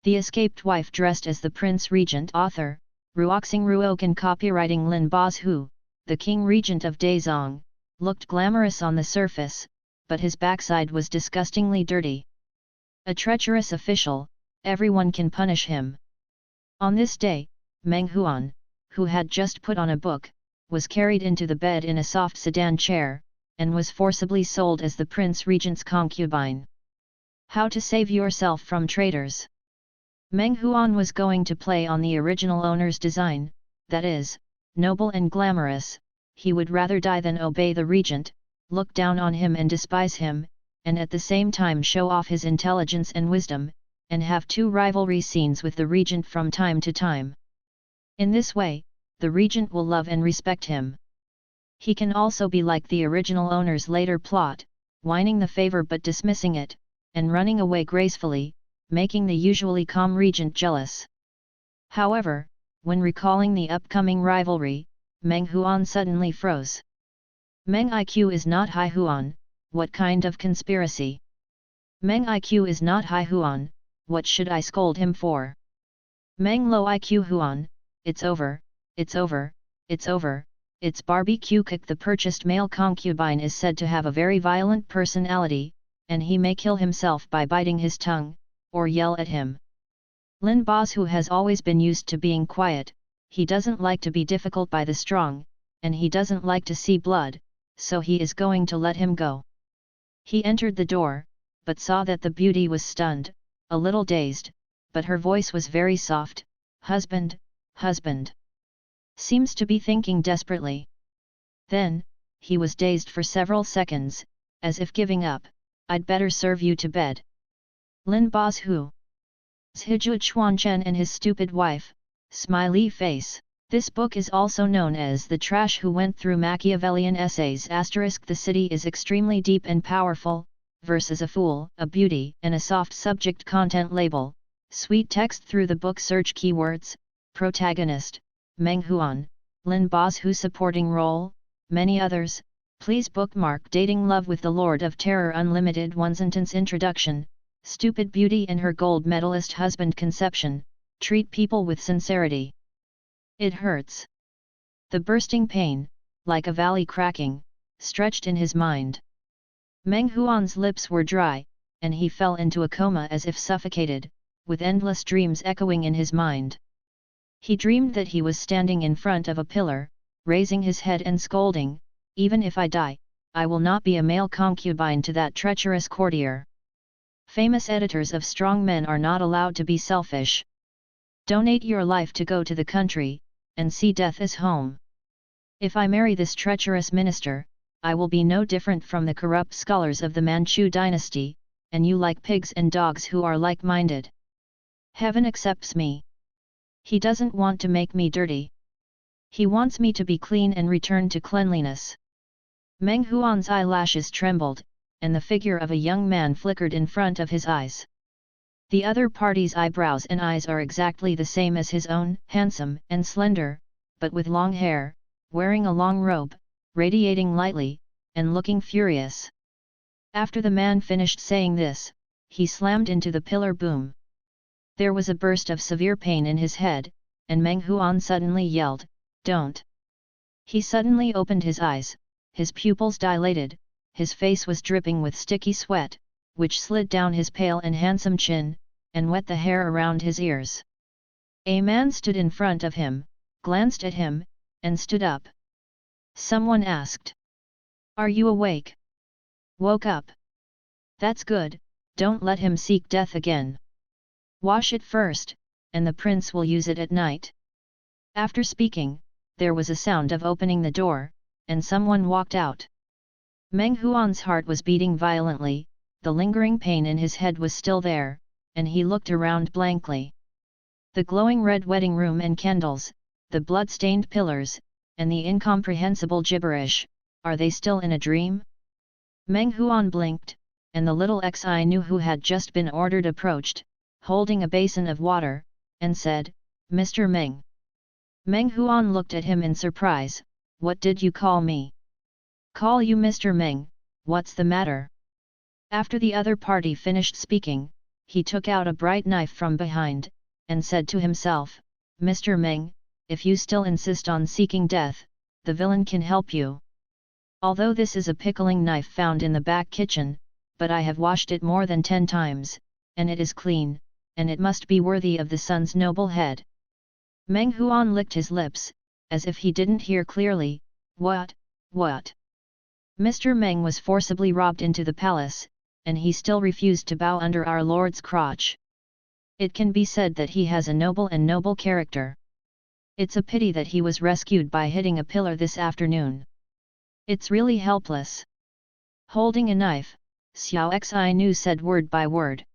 The escaped wife dressed as the Prince Regent author, Ruoxing Ruokan copywriting Lin Bozhu, the King Regent of Daezong, looked glamorous on the surface, but his backside was disgustingly dirty. A treacherous official, everyone can punish him. On this day, Meng Huan, who had just put on a book, was carried into the bed in a soft sedan chair, and was forcibly sold as the Prince Regent's concubine. How to save yourself from traitors? Meng Huan was going to play on the original owner's design, that is, noble and glamorous. He would rather die than obey the regent, look down on him and despise him, and at the same time show off his intelligence and wisdom, and have 2 rivalry scenes with the regent from time to time. In this way, the regent will love and respect him. He can also be like the original owner's later plot, whining the favor but dismissing it, and running away gracefully, making the usually calm regent jealous. However, when recalling the upcoming rivalry, Meng Huan suddenly froze. Meng IQ is not high Huan, what kind of conspiracy? Meng IQ is not high Huan, what should I scold him for? Meng low IQ Huan, it's over, it's over, it's over, it's barbecue cook. The purchased male concubine is said to have a very violent personality, and he may kill himself by biting his tongue, or yell at him. Lin Bozhu has always been used to being quiet, he doesn't like to be difficult by the strong, and he doesn't like to see blood, so he is going to let him go. He entered the door, but saw that the beauty was stunned, a little dazed, but her voice was very soft, "Husband, husband." Seems to be thinking desperately. Then, he was dazed for several seconds, as if giving up. "I'd better serve you to bed." Lin Bozhu. Zhijue Chuanchen and his stupid wife, smiley face. This book is also known as The Trash Who Went Through Machiavellian Essays. The city is extremely deep and powerful, versus a fool, a beauty, and a soft subject content label. Sweet text through the book. Search keywords, protagonist, Meng Huan, Lin Bozhu supporting role, many others. Please bookmark Dating Love with the Lord of Terror Unlimited. 1 sentence introduction. Stupid beauty and her gold medalist husband. Conception, treat people with sincerity. It hurts. The bursting pain, like a valley cracking, stretched in his mind. Meng Huan's lips were dry, and he fell into a coma as if suffocated, with endless dreams echoing in his mind. He dreamed that he was standing in front of a pillar, raising his head and scolding, "Even if I die, I will not be a male concubine to that treacherous courtier." Famous editors of Strong Men are not allowed to be selfish. Donate your life to go to the country, and see death as home. If I marry this treacherous minister, I will be no different from the corrupt scholars of the Manchu dynasty, and you like pigs and dogs who are like-minded. Heaven accepts me. He doesn't want to make me dirty. He wants me to be clean and return to cleanliness. Meng Huan's eyelashes trembled, and the figure of a young man flickered in front of his eyes. The other party's eyebrows and eyes are exactly the same as his own, handsome and slender, but with long hair, wearing a long robe, radiating lightly, and looking furious. After the man finished saying this, he slammed into the pillar. Boom! There was a burst of severe pain in his head, and Meng Huan suddenly yelled, "Don't!" He suddenly opened his eyes, his pupils dilated, his face was dripping with sticky sweat, which slid down his pale and handsome chin, and wet the hair around his ears. A man stood in front of him, glanced at him, and stood up. Someone asked, "Are you awake? Woke up? That's good, don't let him seek death again. Wash it first, and the prince will use it at night." After speaking, there was a sound of opening the door, and someone walked out. Meng Huan's heart was beating violently, the lingering pain in his head was still there, and he looked around blankly. The glowing red wedding room and candles, the blood-stained pillars, and the incomprehensible gibberish, are they still in a dream? Meng Huan blinked, and the little Xi Nu who had just been ordered approached, holding a basin of water, and said, "Mr. Meng." Meng Huan looked at him in surprise. "What did you call me?" "Call you Mr. Meng, what's the matter?" After the other party finished speaking, he took out a bright knife from behind, and said to himself, "Mr. Meng, if you still insist on seeking death, the villain can help you. Although this is a pickling knife found in the back kitchen, but I have washed it more than 10 times, and it is clean, and it must be worthy of the sun's noble head." Meng Huan licked his lips, as if he didn't hear clearly. What? Mr. Meng was forcibly robbed into the palace, and he still refused to bow under our Lord's crotch. It can be said that he has a noble character. It's a pity that he was rescued by hitting a pillar this afternoon. It's really helpless. Holding a knife, Xiao Xi Nu said word by word.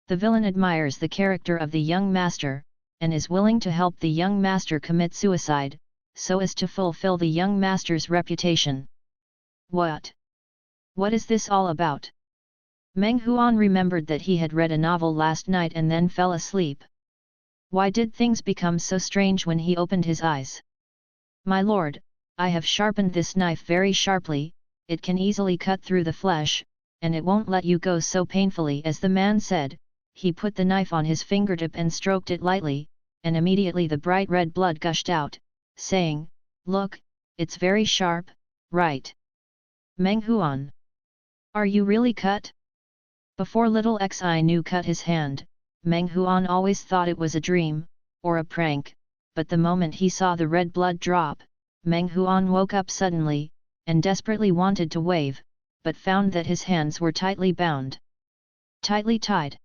The villain admires the character of the young master, and is willing to help the young master commit suicide, so as to fulfill the young master's reputation. What is this all about? Meng Huan remembered that he had read a novel last night and then fell asleep. Why did things become so strange when he opened his eyes? "My lord, I have sharpened this knife very sharply, it can easily cut through the flesh, and it won't let you go so painfully as the man said." He put the knife on his fingertip and stroked it lightly, and immediately the bright red blood gushed out, saying, "Look, it's very sharp, right? Meng Huan, are you really cut?" Before little Xi Nu cut his hand, Meng Huan always thought it was a dream, or a prank, but the moment he saw the red blood drop, Meng Huan woke up suddenly, and desperately wanted to wave, but found that his hands were tightly bound. Tightly tied.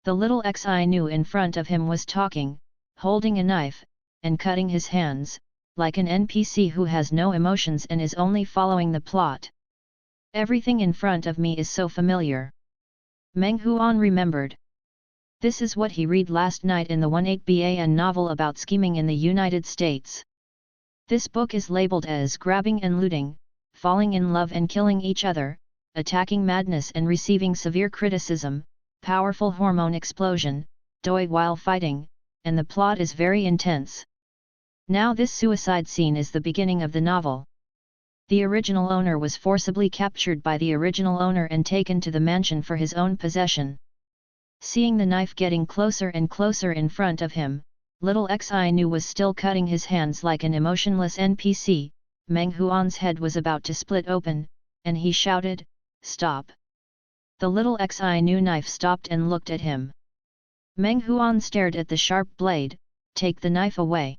The little Xi Nu in front of him was talking, holding a knife, and cutting his hands, like an NPC who has no emotions and is only following the plot. Everything in front of me is so familiar. Meng Huan remembered. This is what he read last night in the 18BAN novel about scheming in the United States. This book is labeled as grabbing and looting, falling in love and killing each other, attacking madness and receiving severe criticism, powerful hormone explosion, doi while fighting, and the plot is very intense. Now this suicide scene is the beginning of the novel. The original owner was forcibly captured by the original owner and taken to the mansion for his own possession. Seeing the knife getting closer and closer in front of him, little Xi Nu was still cutting his hands like an emotionless NPC. Meng Huan's head was about to split open, and he shouted, "Stop!" The little Xi Nu knife stopped and looked at him. Meng Huan stared at the sharp blade. "Take the knife away."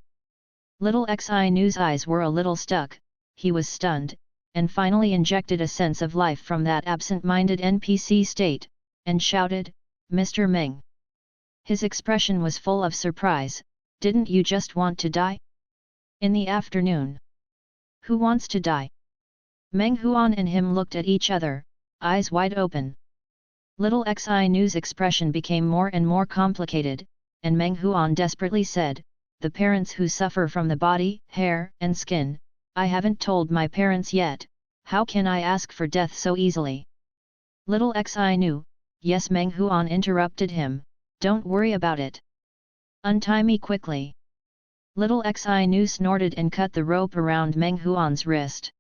Little Xi Nu's eyes were a little stuck, he was stunned, and finally injected a sense of life from that absent-minded NPC state, and shouted, "Mr. Meng." His expression was full of surprise. "Didn't you just want to die? In the afternoon? Who wants to die?" Meng Huan and him looked at each other, eyes wide open. Little Xi Nu's expression became more and more complicated, and Meng Huan desperately said, "The parents who suffer from the body, hair and skin, I haven't told my parents yet, how can I ask for death so easily?" Little Xi Nu, "Yes," Meng Huan interrupted him, "don't worry about it. Untie me quickly." Little Xi Nu snorted and cut the rope around Meng Huan's wrist.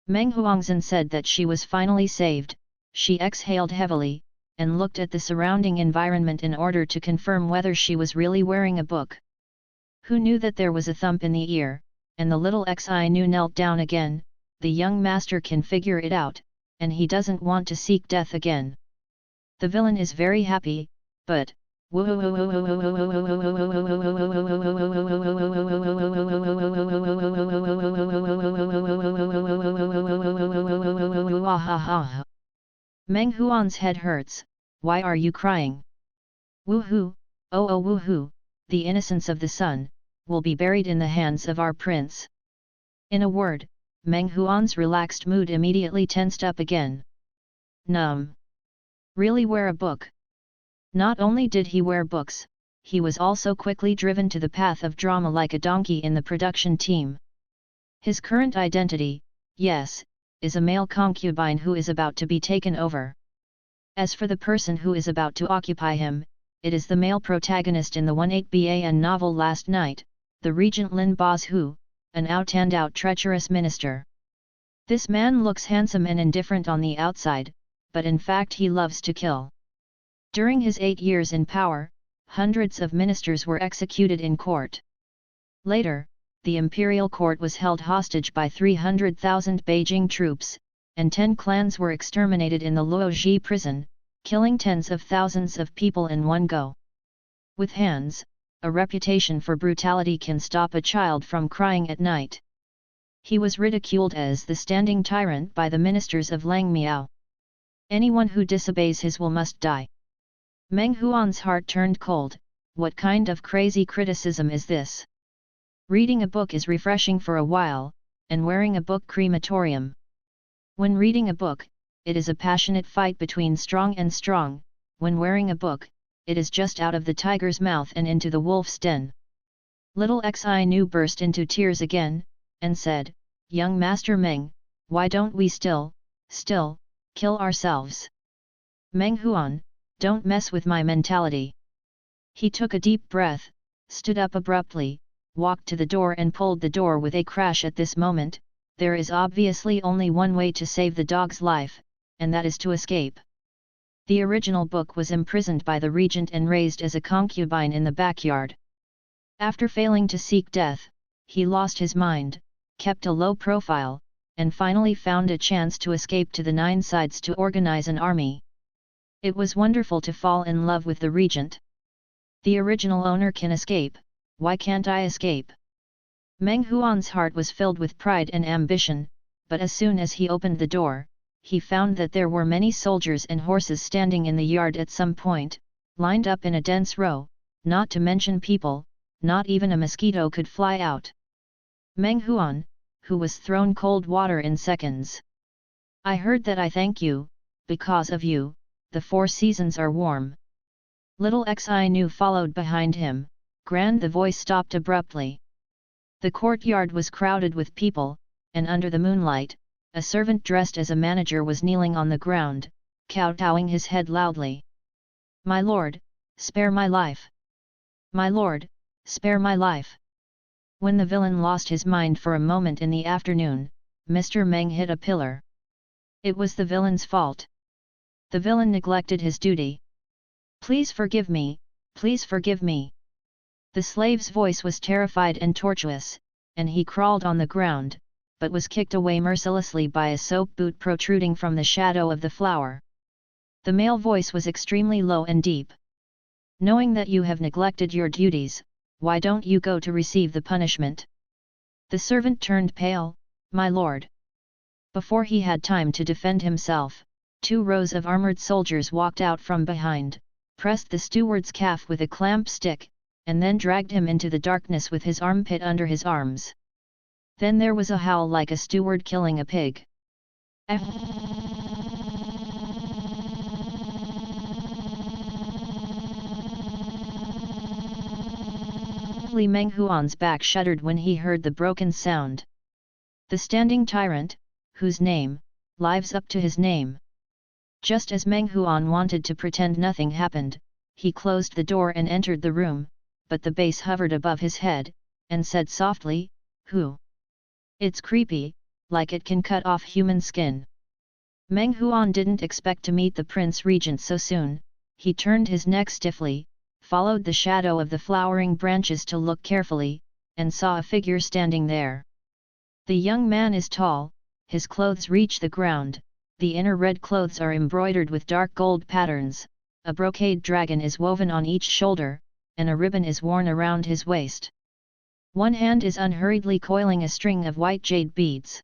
Meng Huangzhen said that she was finally saved. She exhaled heavily, and looked at the surrounding environment in order to confirm whether she was really wearing a book. Who knew that there was a thump in the ear, and the little Xi Nu knelt down again. The young master can figure it out, and he doesn't want to seek death again. The villain is very happy, but... Meng Huan's head hurts. "Why are you crying?" "Woohoo, oh woohoo, the innocence of the son, will be buried in the hands of our prince." In a word, Meng Huan's relaxed mood immediately tensed up again. Really wear a book? Not only did he wear books, he was also quickly driven to the path of drama like a donkey in the production team. His current identity, yes, is a male concubine who is about to be taken over. As for the person who is about to occupy him, it is the male protagonist in the 18BAN novel last night, the Regent Lin Boz Hu, an out-and-out treacherous minister. This man looks handsome and indifferent on the outside, but in fact he loves to kill. During his 8 years in power, hundreds of ministers were executed in court. Later, the imperial court was held hostage by 300,000 Beijing troops, and 10 clans were exterminated in the Luoji prison, killing tens of thousands of people in one go. With hands, a reputation for brutality can stop a child from crying at night. He was ridiculed as the standing tyrant by the ministers of Lang Miao. Anyone who disobeys his will must die. Meng Huan's heart turned cold. What kind of crazy criticism is this? Reading a book is refreshing for a while, and wearing a book crematorium. When reading a book, it is a passionate fight between strong and strong. When wearing a book, it is just out of the tiger's mouth and into the wolf's den. Little Xi Nu burst into tears again, and said, "Young Master Meng, why don't we still, kill ourselves? Meng Huan, don't mess with my mentality." He took a deep breath, stood up abruptly, walked to the door and pulled the door with a crash. At this moment, there is obviously only one way to save the dog's life, and that is to escape. The original book was imprisoned by the regent and raised as a concubine in the backyard. After failing to seek death, he lost his mind, kept a low profile, and finally found a chance to escape to the 9 sides to organize an army. It was wonderful to fall in love with the regent. The original owner can escape, why can't I escape? Meng Huan's heart was filled with pride and ambition, but as soon as he opened the door, he found that there were many soldiers and horses standing in the yard at some point, lined up in a dense row, not to mention people, not even a mosquito could fly out. Meng Huan, who was thrown cold water in seconds. "I heard that. I thank you, because of you, the 4 seasons are warm." Little Xi Nu followed behind him. The voice stopped abruptly. The courtyard was crowded with people, and under the moonlight, a servant dressed as a manager was kneeling on the ground, kowtowing his head loudly. "My lord, spare my life! My lord, spare my life!" When the villain lost his mind for a moment in the afternoon, Mr. Meng hit a pillar. It was the villain's fault. The villain neglected his duty. "Please forgive me, please forgive me." The slave's voice was terrified and tortuous, and he crawled on the ground, but was kicked away mercilessly by a soap boot protruding from the shadow of the flower. The male voice was extremely low and deep. "Knowing that you have neglected your duties, why don't you go to receive the punishment?" The servant turned pale. "My lord." Before he had time to defend himself, 2 rows of armored soldiers walked out from behind, pressed the steward's calf with a clamp stick, and then dragged him into the darkness with his armpit under his arms. Then there was a howl like a steward killing a pig. Meng Huan's back shuddered when he heard the broken sound. The standing tyrant, whose name lives up to his name. Just as Meng Huan wanted to pretend nothing happened, he closed the door and entered the room, but the bass hovered above his head, and said softly, "Who? It's creepy, like it can cut off human skin." Meng Huan didn't expect to meet the Prince Regent so soon. He turned his neck stiffly, followed the shadow of the flowering branches to look carefully, and saw a figure standing there. The young man is tall, his clothes reach the ground, the inner red clothes are embroidered with dark gold patterns, a brocade dragon is woven on each shoulder, and a ribbon is worn around his waist. One hand is unhurriedly coiling a string of white jade beads.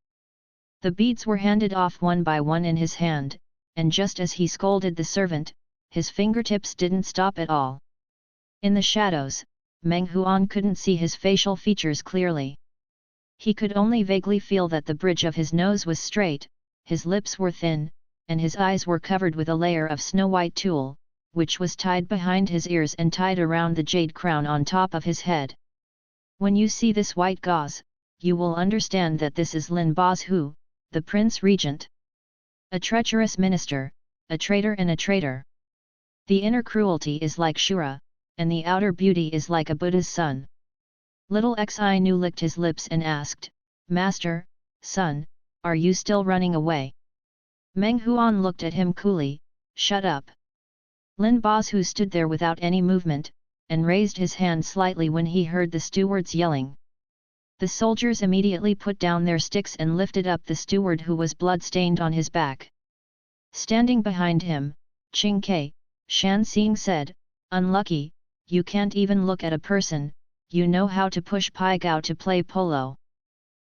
The beads were handed off one by one in his hand, and just as he scolded the servant, his fingertips didn't stop at all. In the shadows, Meng Huan couldn't see his facial features clearly. He could only vaguely feel that the bridge of his nose was straight, his lips were thin, and his eyes were covered with a layer of snow-white tulle, which was tied behind his ears and tied around the jade crown on top of his head. When you see this white gauze, you will understand that this is Lin Bazhu, the Prince Regent. A treacherous minister, a traitor and a traitor. The inner cruelty is like Shura, and the outer beauty is like a Buddha's son. Little Xi Nu licked his lips and asked, "Master, son, are you still running away?" Meng Huan looked at him coolly, "Shut up. Lin Bozhu stood there without any movement, and raised his hand slightly when he heard the stewards yelling. The soldiers immediately put down their sticks and lifted up the steward who was blood-stained on his back. Standing behind him, Ching Ke, Shan Xing said, "Unlucky, you can't even look at a person, you know how to push Pai Gao to play polo.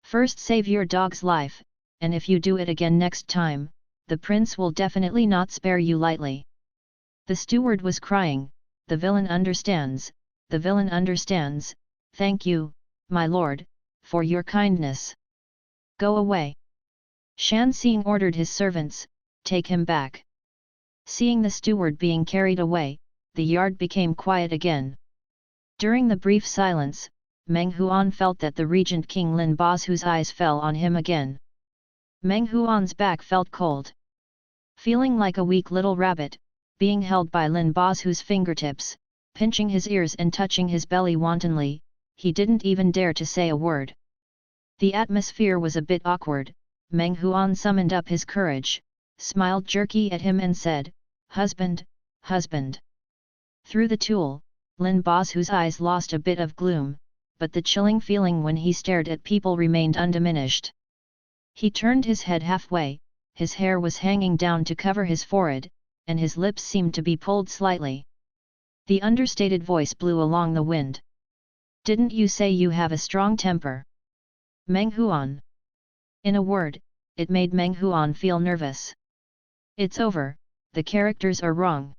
First save your dog's life, and if you do it again next time, the prince will definitely not spare you lightly." The steward was crying, "The villain understands, the villain understands, thank you, my lord, for your kindness. Go away." Shan Xing ordered his servants, "Take him back." Seeing the steward being carried away, the yard became quiet again. During the brief silence, Meng Huan felt that the regent King Lin Bozhu's eyes fell on him again. Meng Huan's back felt cold. Feeling like a weak little rabbit, being held by Lin Bozhu's fingertips, pinching his ears and touching his belly wantonly, he didn't even dare to say a word. The atmosphere was a bit awkward. Meng Huan summoned up his courage, smiled jerky at him and said, "Husband, husband." Through the tulle, Lin Bozhu's eyes lost a bit of gloom, but the chilling feeling when he stared at people remained undiminished. He turned his head halfway, his hair was hanging down to cover his forehead, and his lips seemed to be pulled slightly. The understated voice blew along the wind. "Didn't you say you have a strong temper? Meng Huan." In a word, it made Meng Huan feel nervous. It's over, the characters are wrong.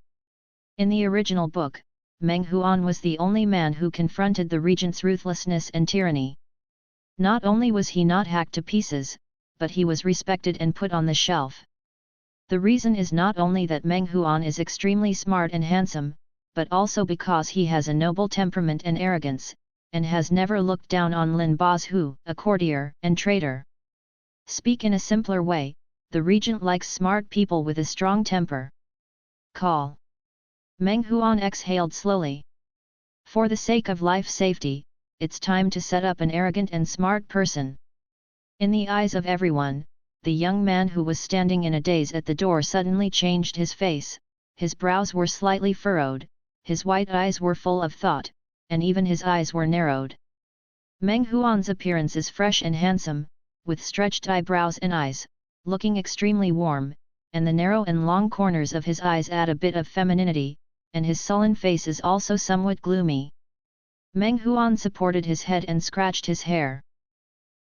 In the original book, Meng Huan was the only man who confronted the regent's ruthlessness and tyranny. Not only was he not hacked to pieces, but he was respected and put on the shelf. The reason is not only that Meng Huan is extremely smart and handsome, but also because he has a noble temperament and arrogance, and has never looked down on Lin Bozhu, a courtier and traitor. Speak in a simpler way, the regent likes smart people with a strong temper. Call. Meng Huan exhaled slowly. For the sake of life safety, it's time to set up an arrogant and smart person. In the eyes of everyone, the young man who was standing in a daze at the door suddenly changed his face, his brows were slightly furrowed, his white eyes were full of thought, and even his eyes were narrowed. Meng Huan's appearance is fresh and handsome, with stretched eyebrows and eyes, looking extremely warm, and the narrow and long corners of his eyes add a bit of femininity, and his sullen face is also somewhat gloomy. Meng Huan supported his head and scratched his hair.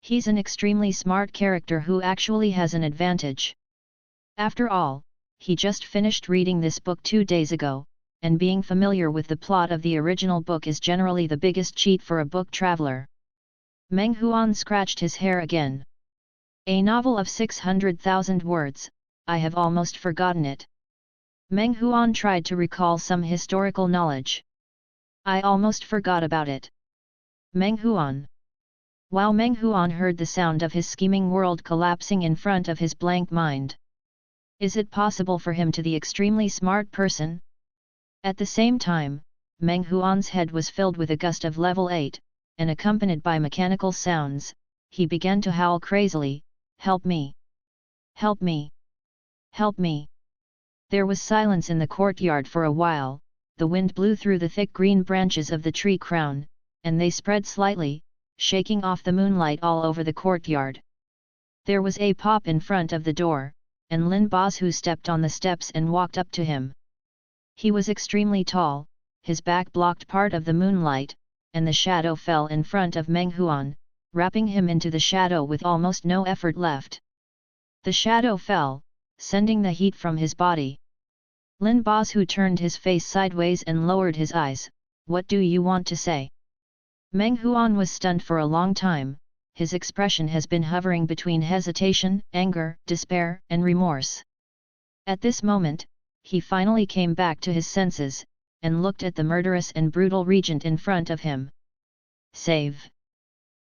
He's an extremely smart character who actually has an advantage. After all, he just finished reading this book 2 days ago, and being familiar with the plot of the original book is generally the biggest cheat for a book traveler. Meng Huan scratched his hair again. A novel of 600,000 words, I have almost forgotten it. Meng Huan tried to recall some historical knowledge. I almost forgot about it. Meng Huan. While Meng Huan heard the sound of his scheming world collapsing in front of his blank mind. Is it possible for him to the extremely smart person? At the same time, Meng Huan's head was filled with a gust of level 8, and accompanied by mechanical sounds, he began to howl crazily, "Help me! Help me! Help me!" There was silence in the courtyard for a while, the wind blew through the thick green branches of the tree crown, and they spread slightly, shaking off the moonlight all over the courtyard. There was a pop in front of the door, and Lin Bozhu stepped on the steps and walked up to him. He was extremely tall, his back blocked part of the moonlight, and the shadow fell in front of Meng Huan, wrapping him into the shadow with almost no effort left. The shadow fell, sending the heat from his body. Lin Bozhu turned his face sideways and lowered his eyes. "What do you want to say?" Meng Huan was stunned for a long time, his expression has been hovering between hesitation, anger, despair, and remorse. At this moment, he finally came back to his senses, and looked at the murderous and brutal regent in front of him. Save!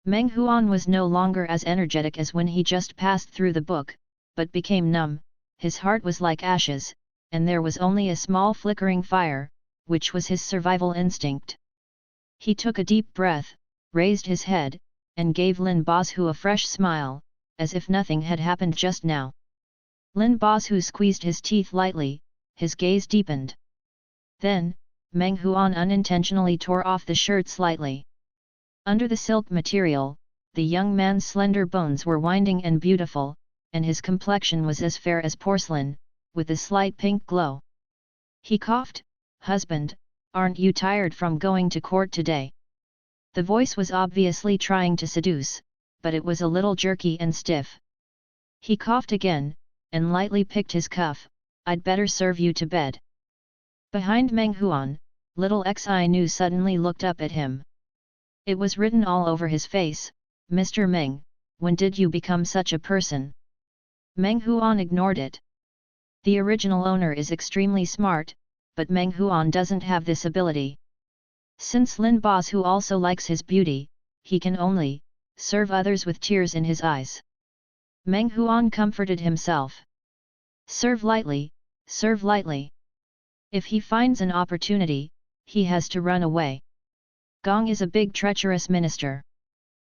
Meng Huan was no longer as energetic as when he just passed through the book, but became numb, his heart was like ashes, and there was only a small flickering fire, which was his survival instinct. He took a deep breath, raised his head, and gave Lin Bozhu a fresh smile, as if nothing had happened just now. Lin Bozhu squeezed his teeth lightly, his gaze deepened. Then, Meng Huan unintentionally tore off the shirt slightly. Under the silk material, the young man's slender bones were winding and beautiful, and his complexion was as fair as porcelain, with a slight pink glow. He coughed, "Husband, aren't you tired from going to court today?" The voice was obviously trying to seduce, but it was a little jerky and stiff. He coughed again, and lightly picked his cuff, "I'd better serve you to bed." Behind Meng Huan, little Xi suddenly looked up at him. It was written all over his face, "Mr. Meng, when did you become such a person?" Meng Huan ignored it. The original owner is extremely smart, but Meng Huan doesn't have this ability. Since Lin Bozu also likes his beauty, he can only serve others with tears in his eyes. Meng Huan comforted himself. Serve lightly, serve lightly. If he finds an opportunity, he has to run away. Gong is a big treacherous minister.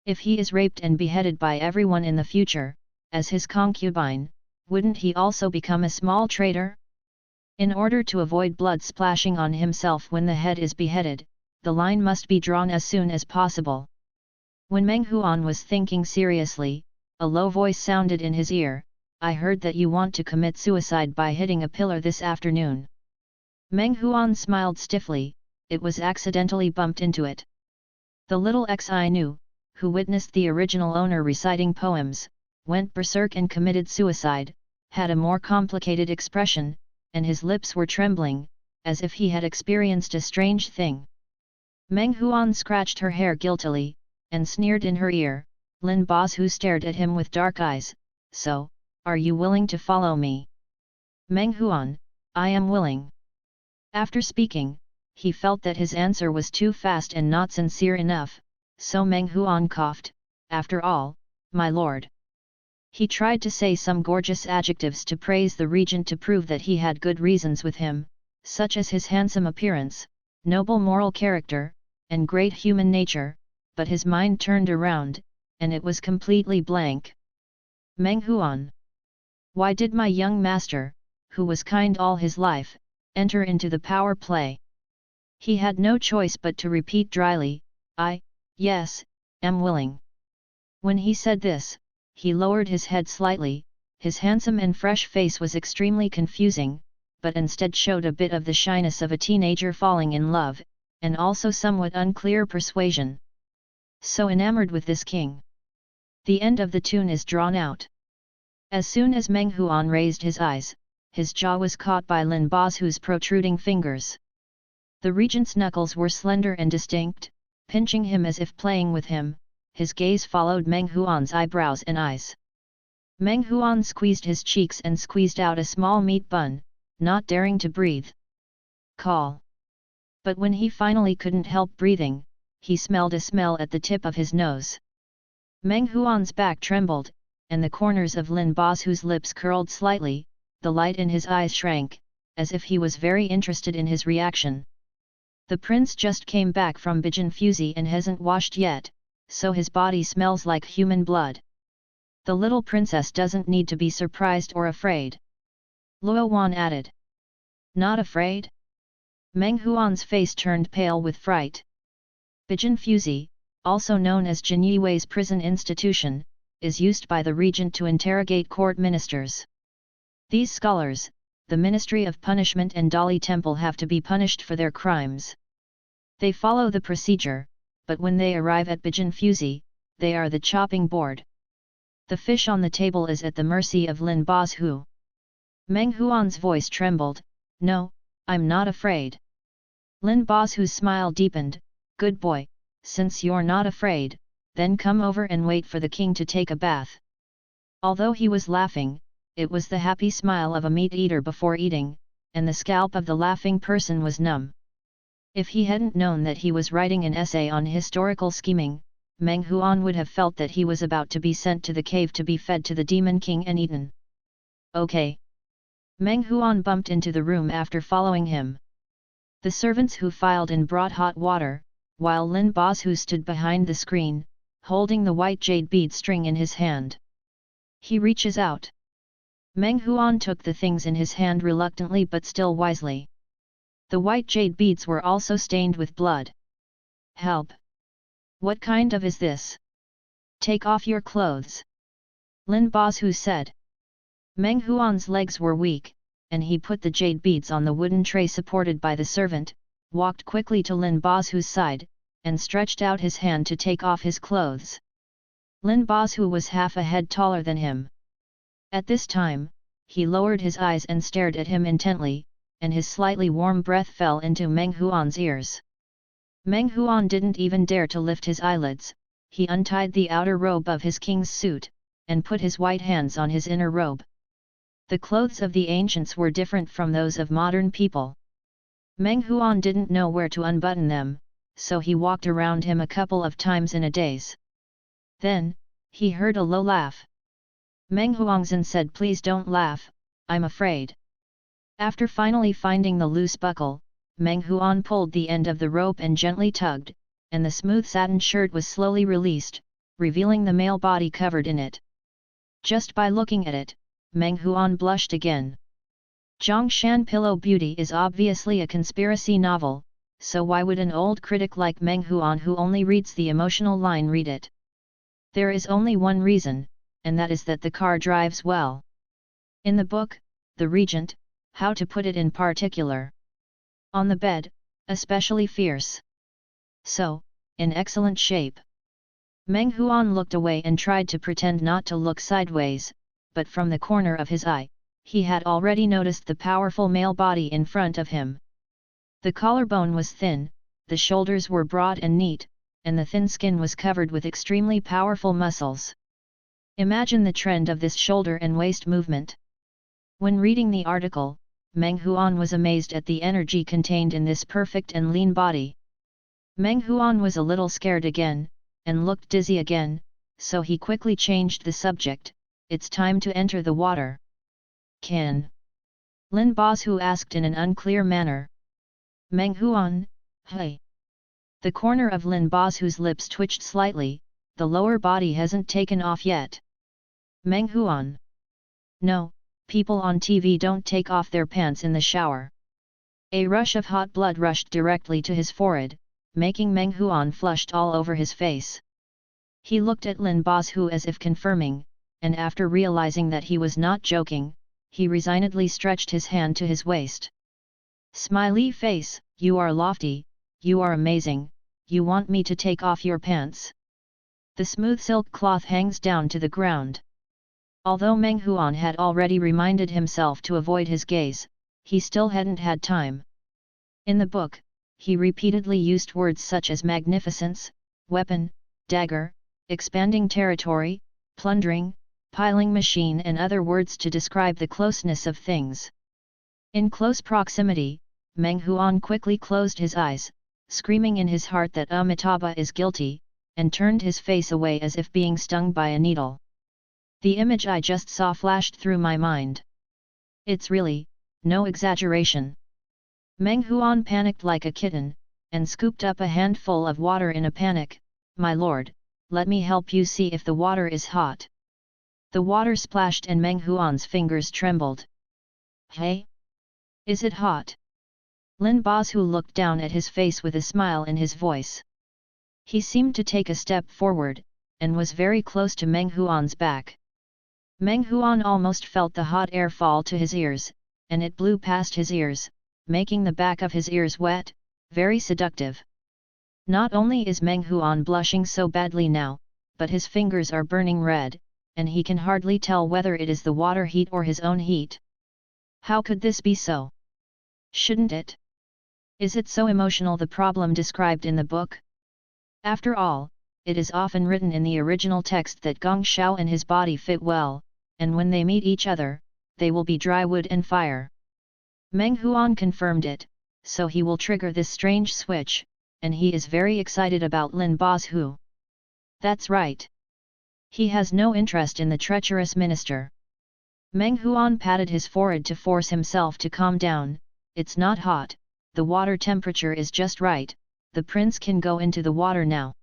If he is raped and beheaded by everyone in the future, as his concubine, wouldn't he also become a small traitor? In order to avoid blood splashing on himself when the head is beheaded, the line must be drawn as soon as possible. When Meng Huan was thinking seriously, a low voice sounded in his ear, "I heard that you want to commit suicide by hitting a pillar this afternoon." Meng Huan smiled stiffly, it was accidentally bumped into it. The little Xi, who witnessed the original owner reciting poems, went berserk and committed suicide, had a more complicated expression, and his lips were trembling, as if he had experienced a strange thing. Meng Huan scratched her hair guiltily, and sneered in her ear. Lin Bozu stared at him with dark eyes, "So, are you willing to follow me?" Meng Huan, "I am willing." After speaking, he felt that his answer was too fast and not sincere enough, so Meng Huan coughed, "After all, my lord." He tried to say some gorgeous adjectives to praise the regent to prove that he had good reasons with him, such as his handsome appearance, noble moral character, and great human nature, but his mind turned around, and it was completely blank. Meng Huan. Why did my young master, who was kind all his life, enter into the power play? He had no choice but to repeat dryly, yes, am willing." When he said this, he lowered his head slightly, his handsome and fresh face was extremely confusing, but instead showed a bit of the shyness of a teenager falling in love, and also somewhat unclear persuasion. So enamored with this king. The end of the tune is drawn out. As soon as Meng Huan raised his eyes, his jaw was caught by Lin Bozu's protruding fingers. The regent's knuckles were slender and distinct, pinching him as if playing with him. His gaze followed Meng Huan's eyebrows and eyes. Meng Huan squeezed his cheeks and squeezed out a small meat bun, not daring to breathe. Call. But when he finally couldn't help breathing, he smelled a smell at the tip of his nose. Meng Huan's back trembled, and the corners of Lin Bozu's lips curled slightly, the light in his eyes shrank, as if he was very interested in his reaction. The prince just came back from Bijan Fuzi and hasn't washed yet, so his body smells like human blood. The little princess doesn't need to be surprised or afraid. Luo Wan added. Not afraid? Meng Huan's face turned pale with fright. Bijan Fuzi, also known as Jin Yiwei's prison institution, is used by the regent to interrogate court ministers. These scholars, the Ministry of Punishment and Dali Temple have to be punished for their crimes. They follow the procedure, but when they arrive at Bijan Fuzi, they are the chopping board. The fish on the table is at the mercy of Lin Bozu. Meng Huan's voice trembled, "No, I'm not afraid." Lin Bozu's smile deepened, "Good boy, since you're not afraid, then come over and wait for the king to take a bath." Although he was laughing, it was the happy smile of a meat-eater before eating, and the scalp of the laughing person was numb. If he hadn't known that he was writing an essay on historical scheming, Meng Huan would have felt that he was about to be sent to the cave to be fed to the Demon King and eaten. Okay. Meng Huan bumped into the room after following him. The servants who filed in brought hot water, while Lin Bozu stood behind the screen, holding the white jade bead string in his hand. He reaches out. Meng Huan took the things in his hand reluctantly but still wisely. The white jade beads were also stained with blood. Help! What kind of is this? Take off your clothes. Lin Bozhu said. Meng Huan's legs were weak, and he put the jade beads on the wooden tray supported by the servant, walked quickly to Lin Bozhu's side, and stretched out his hand to take off his clothes. Lin Bozhu was half a head taller than him. At this time, he lowered his eyes and stared at him intently, and his slightly warm breath fell into Meng Huan's ears. Meng Huan didn't even dare to lift his eyelids. He untied the outer robe of his king's suit, and put his white hands on his inner robe. The clothes of the ancients were different from those of modern people. Meng Huan didn't know where to unbutton them, so he walked around him a couple of times in a daze. Then, he heard a low laugh. Meng Huangzhen said, "Please don't laugh, I'm afraid." After finally finding the loose buckle, Meng Huan pulled the end of the rope and gently tugged, and the smooth satin shirt was slowly released, revealing the male body covered in it. Just by looking at it, Meng Huan blushed again. Zhongshan Pillow Beauty is obviously a conspiracy novel, so why would an old critic like Meng Huan, who only reads the emotional line, read it? There is only one reason, and that is that the car drives well. In the book, the Regent, how to put it in particular? On the bed, especially fierce. So, in excellent shape. Meng Huan looked away and tried to pretend not to look sideways, but from the corner of his eye, he had already noticed the powerful male body in front of him. The collarbone was thin, the shoulders were broad and neat, and the thin skin was covered with extremely powerful muscles. Imagine the trend of this shoulder and waist movement. When reading the article, Meng Huan was amazed at the energy contained in this perfect and lean body. Meng Huan was a little scared again, and looked dizzy again, so he quickly changed the subject. "It's time to enter the water." "Can?" Lin Bozhu asked in an unclear manner. Meng Huan, "Hey." The corner of Lin Bozhu's lips twitched slightly, the lower body hasn't taken off yet. Meng Huan. "No, people on TV don't take off their pants in the shower." A rush of hot blood rushed directly to his forehead, making Meng Huan flushed all over his face. He looked at Lin Bozhu as if confirming, and after realizing that he was not joking, he resignedly stretched his hand to his waist. "Smiley face, you are lofty, you are amazing, you want me to take off your pants?" The smooth silk cloth hangs down to the ground. Although Meng Huan had already reminded himself to avoid his gaze, he still hadn't had time. In the book, he repeatedly used words such as magnificence, weapon, dagger, expanding territory, plundering, piling machine and other words to describe the closeness of things. In close proximity, Meng Huan quickly closed his eyes, screaming in his heart that Amitabha is guilty, and turned his face away as if being stung by a needle. The image I just saw flashed through my mind. It's really, no exaggeration. Meng Huan panicked like a kitten, and scooped up a handful of water in a panic. "My lord, let me help you see if the water is hot." The water splashed and Meng Huan's fingers trembled. "Hey? Is it hot?" Lin Bozhu looked down at his face with a smile in his voice. He seemed to take a step forward, and was very close to Meng Huan's back. Meng Huan almost felt the hot air fall to his ears, and it blew past his ears, making the back of his ears wet, very seductive. Not only is Meng Huan blushing so badly now, but his fingers are burning red, and he can hardly tell whether it is the water heat or his own heat. How could this be so? Shouldn't it? Is it so emotional, the problem described in the book? After all, it is often written in the original text that Gong Xiao and his body fit well, and when they meet each other, they will be dry wood and fire. Meng Huan confirmed it, so he will trigger this strange switch, and he is very excited about Lin Bozhu. That's right. He has no interest in the treacherous minister. Meng Huan patted his forehead to force himself to calm down. "It's not hot, the water temperature is just right, the prince can go into the water now."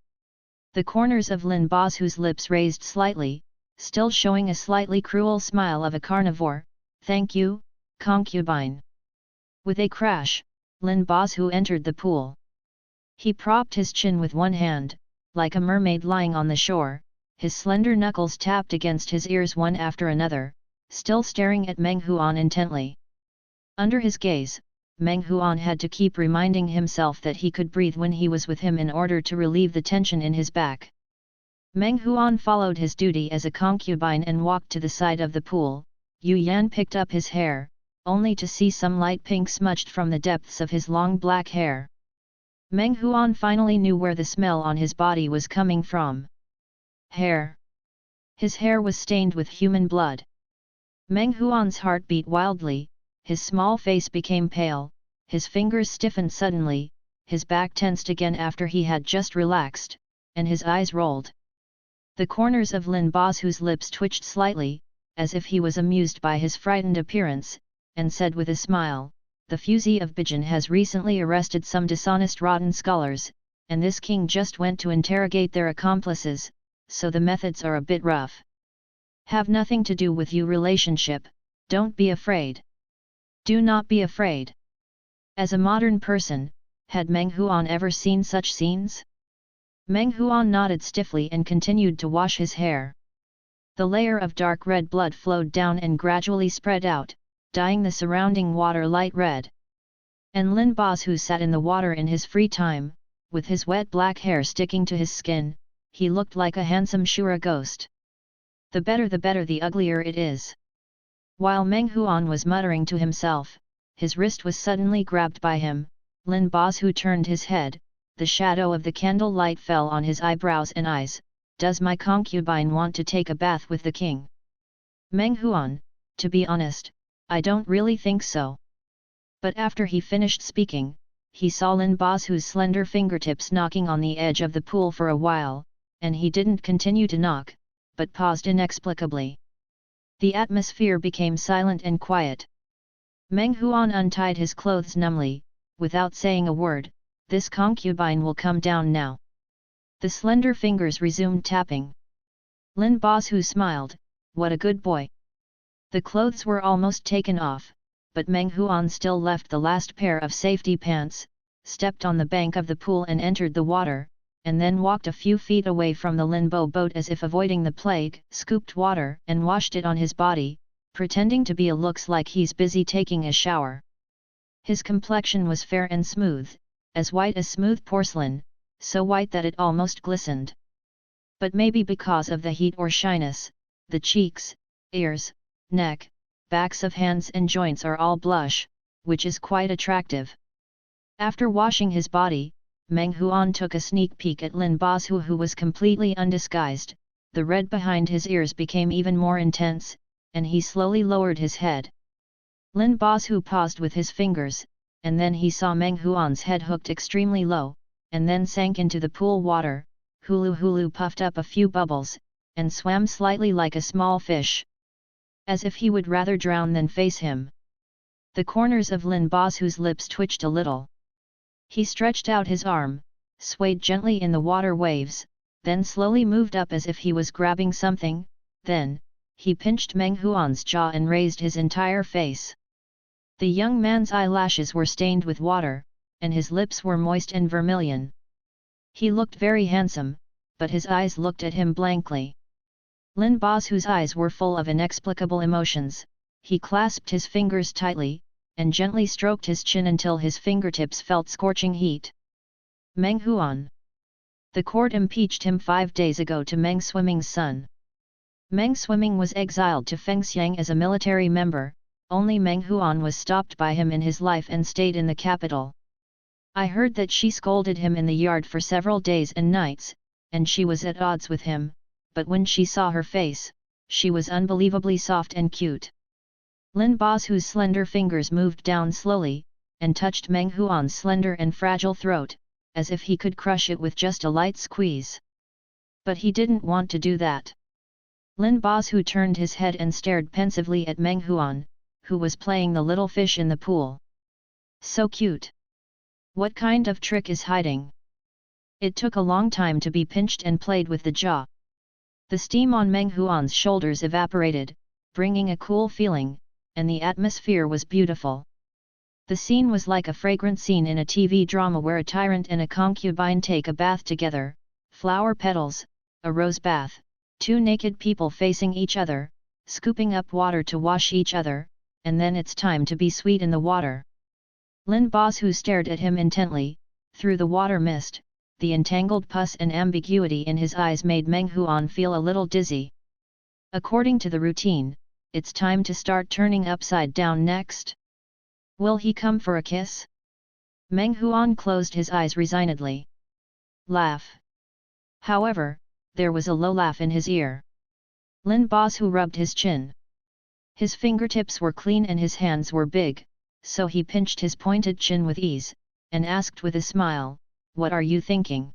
The corners of Lin Bozhu's lips raised slightly, still showing a slightly cruel smile of a carnivore. "Thank you, concubine." With a crash, Lin Bozu entered the pool. He propped his chin with one hand, like a mermaid lying on the shore, his slender knuckles tapped against his ears one after another, still staring at Meng Huan intently. Under his gaze, Meng Huan had to keep reminding himself that he could breathe when he was with him in order to relieve the tension in his back. Meng Huan followed his duty as a concubine and walked to the side of the pool. Yu Yan picked up his hair, only to see some light pink smudged from the depths of his long black hair. Meng Huan finally knew where the smell on his body was coming from. Hair. His hair was stained with human blood. Meng Huan's heart beat wildly, his small face became pale, his fingers stiffened suddenly, his back tensed again after he had just relaxed, and his eyes rolled. The corners of Lin Bozu's lips twitched slightly, as if he was amused by his frightened appearance, and said with a smile, "The Fuzi of Bijan has recently arrested some dishonest rotten scholars, and this king just went to interrogate their accomplices, so the methods are a bit rough. Have nothing to do with you relationship, don't be afraid. Do not be afraid." As a modern person, had Meng Huan ever seen such scenes? Meng Huan nodded stiffly and continued to wash his hair. The layer of dark red blood flowed down and gradually spread out, dyeing the surrounding water light red. And Lin Bozu sat in the water in his free time, with his wet black hair sticking to his skin. He looked like a handsome Shura ghost. The better the uglier it is." While Meng Huan was muttering to himself, his wrist was suddenly grabbed by him. Lin Bozu turned his head, the shadow of the candle light fell on his eyebrows and eyes. "Does my concubine want to take a bath with the king?" "Meng Huan, to be honest, I don't really think so." But after he finished speaking, he saw Lin Bozu's slender fingertips knocking on the edge of the pool for a while, and he didn't continue to knock, but paused inexplicably. The atmosphere became silent and quiet. Meng Huan untied his clothes numbly, without saying a word. "This concubine will come down now." The slender fingers resumed tapping. Lin Bozu smiled, "What a good boy." The clothes were almost taken off, but Meng Huan still left the last pair of safety pants, stepped on the bank of the pool and entered the water, and then walked a few feet away from the Linbo boat as if avoiding the plague, scooped water and washed it on his body, pretending to be a looks like he's busy taking a shower. His complexion was fair and smooth, as white as smooth porcelain, so white that it almost glistened. But maybe because of the heat or shyness, the cheeks, ears, neck, backs of hands and joints are all blush, which is quite attractive. After washing his body, Meng Huan took a sneak peek at Lin Bozu, who was completely undisguised. The red behind his ears became even more intense, and he slowly lowered his head. Lin Bozu paused with his fingers, and then he saw Meng Huan's head hooked extremely low, and then sank into the pool water. Hulu Hulu puffed up a few bubbles, and swam slightly like a small fish, as if he would rather drown than face him. The corners of Lin Bozu's lips twitched a little. He stretched out his arm, swayed gently in the water waves, then slowly moved up as if he was grabbing something. Then, he pinched Meng Huan's jaw and raised his entire face. The young man's eyelashes were stained with water, and his lips were moist and vermilion. He looked very handsome, but his eyes looked at him blankly. Lin Bozu's eyes were full of inexplicable emotions. He clasped his fingers tightly, and gently stroked his chin until his fingertips felt scorching heat. Meng Huan. The court impeached him 5 days ago to Meng Swimming's son. Meng Swimming was exiled to Fengxiang as a military member. Only Meng Huan was stopped by him in his life and stayed in the capital. I heard that she scolded him in the yard for several days and nights, and she was at odds with him, but when she saw her face, she was unbelievably soft and cute. Lin Bozu's slender fingers moved down slowly, and touched Meng Huan's slender and fragile throat, as if he could crush it with just a light squeeze. But he didn't want to do that. Lin Bozu turned his head and stared pensively at Meng Huan, who was playing the little fish in the pool. So cute! What kind of trick is hiding? It took a long time to be pinched and played with the jaw. The steam on Meng Huan's shoulders evaporated, bringing a cool feeling, and the atmosphere was beautiful. The scene was like a fragrant scene in a TV drama where a tyrant and a concubine take a bath together, flower petals, a rose bath, two naked people facing each other, scooping up water to wash each other, and then it's time to be sweet in the water. Lin Bosu stared at him intently, through the water mist. The entangled pus and ambiguity in his eyes made Meng Huan feel a little dizzy. According to the routine, it's time to start turning upside down next. Will he come for a kiss? Meng Huan closed his eyes resignedly. Laugh. However, there was a low laugh in his ear. Lin Bosu rubbed his chin. His fingertips were clean and his hands were big, so he pinched his pointed chin with ease, and asked with a smile, "What are you thinking?"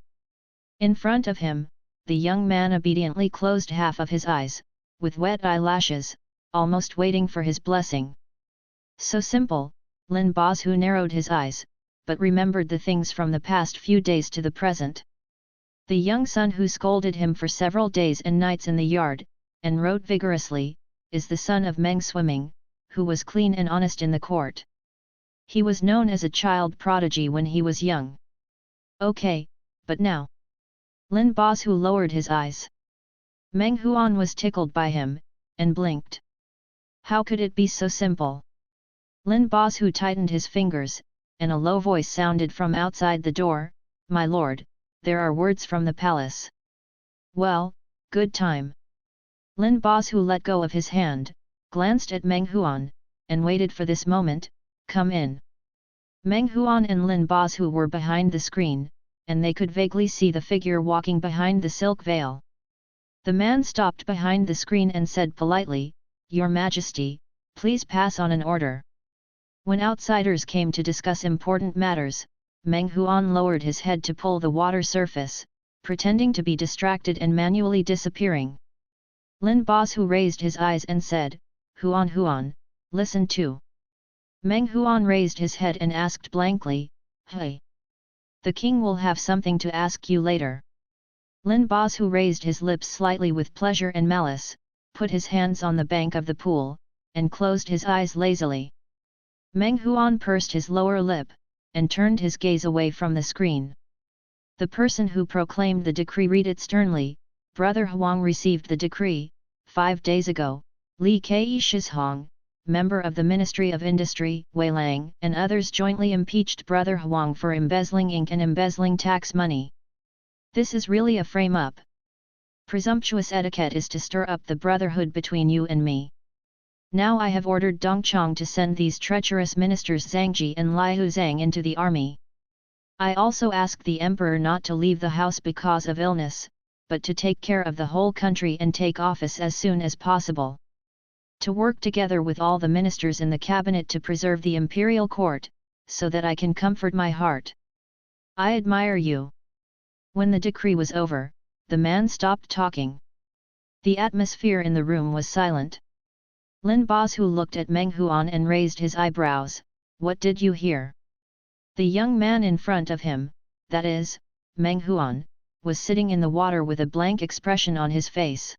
In front of him, the young man obediently closed half of his eyes, with wet eyelashes, almost waiting for his blessing. So simple, Lin Bosu narrowed his eyes, but remembered the things from the past few days to the present. The young son who scolded him for several days and nights in the yard, and wrote vigorously, is the son of Meng Swimming, who was clean and honest in the court. He was known as a child prodigy when he was young. Okay, but now? Lin Bosu lowered his eyes. Meng Huan was tickled by him, and blinked. How could it be so simple? Lin Bosu tightened his fingers, and a low voice sounded from outside the door, "My lord, there are words from the palace." Well, good time. Lin Bosu let go of his hand, glanced at Meng Huan, and waited for this moment. "Come in." Meng Huan and Lin Bosu were behind the screen, and they could vaguely see the figure walking behind the silk veil. The man stopped behind the screen and said politely, "Your Majesty, please pass on an order." When outsiders came to discuss important matters, Meng Huan lowered his head to pull the water surface, pretending to be distracted and manually disappearing. Lin Bosu raised his eyes and said, Huan, listen too." Meng Huan raised his head and asked blankly, "Hey? The king will have something to ask you later." Lin Bosu raised his lips slightly with pleasure and malice, put his hands on the bank of the pool, and closed his eyes lazily. Meng Huan pursed his lower lip, and turned his gaze away from the screen. The person who proclaimed the decree read it sternly. Brother Huang received the decree, 5 days ago. Li Ke Shizhong, member of the Ministry of Industry, Wei Lang, and others jointly impeached Brother Huang for embezzling ink and embezzling tax money. This is really a frame-up. Presumptuous etiquette is to stir up the brotherhood between you and me. Now I have ordered Dong Chong to send these treacherous ministers Zhang Ji and Liu Zhang into the army. I also ask the emperor not to leave the house because of illness, but to take care of the whole country and take office as soon as possible. To work together with all the ministers in the cabinet to preserve the imperial court, so that I can comfort my heart. I admire you." When the decree was over, the man stopped talking. The atmosphere in the room was silent. Lin Bosu looked at Meng Huan and raised his eyebrows. "What did you hear?" The young man in front of him, that is, Meng Huan, was sitting in the water with a blank expression on his face.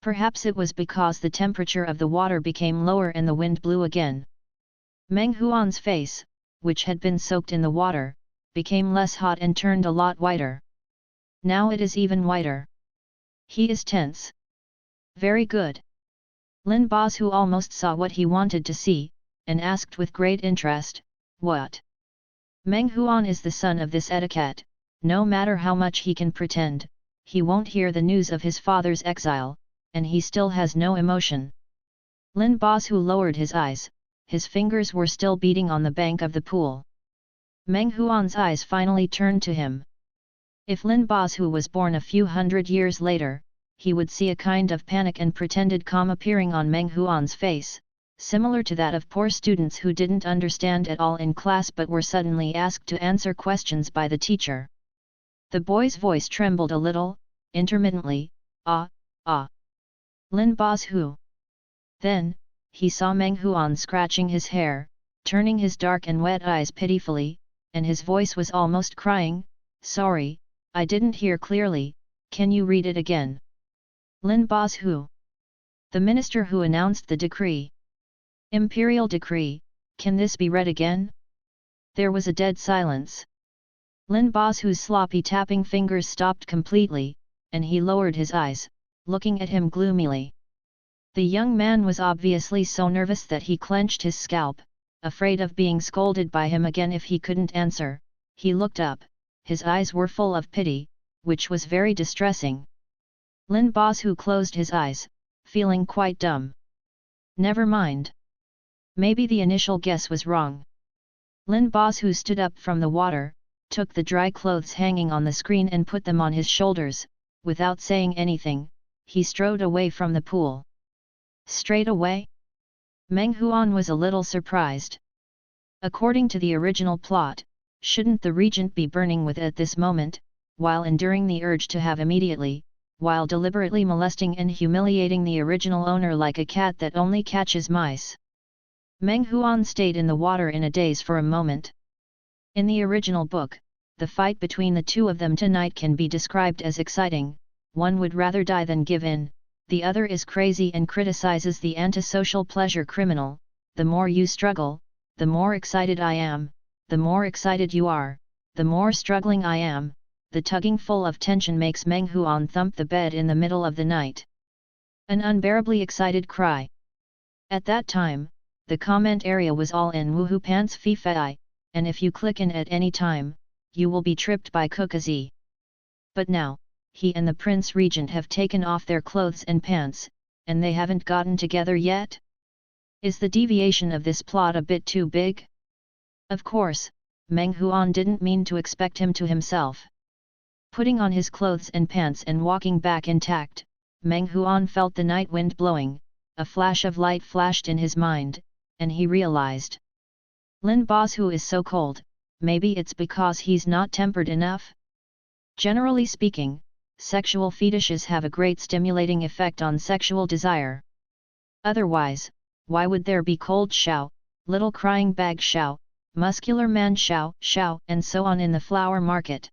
Perhaps it was because the temperature of the water became lower and the wind blew again. Meng Huan's face, which had been soaked in the water, became less hot and turned a lot whiter. Now it is even whiter. He is tense. Very good. Lin Bosu almost saw what he wanted to see, and asked with great interest, "What?" Meng Huan is the son of this etiquette. No matter how much he can pretend, he won't hear the news of his father's exile, and he still has no emotion. Lin Bosu lowered his eyes, his fingers were still beating on the bank of the pool. Meng Huan's eyes finally turned to him. If Lin Bosu was born a few hundred years later, he would see a kind of panic and pretended calm appearing on Meng Huan's face, similar to that of poor students who didn't understand at all in class but were suddenly asked to answer questions by the teacher. The boy's voice trembled a little, intermittently, "Ah. Lin Bosu." Then, he saw Meng Huan scratching his hair, turning his dark and wet eyes pitifully, and his voice was almost crying, "Sorry, I didn't hear clearly, can you read it again?" Lin Bosu. The minister who announced the decree. Imperial decree, Can this be read again? There was a dead silence. Lin Bozu's sloppy tapping fingers stopped completely, and he lowered his eyes, looking at him gloomily. The young man was obviously so nervous that he clenched his scalp, afraid of being scolded by him again if he couldn't answer. He looked up, his eyes were full of pity, which was very distressing. Lin Bozu closed his eyes, feeling quite dumb. Never mind. Maybe the initial guess was wrong. Lin Bozu stood up from the water, took the dry clothes hanging on the screen and put them on his shoulders. Without saying anything, he strode away from the pool. Straight away? Meng Huan was a little surprised. According to the original plot, shouldn't the regent be burning with at this moment, while enduring the urge to have immediately, while deliberately molesting and humiliating the original owner like a cat that only catches mice? Meng Huan stayed in the water in a daze for a moment. In the original book, the fight between the two of them tonight can be described as exciting. One would rather die than give in, the other is crazy and criticizes the antisocial pleasure criminal. The more you struggle, the more excited I am, the more excited you are, the more struggling I am. The tugging full of tension makes Meng Huan thump the bed in the middle of the night. An unbearably excited cry. At that time, the comment area was all in woohoo pants fee fai, and if you click in at any time, you will be tripped by Kukazi. But now, he and the Prince Regent have taken off their clothes and pants, and they haven't gotten together yet? Is the deviation of this plot a bit too big? Of course, Meng Huan didn't mean to expect him to himself. Putting on his clothes and pants and walking back intact, Meng Huan felt the night wind blowing, a flash of light flashed in his mind, and he realized. Lin Bozu is so cold, maybe it's because he's not tempered enough? Generally speaking, sexual fetishes have a great stimulating effect on sexual desire. Otherwise, why would there be cold shao, little crying bag shao, muscular man shao, and so on in the flower market?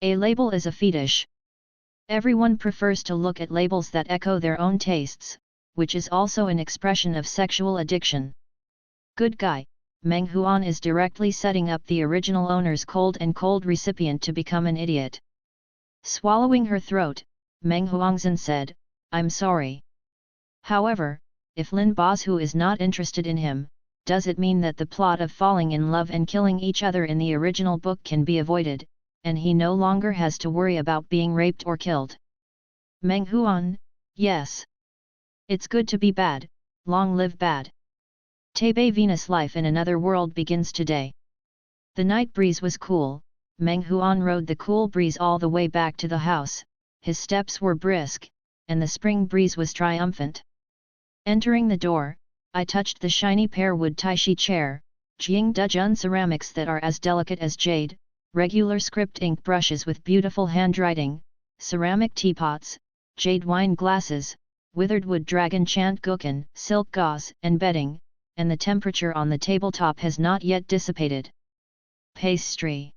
A label is a fetish. Everyone prefers to look at labels that echo their own tastes, which is also an expression of sexual addiction. Good guy, Meng Huan is directly setting up the original owner's cold recipient to become an idiot. Swallowing her throat, Meng Huangzhen said, I'm sorry. However, if Lin Bozu is not interested in him, does it mean that the plot of falling in love and killing each other in the original book can be avoided, and he no longer has to worry about being raped or killed? Meng Huan, yes. It's good to be bad, long live bad. Tabe Venus life in another world begins today. The night breeze was cool. Meng Huan rode the cool breeze all the way back to the house. His steps were brisk, and the spring breeze was triumphant. Entering the door, I touched the shiny pearwood Taishi chair, Jing Dejun ceramics that are as delicate as jade, regular script ink brushes with beautiful handwriting, ceramic teapots, jade wine glasses, withered wood dragon chant gukan, silk gauze and bedding, and the temperature on the tabletop has not yet dissipated. Pastry.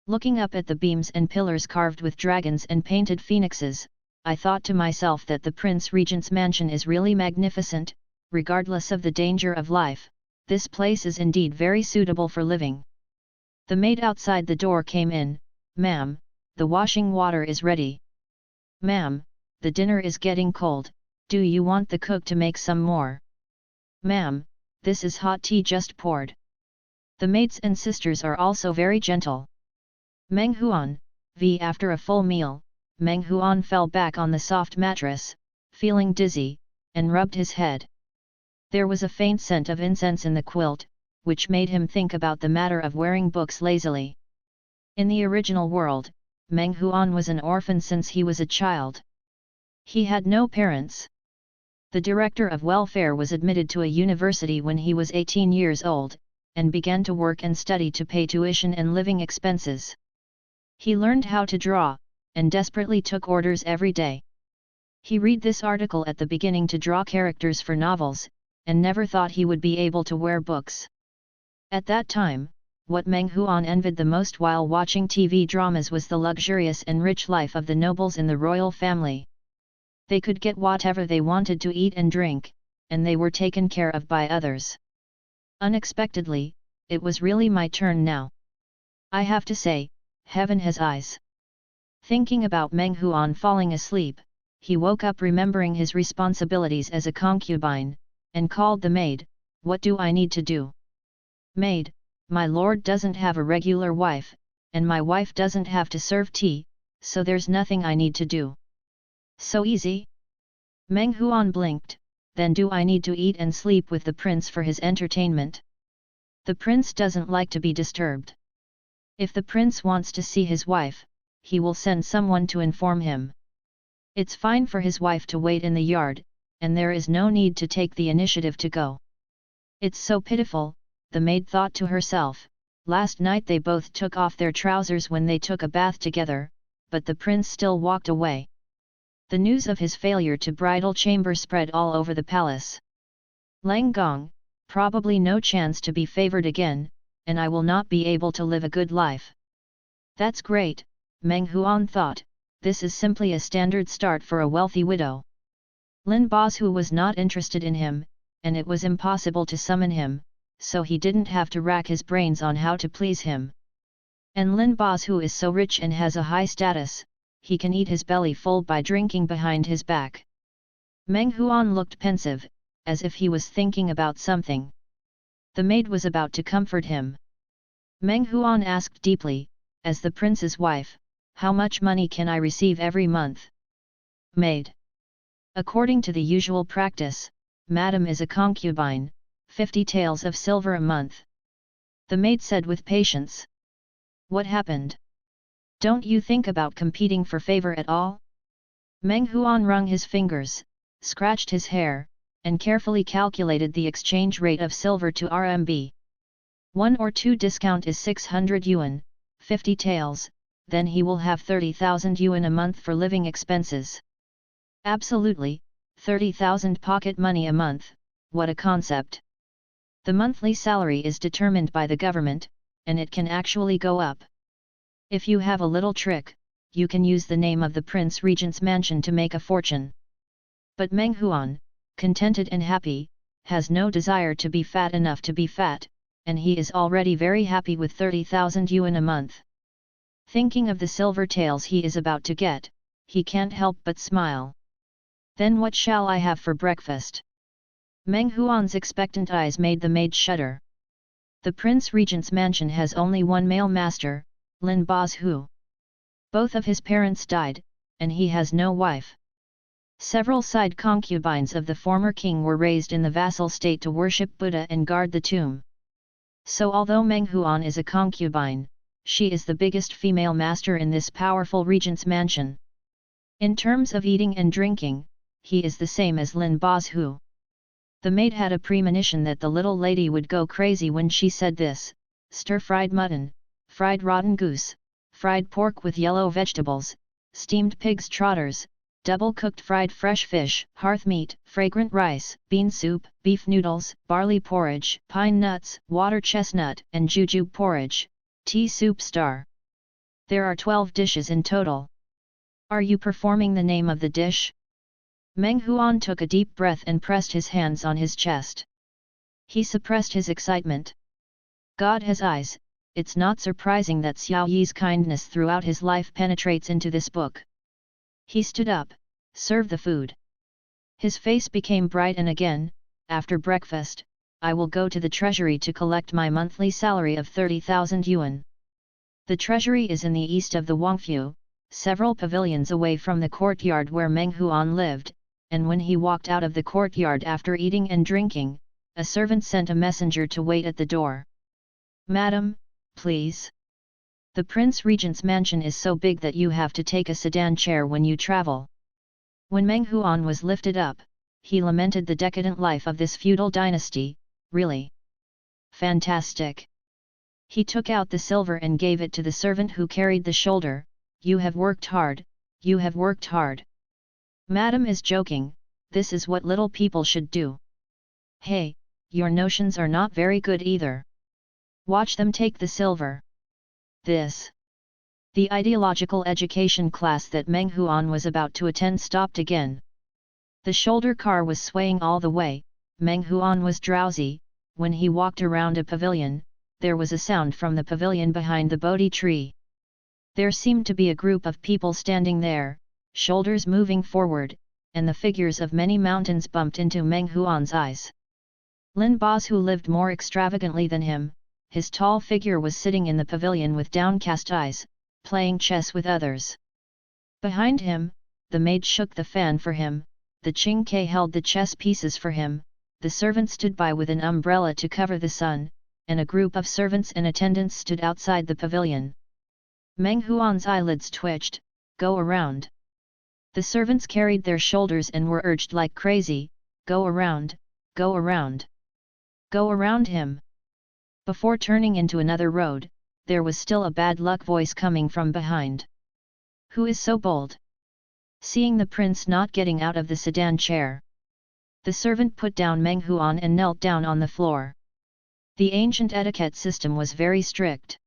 Looking up at the beams and pillars carved with dragons and painted phoenixes, I thought to myself that the Prince Regent's mansion is really magnificent. Regardless of the danger of life, this place is indeed very suitable for living. The maid outside the door came in. Ma'am, the washing water is ready. Ma'am, the dinner is getting cold, do you want the cook to make some more? Ma'am, this is hot tea just poured. The maids and sisters are also very gentle. Meng Huan, after a full meal, Meng Huan fell back on the soft mattress, feeling dizzy, and rubbed his head. There was a faint scent of incense in the quilt, which made him think about the matter of wearing books lazily. In the original world, Meng Huan was an orphan since he was a child. He had no parents. The director of welfare was admitted to a university when he was 18 years old, and began to work and study to pay tuition and living expenses. He learned how to draw, and desperately took orders every day. He read this article at the beginning to draw characters for novels, and never thought he would be able to wear books. At that time, what Meng Huan envied the most while watching TV dramas was the luxurious and rich life of the nobles in the royal family. They could get whatever they wanted to eat and drink, and they were taken care of by others. Unexpectedly, it was really my turn now. I have to say, heaven has eyes. Thinking about Meng Huan falling asleep, he woke up remembering his responsibilities as a concubine, and called the maid. What do I need to do? Maid, my lord doesn't have a regular wife, and my wife doesn't have to serve tea, so there's nothing I need to do. So easy? Meng Huan blinked. Then do I need to eat and sleep with the prince for his entertainment? The prince doesn't like to be disturbed. If the prince wants to see his wife, he will send someone to inform him. It's fine for his wife to wait in the yard, and there is no need to take the initiative to go. It's so pitiful, the maid thought to herself. Last night they both took off their trousers when they took a bath together, but the prince still walked away. The news of his failure to bridal chamber spread all over the palace. Lang Gong, probably no chance to be favored again, and I will not be able to live a good life. That's great, Meng Huan thought, this is simply a standard start for a wealthy widow. Lin Bozhu was not interested in him, and it was impossible to summon him, so he didn't have to rack his brains on how to please him. And Lin Bozhu is so rich and has a high status, he can eat his belly full by drinking behind his back. Meng Huan looked pensive, as if he was thinking about something. The maid was about to comfort him. Meng Huan asked deeply, as the prince's wife, how much money can I receive every month? Maid. According to the usual practice, Madam is a concubine, 50 taels of silver a month. The maid said with patience. What happened? Don't you think about competing for favor at all? Meng Huan wrung his fingers, scratched his hair, and carefully calculated the exchange rate of silver to RMB. 1 or 2 discount is 600 yuan, 50 taels, then he will have 30,000 yuan a month for living expenses. Absolutely, 30,000 pocket money a month, what a concept. The monthly salary is determined by the government, and it can actually go up. If you have a little trick, you can use the name of the Prince Regent's mansion to make a fortune. But Meng Huan, contented and happy, has no desire to be fat enough to be fat, and he is already very happy with 30,000 yuan a month. Thinking of the silver taels he is about to get, he can't help but smile. Then what shall I have for breakfast? Meng Huan's expectant eyes made the maid shudder. The Prince Regent's mansion has only one male master, Lin Bozhu. Both of his parents died, and he has no wife. Several side concubines of the former king were raised in the vassal state to worship Buddha and guard the tomb. So although Meng Huan is a concubine, she is the biggest female master in this powerful regent's mansion. In terms of eating and drinking, he is the same as Lin Bozhu. The maid had a premonition that the little lady would go crazy when she said this: stir-fried mutton, fried rotten goose, fried pork with yellow vegetables, steamed pig's trotters, double-cooked fried fresh fish, hearth meat, fragrant rice, bean soup, beef noodles, barley porridge, pine nuts, water chestnut, and jujube porridge, tea soup star. There are 12 dishes in total. Are you performing the name of the dish? Meng Huan took a deep breath and pressed his hands on his chest. He suppressed his excitement. God has eyes, it's not surprising that Xiao Yi's kindness throughout his life penetrates into this book. He stood up, served the food. His face became bright and again, after breakfast, I will go to the treasury to collect my monthly salary of 30,000 yuan. The treasury is in the east of the Wangfu, several pavilions away from the courtyard where Meng Huan lived, and when he walked out of the courtyard after eating and drinking, a servant sent a messenger to wait at the door. Madam, please. The Prince Regent's mansion is so big that you have to take a sedan chair when you travel. When Meng Huan was lifted up, he lamented the decadent life of this feudal dynasty. Really? Fantastic. He took out the silver and gave it to the servant who carried the shoulder. You have worked hard, you have worked hard. Madam is joking, this is what little people should do. Hey, your notions are not very good either. Watch them take the silver. This. The ideological education class that Meng Huan was about to attend stopped again. The shoulder car was swaying all the way, Meng Huan was drowsy, when he walked around a pavilion, there was a sound from the pavilion behind the Bodhi tree. There seemed to be a group of people standing there, shoulders moving forward, and the figures of many mountains bumped into Meng Huan's eyes. Lin Bozu lived more extravagantly than him. His tall figure was sitting in the pavilion with downcast eyes, playing chess with others. Behind him, the maid shook the fan for him, the Qingke held the chess pieces for him, the servant stood by with an umbrella to cover the sun, and a group of servants and attendants stood outside the pavilion. Meng Huan's eyelids twitched. Go around. The servants carried their shoulders and were urged like crazy, go around, go around. Go around him. Before turning into another road, there was still a bad luck voice coming from behind. Who is so bold? Seeing the prince not getting out of the sedan chair, the servant put down Meng Huan and knelt down on the floor. The ancient etiquette system was very strict.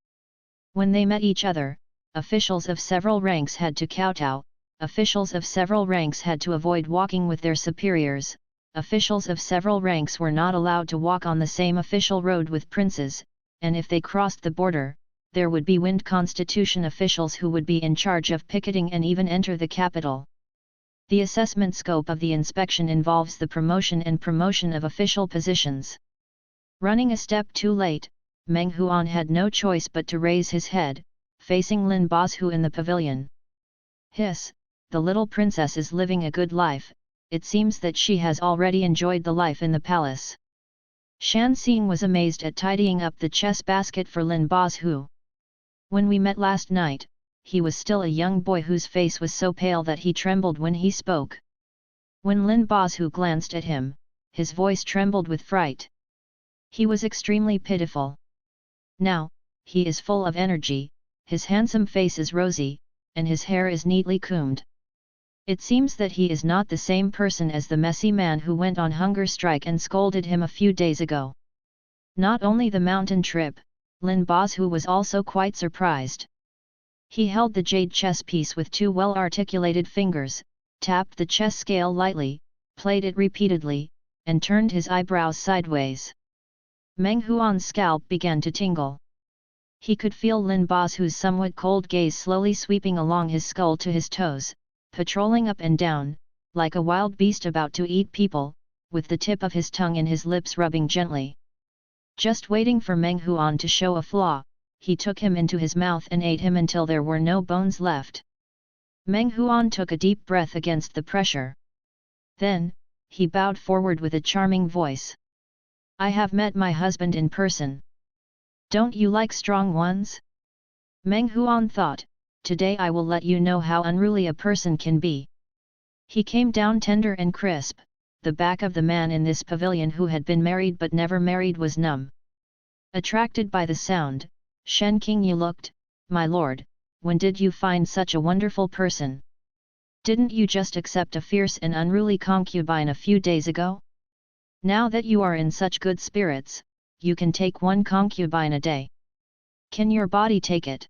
When they met each other, officials of several ranks had to kowtow, officials of several ranks had to avoid walking with their superiors, officials of several ranks were not allowed to walk on the same official road with princes, and if they crossed the border, there would be Wind Constitution officials who would be in charge of picketing and even enter the capital. The assessment scope of the inspection involves the promotion and promotion of official positions. Running a step too late, Meng Huan had no choice but to raise his head, facing Lin Bozu in the pavilion. Hiss, the little princess is living a good life, it seems that she has already enjoyed the life in the palace. Shan Xing was amazed at tidying up the chess basket for Lin Bozu. When we met last night, he was still a young boy whose face was so pale that he trembled when he spoke. When Lin Bozu glanced at him, his voice trembled with fright. He was extremely pitiful. Now, he is full of energy, his handsome face is rosy, and his hair is neatly combed. It seems that he is not the same person as the messy man who went on hunger strike and scolded him a few days ago. Not only the mountain trip, Lin Bozu was also quite surprised. He held the jade chess piece with two well-articulated fingers, tapped the chess scale lightly, played it repeatedly, and turned his eyebrows sideways. Meng Huan's scalp began to tingle. He could feel Lin Bozu's somewhat cold gaze slowly sweeping along his skull to his toes, patrolling up and down, like a wild beast about to eat people, with the tip of his tongue in his lips rubbing gently. Just waiting for Meng Huan to show a flaw, he took him into his mouth and ate him until there were no bones left. Meng Huan took a deep breath against the pressure. Then, he bowed forward with a charming voice. I have met my husband in person. Don't you like strong ones? Meng Huan thought, today I will let you know how unruly a person can be. He came down tender and crisp, the back of the man in this pavilion who had been married but never married was numb. Attracted by the sound, Shen Qingyu looked, my lord, when did you find such a wonderful person? Didn't you just accept a fierce and unruly concubine a few days ago? Now that you are in such good spirits, you can take one concubine a day. Can your body take it?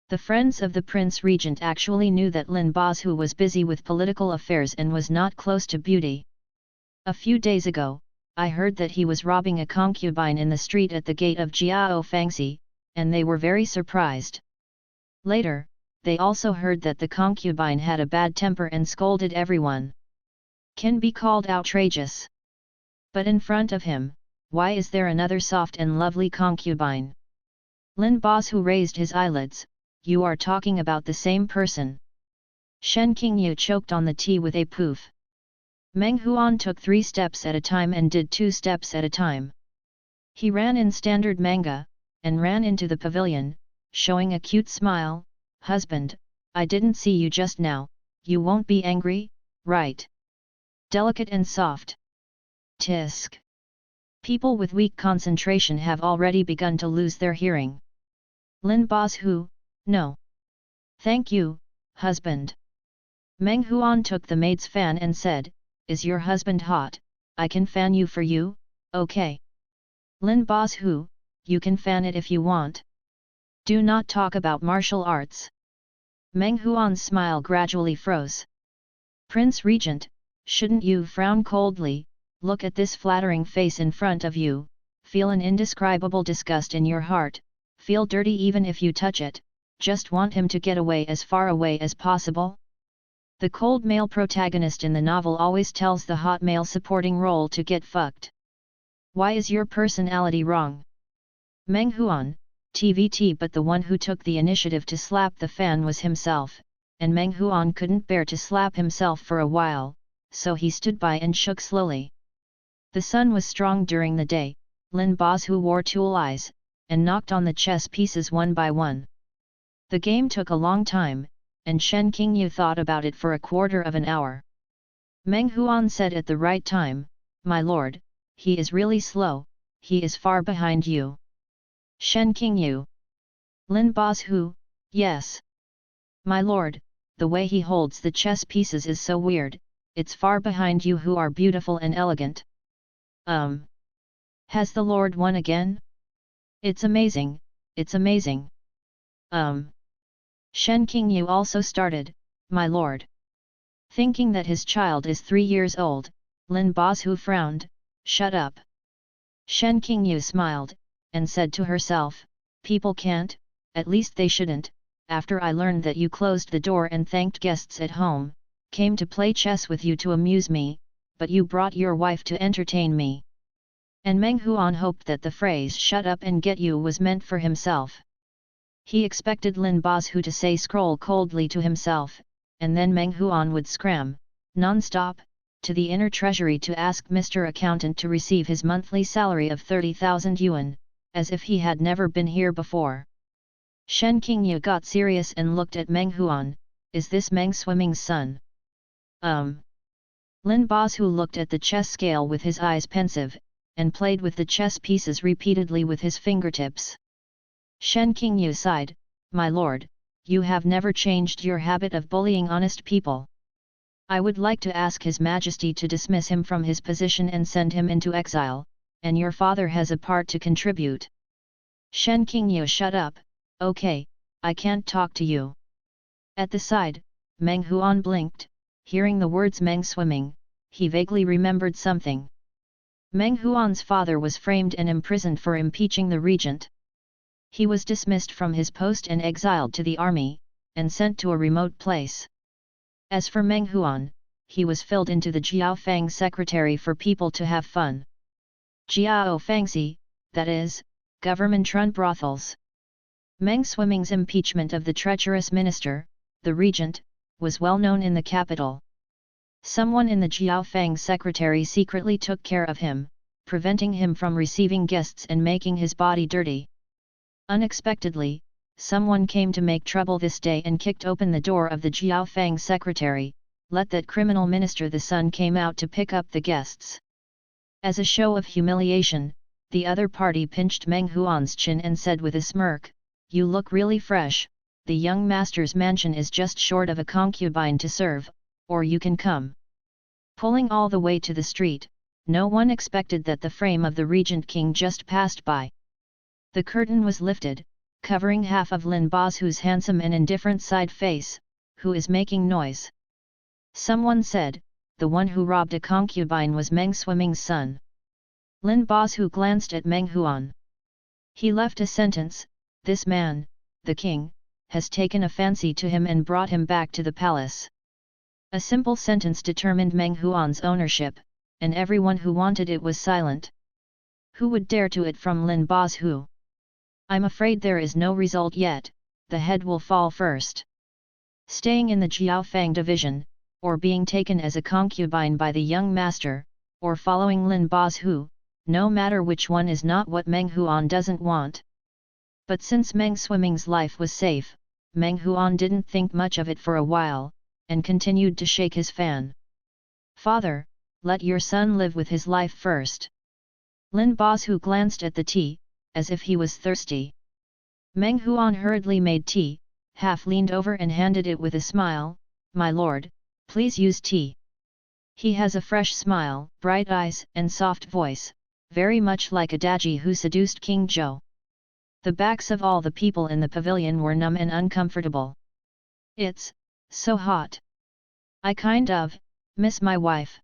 The friends of the Prince Regent actually knew that Lin Bozu was busy with political affairs and was not close to beauty. A few days ago, I heard that he was robbing a concubine in the street at the gate of Jiao Fangxi, and they were very surprised. Later, they also heard that the concubine had a bad temper and scolded everyone. Can be called outrageous. But in front of him, why is there another soft and lovely concubine? Lin Bozu raised his eyelids, you are talking about the same person. Shen Qingyu choked on the tea with a poof. Meng Huan took 3 steps at a time and did 2 steps at a time. He ran in standard manga, and ran into the pavilion, showing a cute smile. Husband, I didn't see you just now, you won't be angry, right? Delicate and soft. Tisk. People with weak concentration have already begun to lose their hearing. Lin Bozu, no. Thank you, husband. Meng Huan took the maid's fan and said, is your husband hot? I can fan you for you, okay. Lin Bozu, you can fan it if you want. Do not talk about martial arts. Meng Huan's smile gradually froze. Prince Regent, shouldn't you frown coldly? Look at this flattering face in front of you, feel an indescribable disgust in your heart, feel dirty even if you touch it, just want him to get away as far away as possible? The cold male protagonist in the novel always tells the hot male supporting role to get fucked. Why is your personality wrong? Meng Huan, TVT, but the one who took the initiative to slap the fan was himself, and Meng Huan couldn't bear to slap himself for a while, so he stood by and shook slowly. The sun was strong during the day, Lin Bozu wore tool eyes, and knocked on the chess pieces one by one. The game took a long time, and Shen Qingyu thought about it for a quarter of an hour. Meng Huan said at the right time, "My lord, he is really slow, he is far behind you." Shen Qingyu. Lin Bozu, yes. My lord, the way he holds the chess pieces is so weird, it's far behind you who are beautiful and elegant. Has the lord won again? It's amazing, it's amazing. Shen Qingyu also started, "My lord." Thinking that his child is 3 years old, Lin Bozu frowned, "Shut up." Shen Qingyu smiled, and said to herself, "People can't, at least they shouldn't, after I learned that you closed the door and thanked guests at home, came to play chess with you to amuse me, but you brought your wife to entertain me." And Meng Huan hoped that the phrase "shut up and get you" was meant for himself. He expected Lin Bozu to say scroll coldly to himself, and then Meng Huan would scram, non-stop, to the inner treasury to ask Mr. Accountant to receive his monthly salary of 30,000 yuan, as if he had never been here before. Shen Qingyu got serious and looked at Meng Huan, "Is this Meng Swimming's son?" Lin Bozu looked at the chess scale with his eyes pensive, and played with the chess pieces repeatedly with his fingertips. Shen Qingyu sighed, "My lord, you have never changed your habit of bullying honest people. I would like to ask His Majesty to dismiss him from his position and send him into exile, and your father has a part to contribute." Shen Qingyu, "Shut up, okay, I can't talk to you." At the side, Meng Huan blinked, hearing the words Meng Swimming, he vaguely remembered something. Meng Huan's father was framed and imprisoned for impeaching the regent. He was dismissed from his post and exiled to the army, and sent to a remote place. As for Meng Huan, he was filled into the Jiao Fang secretary for people to have fun. Jiao Fangxi, that is, government-run brothels. Meng Swimming's impeachment of the treacherous minister, the regent, was well known in the capital. Someone in the Jiao Fang secretary secretly took care of him, preventing him from receiving guests and making his body dirty. Unexpectedly, someone came to make trouble this day and kicked open the door of the Jiao Fang secretary, let that criminal minister the son came out to pick up the guests. As a show of humiliation, the other party pinched Meng Huan's chin and said with a smirk, "You look really fresh, the young master's mansion is just short of a concubine to serve, or you can come." Pulling all the way to the street, no one expected that the frame of the regent king just passed by. The curtain was lifted, covering half of Lin Bozu's handsome and indifferent side face, "Who is making noise?" Someone said, "The one who robbed a concubine was Meng Swimming's son." Lin Bozu glanced at Meng Huan. He left a sentence, "This man, the king, has taken a fancy to him and brought him back to the palace." A simple sentence determined Meng Huan's ownership, and everyone who wanted it was silent. Who would dare to it from Lin Bozu? "I'm afraid there is no result yet, the head will fall first." Staying in the Jiao Fang division, or being taken as a concubine by the young master, or following Lin Bozu, no matter which one is not what Meng Huan doesn't want. But since Meng Swimming's life was safe, Meng Huan didn't think much of it for a while, and continued to shake his fan. "Father, let your son live with his life first." Lin Bozu glanced at the tea, as if he was thirsty. Meng Huan hurriedly made tea, half leaned over and handed it with a smile, "My lord, please use tea." He has a fresh smile, bright eyes and soft voice, very much like a daji who seduced King Zhou. The backs of all the people in the pavilion were numb and uncomfortable. "It's so hot. I kind of miss my wife."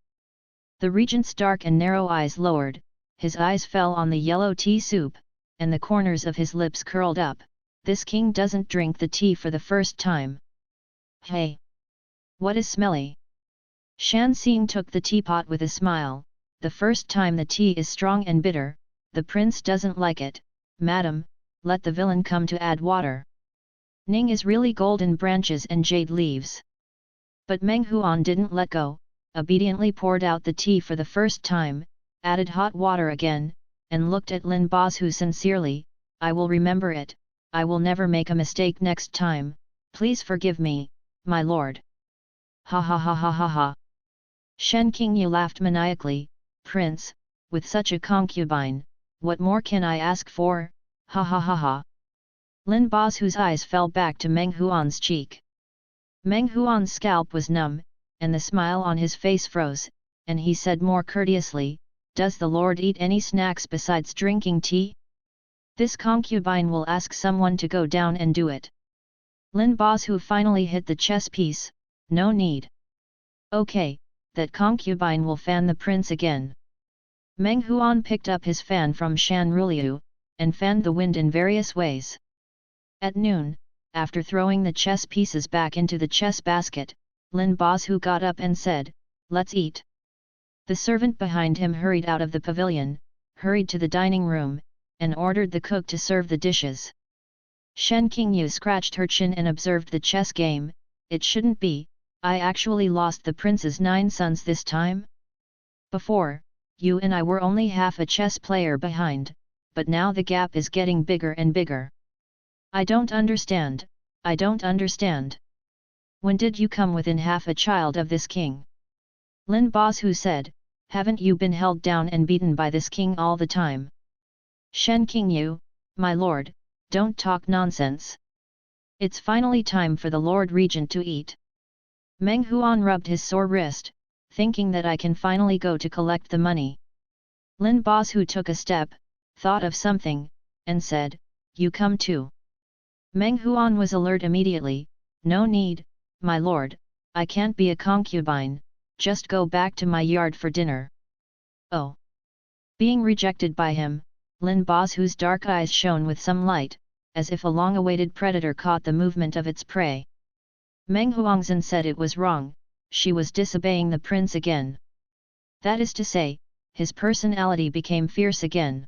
The regent's dark and narrow eyes lowered, his eyes fell on the yellow tea soup, and the corners of his lips curled up. This king doesn't drink the tea for the first time. Hey! What is smelly? Shan Xing took the teapot with a smile. The first time the tea is strong and bitter, the prince doesn't like it. Madam, let the villain come to add water. Ning is really golden branches and jade leaves. But Meng Huan didn't let go, obediently poured out the tea for the first time, added hot water again, and looked at Lin Bozu sincerely. I will remember it, I will never make a mistake next time, please forgive me, my lord. Ha ha ha ha ha ha. Shen Qingyu laughed maniacally. Prince, with such a concubine, what more can I ask for? Ha ha ha ha. Lin Bozu's eyes fell back to Meng Huan's cheek. Meng Huan's scalp was numb, and the smile on his face froze, and he said more courteously, does the lord eat any snacks besides drinking tea? This concubine will ask someone to go down and do it. Lin Bozu finally hit the chess piece, no need. Okay, that concubine will fan the prince again. Meng Huan picked up his fan from Shan Ruliu, and fanned the wind in various ways. At noon, after throwing the chess pieces back into the chess basket, Lin Bozu got up and said, let's eat. The servant behind him hurried out of the pavilion, hurried to the dining room, and ordered the cook to serve the dishes. Shen Qingyu scratched her chin and observed the chess game. It shouldn't be, I actually lost the prince's 9 sons this time? Before, you and I were only half a chess player behind, but now the gap is getting bigger and bigger. I don't understand, I don't understand. When did you come within half a child of this king? Lin Bozu said, haven't you been held down and beaten by this king all the time? Shen Qingyu, my lord, don't talk nonsense. It's finally time for the Lord Regent to eat. Meng Huan rubbed his sore wrist, thinking that I can finally go to collect the money. Lin Bozu took a step, thought of something, and said, you come too. Meng Huan was alert immediately, no need, my lord, I can't be a concubine, just go back to my yard for dinner. Oh! Being rejected by him, Lin Bozu's dark eyes shone with some light, as if a long-awaited predator caught the movement of its prey. Meng Huangzhen said it was wrong, she was disobeying the prince again. That is to say, his personality became fierce again.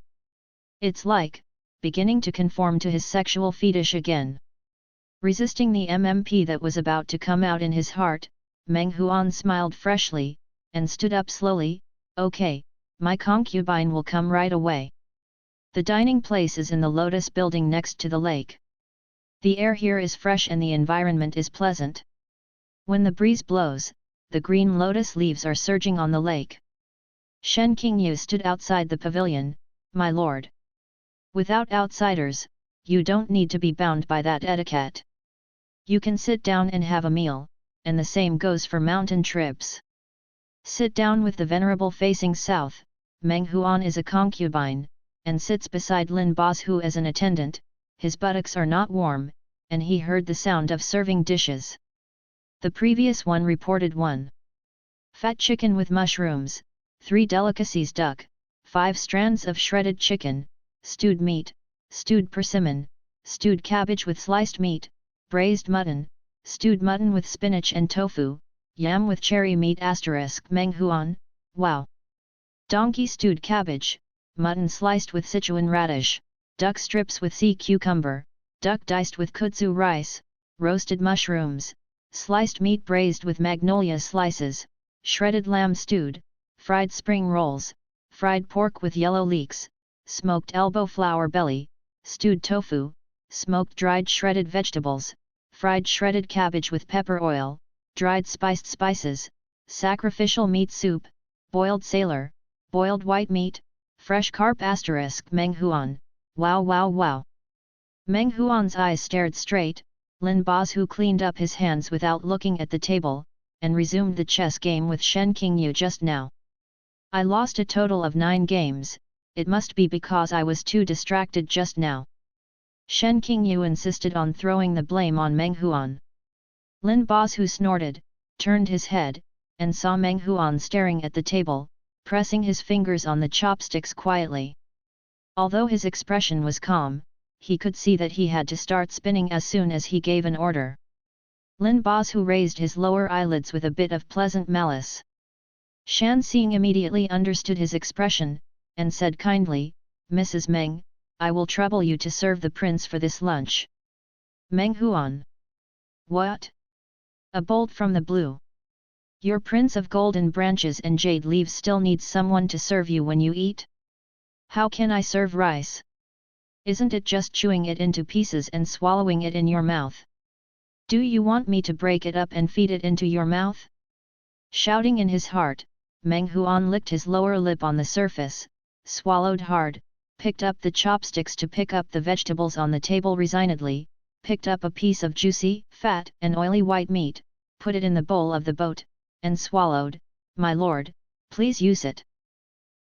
It's like, beginning to conform to his sexual fetish again. Resisting the MMP that was about to come out in his heart, Meng Huan smiled freshly, and stood up slowly, okay, my concubine will come right away. The dining place is in the Lotus building next to the lake. The air here is fresh and the environment is pleasant. When the breeze blows, the green lotus leaves are surging on the lake. Shen Qingyu stood outside the pavilion, my lord. Without outsiders, you don't need to be bound by that etiquette. You can sit down and have a meal, and the same goes for mountain trips. Sit down with the venerable facing south. Meng Huan is a concubine, and sits beside Lin Bozu as an attendant. His buttocks are not warm, and he heard the sound of serving dishes. The previous one reported 1 fat chicken with mushrooms, 3 delicacies duck, 5 strands of shredded chicken, stewed meat, stewed persimmon, stewed cabbage with sliced meat, braised mutton, stewed mutton with spinach and tofu, yam with cherry meat * Meng Huan, wow! Donkey stewed cabbage, mutton sliced with Sichuan radish, duck strips with sea cucumber, duck diced with kudzu rice, roasted mushrooms, sliced meat braised with magnolia slices, shredded lamb stewed, fried spring rolls, fried pork with yellow leeks, smoked elbow flower belly, stewed tofu, smoked dried shredded vegetables, fried shredded cabbage with pepper oil, dried spiced spices, sacrificial meat soup, boiled sailor, boiled white meat, fresh carp * Meng Huan, wow wow wow! Meng Huan's eyes stared straight. Lin Bozu cleaned up his hands without looking at the table, and resumed the chess game with Shen Qingyu just now. I lost a total of 9 games, it must be because I was too distracted just now. Shen Qingyu insisted on throwing the blame on Meng Huan. Lin Bozu snorted, turned his head, and saw Meng Huan staring at the table. pressing his fingers on the chopsticks quietly. Although his expression was calm, he could see that he had to start spinning as soon as he gave an order. Lin Bozu raised his lower eyelids with a bit of pleasant malice. Shan Xing immediately understood his expression, and said kindly, "Mrs. Meng, I will trouble you to serve the prince for this lunch." Meng Huan. What? A bolt from the blue. Your prince of golden branches and jade leaves still needs someone to serve you when you eat? How can I serve rice? Isn't it just chewing it into pieces and swallowing it in your mouth? Do you want me to break it up and feed it into your mouth? Shouting in his heart, Meng Huan licked his lower lip on the surface, swallowed hard, picked up the chopsticks to pick up the vegetables on the table resignedly, picked up a piece of juicy, fat and oily white meat, put it in the bowl of the boat, and swallowed. "My lord, please use it."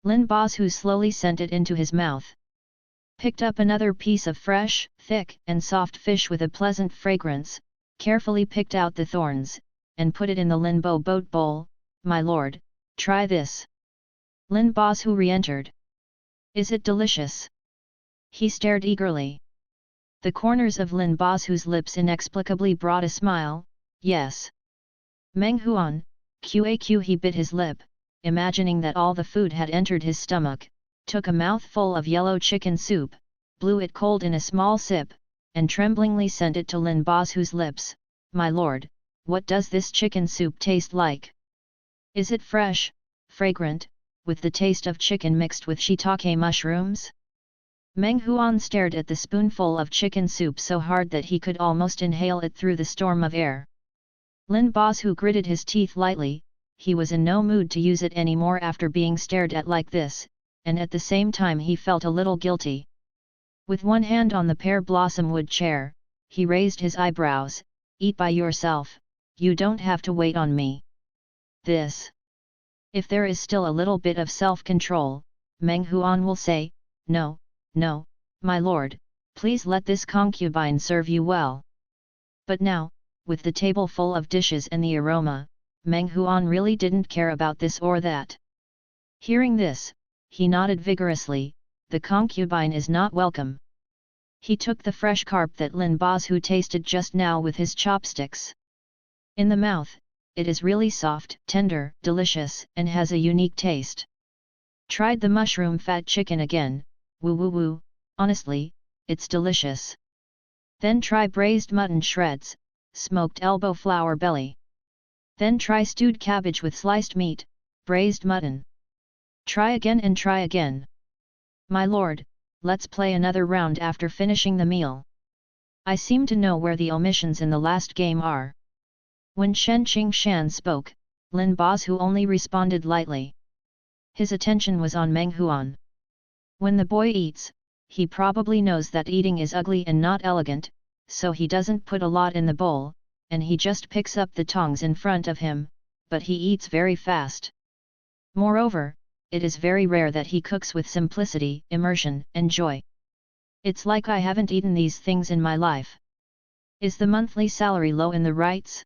Lin Bozu slowly sent it into his mouth. Picked up another piece of fresh, thick and soft fish with a pleasant fragrance, carefully picked out the thorns, and put it in the Lin Bo boat bowl. "My lord, try this." Lin Bozu re-entered. "Is it delicious?" He stared eagerly. The corners of Lin Bozu's lips inexplicably brought a smile. "Yes." Meng Huan, QAQ. He bit his lip, imagining that all the food had entered his stomach, took a mouthful of yellow chicken soup, blew it cold in a small sip, and tremblingly sent it to Lin Bozu's lips. "My lord, what does this chicken soup taste like? Is it fresh, fragrant, with the taste of chicken mixed with shiitake mushrooms?" Meng Huan stared at the spoonful of chicken soup so hard that he could almost inhale it through the storm of air. Lin Bozu gritted his teeth lightly. He was in no mood to use it anymore after being stared at like this, and at the same time he felt a little guilty. With one hand on the pear blossom wood chair, he raised his eyebrows. "Eat by yourself, you don't have to wait on me." This. If there is still a little bit of self-control, Meng Huan will say, "No, no, my lord, please let this concubine serve you well." But now, with the table full of dishes and the aroma, Meng Huan really didn't care about this or that. Hearing this, he nodded vigorously. "The concubine is not welcome." He took the fresh carp that Lin Bozu tasted just now with his chopsticks. In the mouth, it is really soft, tender, delicious, and has a unique taste. Tried the mushroom fat chicken again. Woo woo woo, honestly, it's delicious. Then try braised mutton shreds, smoked elbow flower belly. Then try stewed cabbage with sliced meat, braised mutton. Try again and try again. My lord, let's play another round after finishing the meal. I seem to know where the omissions in the last game are. When Shen Qingshan spoke, Lin Bozu only responded lightly. His attention was on Meng Huan. When the boy eats, he probably knows that eating is ugly and not elegant, so he doesn't put a lot in the bowl, and he just picks up the tongs in front of him, but he eats very fast. Moreover, it is very rare that he cooks with simplicity, immersion, and joy. It's like I haven't eaten these things in my life. Is the monthly salary low in the rights?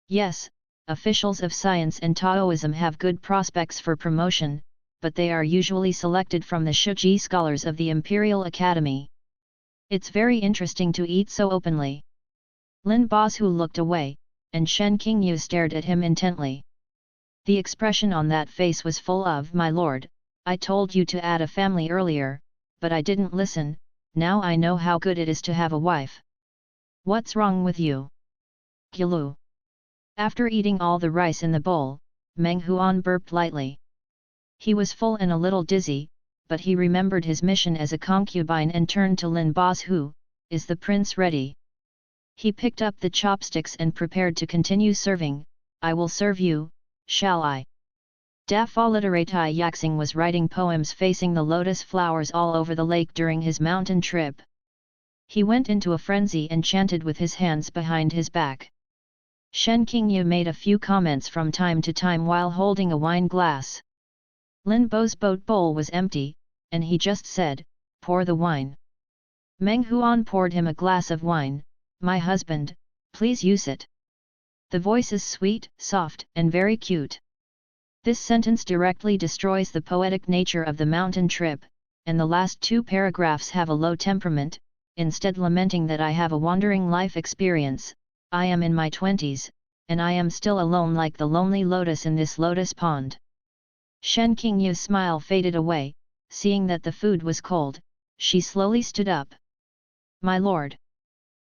Yes, officials of science and Taoism have good prospects for promotion, but they are usually selected from the Shiji scholars of the Imperial Academy. It's very interesting to eat so openly. Lin Bozu looked away, and Shen Qingyu stared at him intently. The expression on that face was full of, "My lord, I told you to add a family earlier, but I didn't listen, now I know how good it is to have a wife. What's wrong with you?" Gilu. After eating all the rice in the bowl, Meng Huan burped lightly. He was full and a little dizzy, but he remembered his mission as a concubine and turned to Lin Bozu. "Is the prince ready?" He picked up the chopsticks and prepared to continue serving. "I will serve you, shall I?" Da Fa Literatai Yaxing was writing poems facing the lotus flowers all over the lake during his mountain trip. He went into a frenzy and chanted with his hands behind his back. Shen Qingyu made a few comments from time to time while holding a wine glass. Lin Bo's boat bowl was empty, and he just said, "Pour the wine." Meng Huan poured him a glass of wine. "My husband, please use it." The voice is sweet, soft, and very cute. This sentence directly destroys the poetic nature of the mountain trip, and the last two paragraphs have a low temperament, instead lamenting that I have a wandering life experience. I am in my 20s, and I am still alone like the lonely lotus in this lotus pond. Shen Qingyu's smile faded away. Seeing that the food was cold, she slowly stood up. My lord.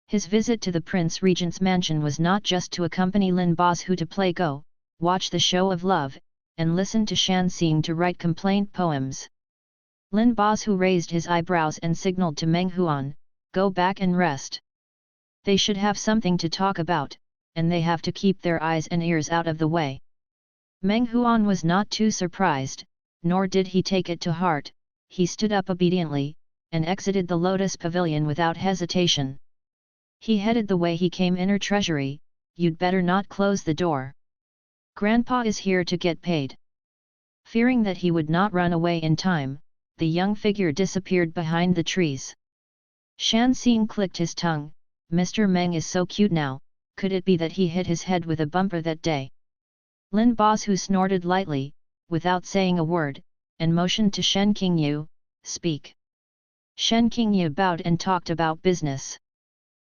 His visit to the Prince Regent's mansion was not just to accompany Lin Bozu to play Go, watch the show of love, and listen to Shan Xing to write complaint poems. Lin Bozu raised his eyebrows and signaled to Meng Huan, go back and rest. They should have something to talk about, and they have to keep their eyes and ears out of the way. Meng Huan was not too surprised, nor did he take it to heart. He stood up obediently, and exited the Lotus Pavilion without hesitation. He headed the way he came. Inner treasury, you'd better not close the door. Grandpa is here to get paid. Fearing that he would not run away in time, the young figure disappeared behind the trees. Shan Xing clicked his tongue. Mr. Meng is so cute now, could it be that he hit his head with a bumper that day? Lin Bozu snorted lightly, without saying a word, and motioned to Shen Qingyu, speak. Shen Qingyu bowed and talked about business.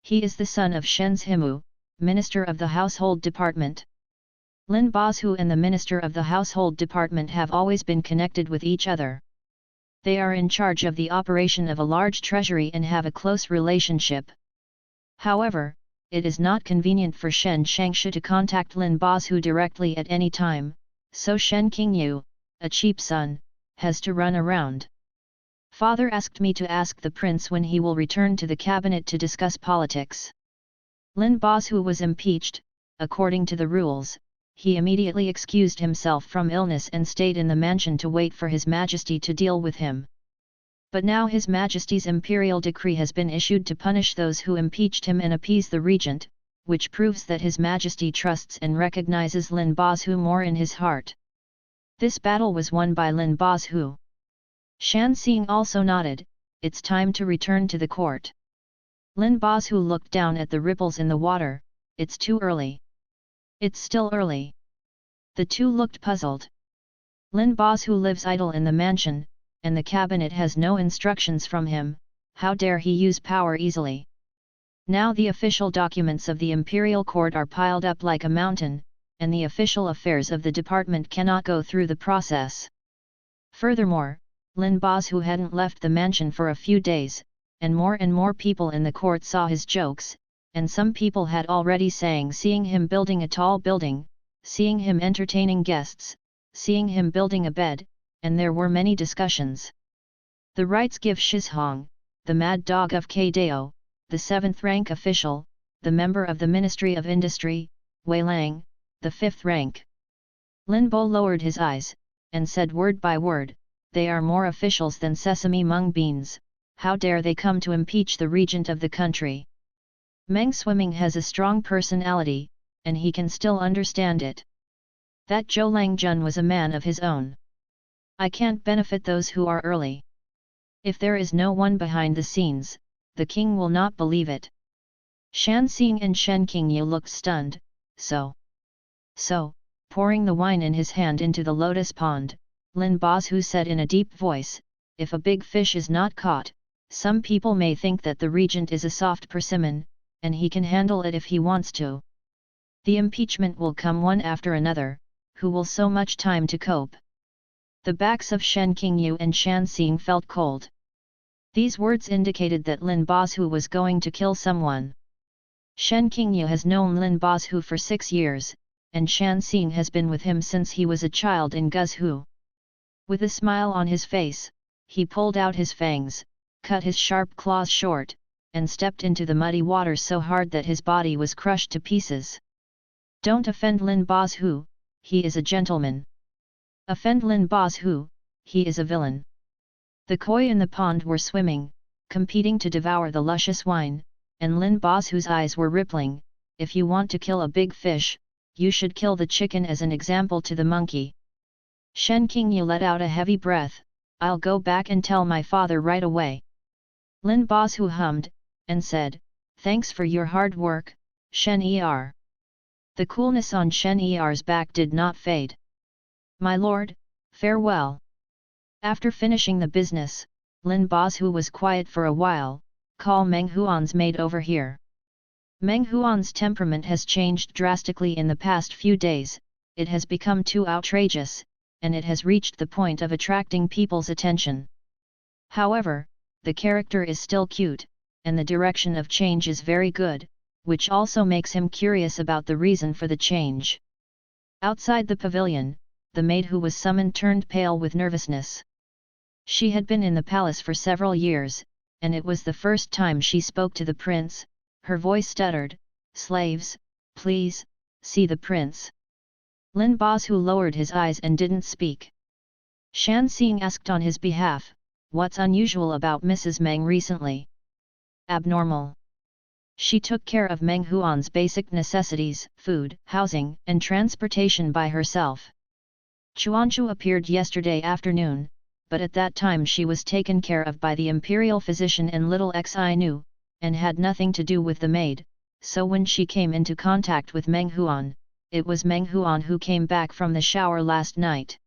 He is the son of Shen Zhimu, Minister of the Household Department. Lin Bozu and the Minister of the Household Department have always been connected with each other. They are in charge of the operation of a large treasury and have a close relationship. However, it is not convenient for Shen Shangshu to contact Lin Bozu directly at any time, so Shen Qingyu, a cheap son, has to run around. Father asked me to ask the prince when he will return to the cabinet to discuss politics. Lin Bozu was impeached. According to the rules, he immediately excused himself from illness and stayed in the mansion to wait for His Majesty to deal with him. But now His Majesty's imperial decree has been issued to punish those who impeached him and appease the regent, which proves that His Majesty trusts and recognizes Lin Bozu more in his heart. This battle was won by Lin Bozu. Shan Xing also nodded. It's time to return to the court. Lin Bozu looked down at the ripples in the water. It's too early. It's still early. The two looked puzzled. Lin Bozu lives idle in the mansion, and the cabinet has no instructions from him. How dare he use power easily? Now the official documents of the imperial court are piled up like a mountain, and the official affairs of the department cannot go through the process. Furthermore, Lin Bozu hadn't left the mansion for a few days, and more people in the court saw his jokes, and some people had already seeing him building a tall building, seeing him entertaining guests, seeing him building a bed, and there were many discussions. The rights give Shizhong, the mad dog of Kdao, the 7th rank official, the member of the Ministry of Industry, Wei Lang, the 5th rank. Lin Bo lowered his eyes, and said word by word, they are more officials than sesame mung beans. How dare they come to impeach the regent of the country? Meng Swimming has a strong personality, and he can still understand it. That Zhou Langjun was a man of his own. I can't benefit those who are early. If there is no one behind the scenes, the king will not believe it. Shan Xing and Shen Qingyu looked stunned. So, pouring the wine in his hand into the lotus pond, Lin Bozu said in a deep voice, if a big fish is not caught, some people may think that the regent is a soft persimmon, and he can handle it if he wants to. The impeachment will come one after another, who will so much time to cope. The backs of Shen Qingyu and Shan Xing felt cold. These words indicated that Lin Bozu was going to kill someone. Shen Qingyu has known Lin Bozu for 6 years, and Shan Xing has been with him since he was a child in Guzhou. With a smile on his face, he pulled out his fangs, cut his sharp claws short, and stepped into the muddy water so hard that his body was crushed to pieces. Don't offend Lin Bozu, he is a gentleman. Offend Lin Bozu, he is a villain. The koi in the pond were swimming, competing to devour the luscious wine, and Lin Bozu's eyes were rippling. If you want to kill a big fish, you should kill the chicken as an example to the monkey. Shen Qingyu let out a heavy breath. I'll go back and tell my father right away. Lin Bozu hummed, and said, thanks for your hard work, Shen Er. The coolness on Shen Er's back did not fade. My lord, farewell. After finishing the business, Lin Boz, who was quiet for a while, call Meng Huan's maid over here. Meng Huan's temperament has changed drastically in the past few days, it has become too outrageous, and it has reached the point of attracting people's attention. However, the character is still cute, and the direction of change is very good, which also makes him curious about the reason for the change. Outside the pavilion, the maid who was summoned turned pale with nervousness. She had been in the palace for several years, and it was the first time she spoke to the prince. Her voice stuttered, "Slaves, please, see the prince." Lin Boz, who lowered his eyes and didn't speak. Shan Xing asked on his behalf, "What's unusual about Mrs. Meng recently?" "Abnormal. She took care of Meng Huan's basic necessities, food, housing, and transportation by herself. Chuanchu appeared yesterday afternoon, but at that time she was taken care of by the imperial physician and little Xi Nu, and had nothing to do with the maid, so when she came into contact with Meng Huan, it was Meng Huan who came back from the shower last night."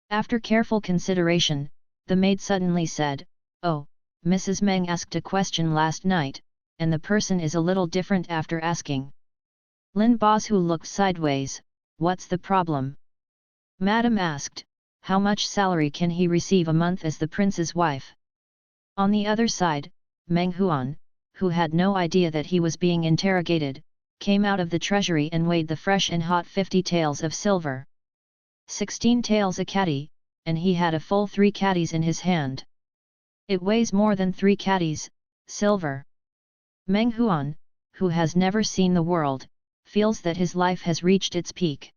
After careful consideration, the maid suddenly said, "Oh, Mrs. Meng asked a question last night, and the person is a little different after asking." Lin Boz, who looked sideways, "What's the problem?" Madam asked, "How much salary can he receive a month as the prince's wife?" On the other side, Meng Huan, who had no idea that he was being interrogated, came out of the treasury and weighed the fresh and hot 50 taels of silver. 16 taels a caddy, and he had a full 3 caddies in his hand. "It weighs more than 3 caddies, silver." Meng Huan, who has never seen the world, feels that his life has reached its peak.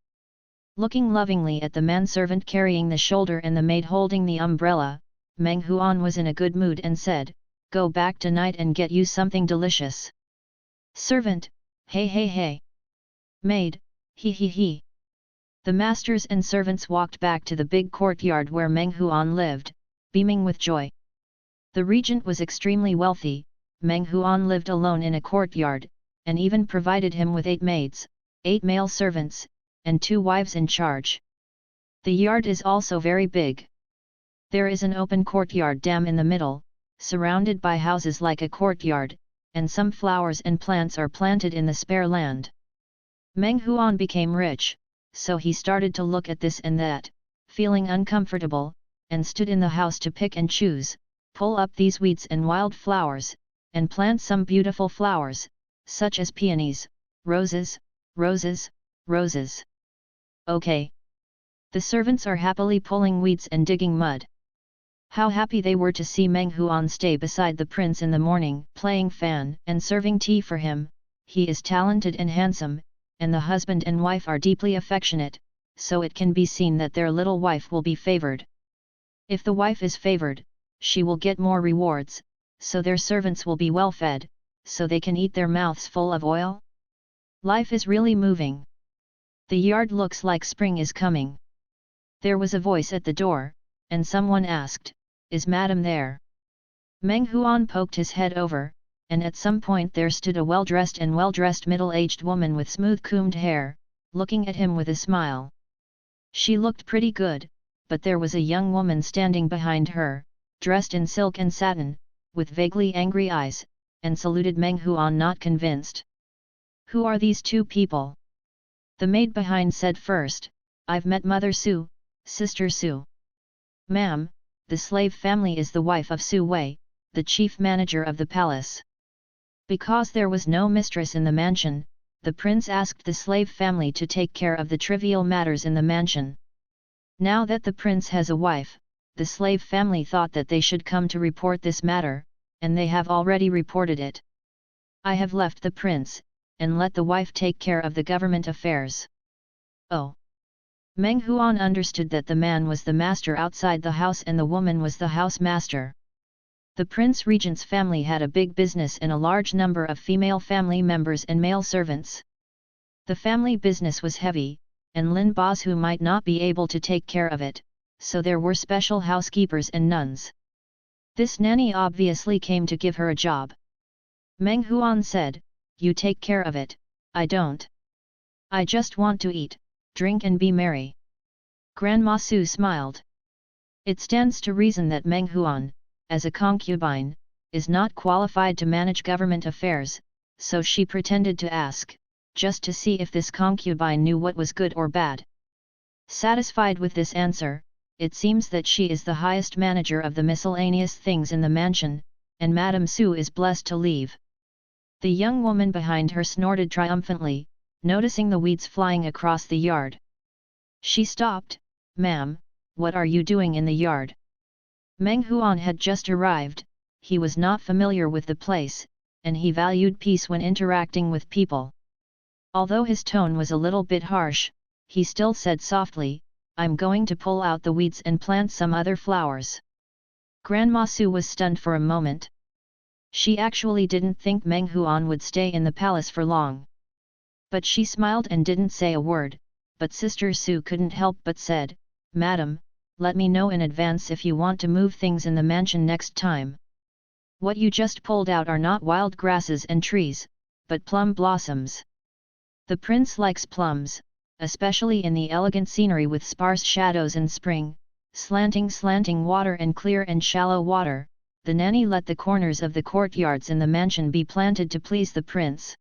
Looking lovingly at the manservant carrying the shoulder and the maid holding the umbrella, Meng Huan was in a good mood and said, "Go back tonight and get you something delicious." Servant, "Hey hey hey." Maid, "He he he." The masters and servants walked back to the big courtyard where Meng Huan lived, beaming with joy. The regent was extremely wealthy. Meng Huan lived alone in a courtyard, and even provided him with 8 maids, 8 male servants, and 2 wives in charge. The yard is also very big. There is an open courtyard dam in the middle, surrounded by houses like a courtyard, and some flowers and plants are planted in the spare land. Meng Huan became rich, so he started to look at this and that, feeling uncomfortable, and stood in the house to pick and choose, pull up these weeds and wild flowers, and plant some beautiful flowers, such as peonies, roses, roses, roses. Okay. The servants are happily pulling weeds and digging mud. How happy they were to see Meng Huan stay beside the prince in the morning, playing fan and serving tea for him. He is talented and handsome, and the husband and wife are deeply affectionate, so it can be seen that their little wife will be favored. If the wife is favored, she will get more rewards, so their servants will be well fed, so they can eat their mouths full of oil. Life is really moving. The yard looks like spring is coming. There was a voice at the door, and someone asked, "Is Madam there?" Meng Huan poked his head over, and at some point there stood a well-dressed middle-aged woman with smooth combed hair, looking at him with a smile. She looked pretty good, but there was a young woman standing behind her, dressed in silk and satin, with vaguely angry eyes, and saluted Meng Huan, not convinced. "Who are these 2 people?" The maid behind said first, "I've met Mother Su, Sister Su." "Ma'am, the slave family is the wife of Su Wei, the chief manager of the palace." Because there was no mistress in the mansion, the prince asked the slave family to take care of the trivial matters in the mansion. Now that the prince has a wife, the slave family thought that they should come to report this matter, and they have already reported it. "I have left the prince, and let the wife take care of the government affairs." Oh! Meng Huan understood that the man was the master outside the house and the woman was the house master. The Prince Regent's family had a big business and a large number of female family members and male servants. The family business was heavy, and Lin Boz who might not be able to take care of it, so there were special housekeepers and nuns. This nanny obviously came to give her a job. Meng Huan said, "You take care of it, I don't. I just want to eat, drink and be merry." Grandma Su smiled. It stands to reason that Meng Huan, as a concubine, is not qualified to manage government affairs, so she pretended to ask, just to see if this concubine knew what was good or bad. Satisfied with this answer, it seems that she is the highest manager of the miscellaneous things in the mansion, and Madame Su is blessed to leave. The young woman behind her snorted triumphantly, noticing the weeds flying across the yard. She stopped. "Ma'am, what are you doing in the yard?" Meng Huan had just arrived. He was not familiar with the place, and he valued peace when interacting with people. Although his tone was a little bit harsh, he still said softly, "I'm going to pull out the weeds and plant some other flowers." Grandma Su was stunned for a moment. She actually didn't think Meng Huan would stay in the palace for long. But she smiled and didn't say a word, but Sister Su couldn't help but said, "Madam, let me know in advance if you want to move things in the mansion next time. What you just pulled out are not wild grasses and trees, but plum blossoms. The prince likes plums, especially in the elegant scenery with sparse shadows and spring, slanting water and clear and shallow water. The nanny let the corners of the courtyards in the mansion be planted to please the prince."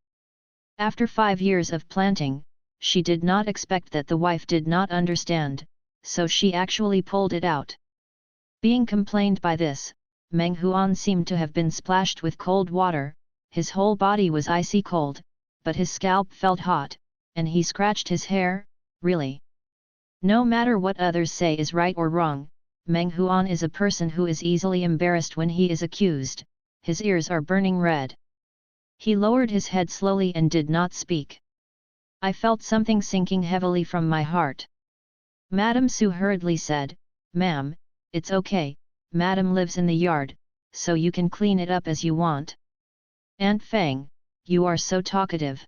After 5 years of planting, she did not expect that the wife did not understand, so she actually pulled it out. Being complained by this, Meng Huan seemed to have been splashed with cold water. His whole body was icy cold, but his scalp felt hot, and he scratched his hair. "Really? No matter what others say is right or wrong, Meng Huan is a person who is easily embarrassed when he is accused." His ears are burning red. He lowered his head slowly and did not speak. "I felt something sinking heavily from my heart." Madame Su hurriedly said, "Ma'am, it's okay, Madam lives in the yard, so you can clean it up as you want." "Aunt Fang, you are so talkative."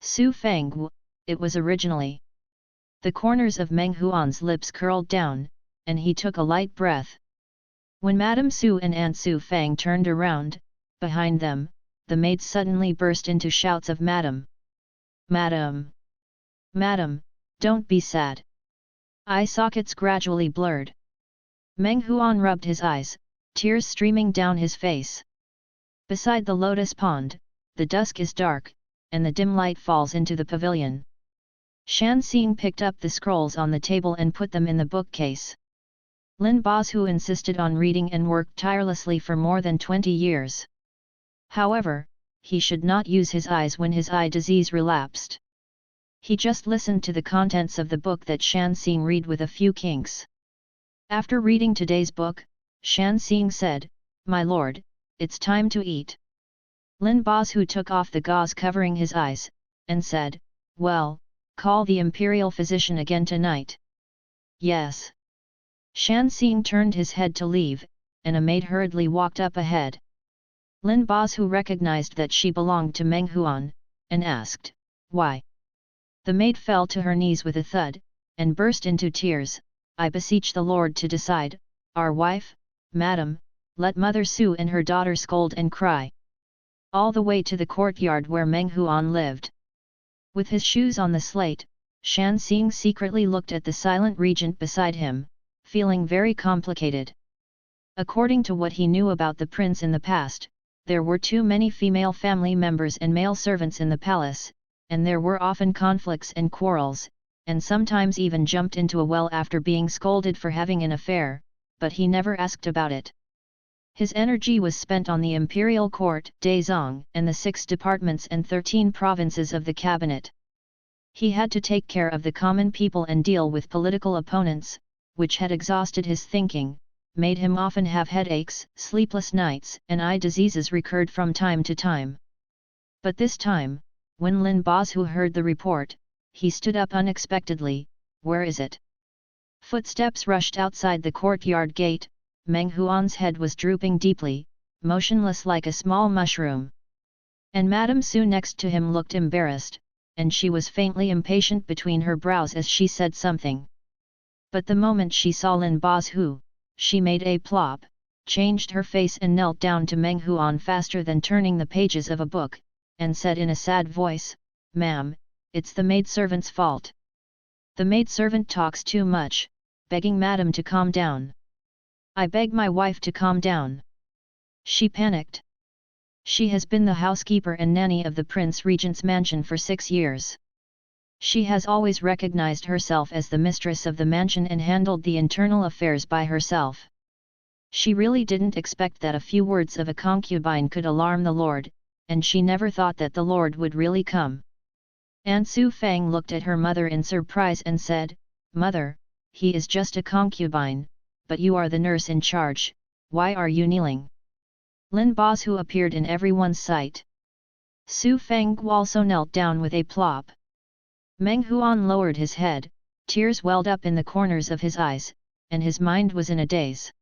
Su Fang, it was originally. The corners of Meng Huan's lips curled down, and he took a light breath. When Madame Su and Aunt Su Fang turned around, behind them, the maids suddenly burst into shouts of "Madam! Madam! Madam, don't be sad!" Eye sockets gradually blurred. Meng Huan rubbed his eyes, tears streaming down his face. Beside the lotus pond, the dusk is dark, and the dim light falls into the pavilion. Shan Xing picked up the scrolls on the table and put them in the bookcase. Lin Bozhu insisted on reading and worked tirelessly for more than 20 years. However, he should not use his eyes when his eye disease relapsed. He just listened to the contents of the book that Shan Xing read with a few kinks. After reading today's book, Shan Xing said, "My lord, it's time to eat." Lin Bozhu took off the gauze covering his eyes, and said, "Well, call the imperial physician again tonight." "Yes." Shan Xing turned his head to leave, and a maid hurriedly walked up ahead. Lin Bozhu recognized that she belonged to Meng Huan, and asked, "Why?" The maid fell to her knees with a thud, and burst into tears. "I beseech the Lord to decide, our wife, Madam, let Mother Su and her daughter scold and cry." All the way to the courtyard where Meng Huan lived. With his shoes on the slate, Shan Xing secretly looked at the silent regent beside him, feeling very complicated. According to what he knew about the prince in the past, there were too many female family members and male servants in the palace, and there were often conflicts and quarrels, and sometimes even jumped into a well after being scolded for having an affair, but he never asked about it. His energy was spent on the imperial court, Daizong, and the 6 departments and 13 provinces of the cabinet. He had to take care of the common people and deal with political opponents, which had exhausted his thinking, made him often have headaches, sleepless nights, and eye diseases recurred from time to time. But this time, when Lin Bozhu heard the report, he stood up unexpectedly. "Where is it?" Footsteps rushed outside the courtyard gate. Meng Huan's head was drooping deeply, motionless like a small mushroom. And Madame Su next to him looked embarrassed, and she was faintly impatient between her brows as she said something. But the moment she saw Lin Bozhu, she made a plop, changed her face and knelt down to Meng Huan faster than turning the pages of a book, and said in a sad voice, "Ma'am, it's the maidservant's fault." The maidservant talks too much, begging Madam to calm down. I beg my wife to calm down. She panicked. She has been the housekeeper and nanny of the Prince Regent's mansion for 6 years. She has always recognized herself as the mistress of the mansion and handled the internal affairs by herself. She really didn't expect that a few words of a concubine could alarm the Lord, and she never thought that the Lord would really come. Aunt Su Fang looked at her mother in surprise and said, "Mother, he is just a concubine, but you are the nurse in charge, why are you kneeling?" Lin Bozu appeared in everyone's sight. Su Feng also knelt down with a plop. Meng Huan lowered his head, tears welled up in the corners of his eyes, and his mind was in a daze.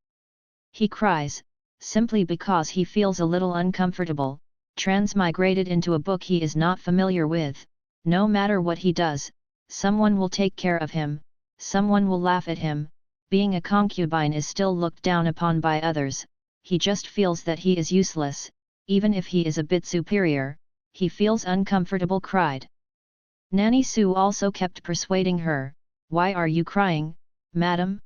He cries, simply because he feels a little uncomfortable, transmigrated into a book he is not familiar with. No matter what he does, someone will take care of him, someone will laugh at him. Being a concubine is still looked down upon by others. He just feels that he is useless, even if he is a bit superior, he feels uncomfortable. Cried. Nanny Su also kept persuading her, "Why are you crying, madam?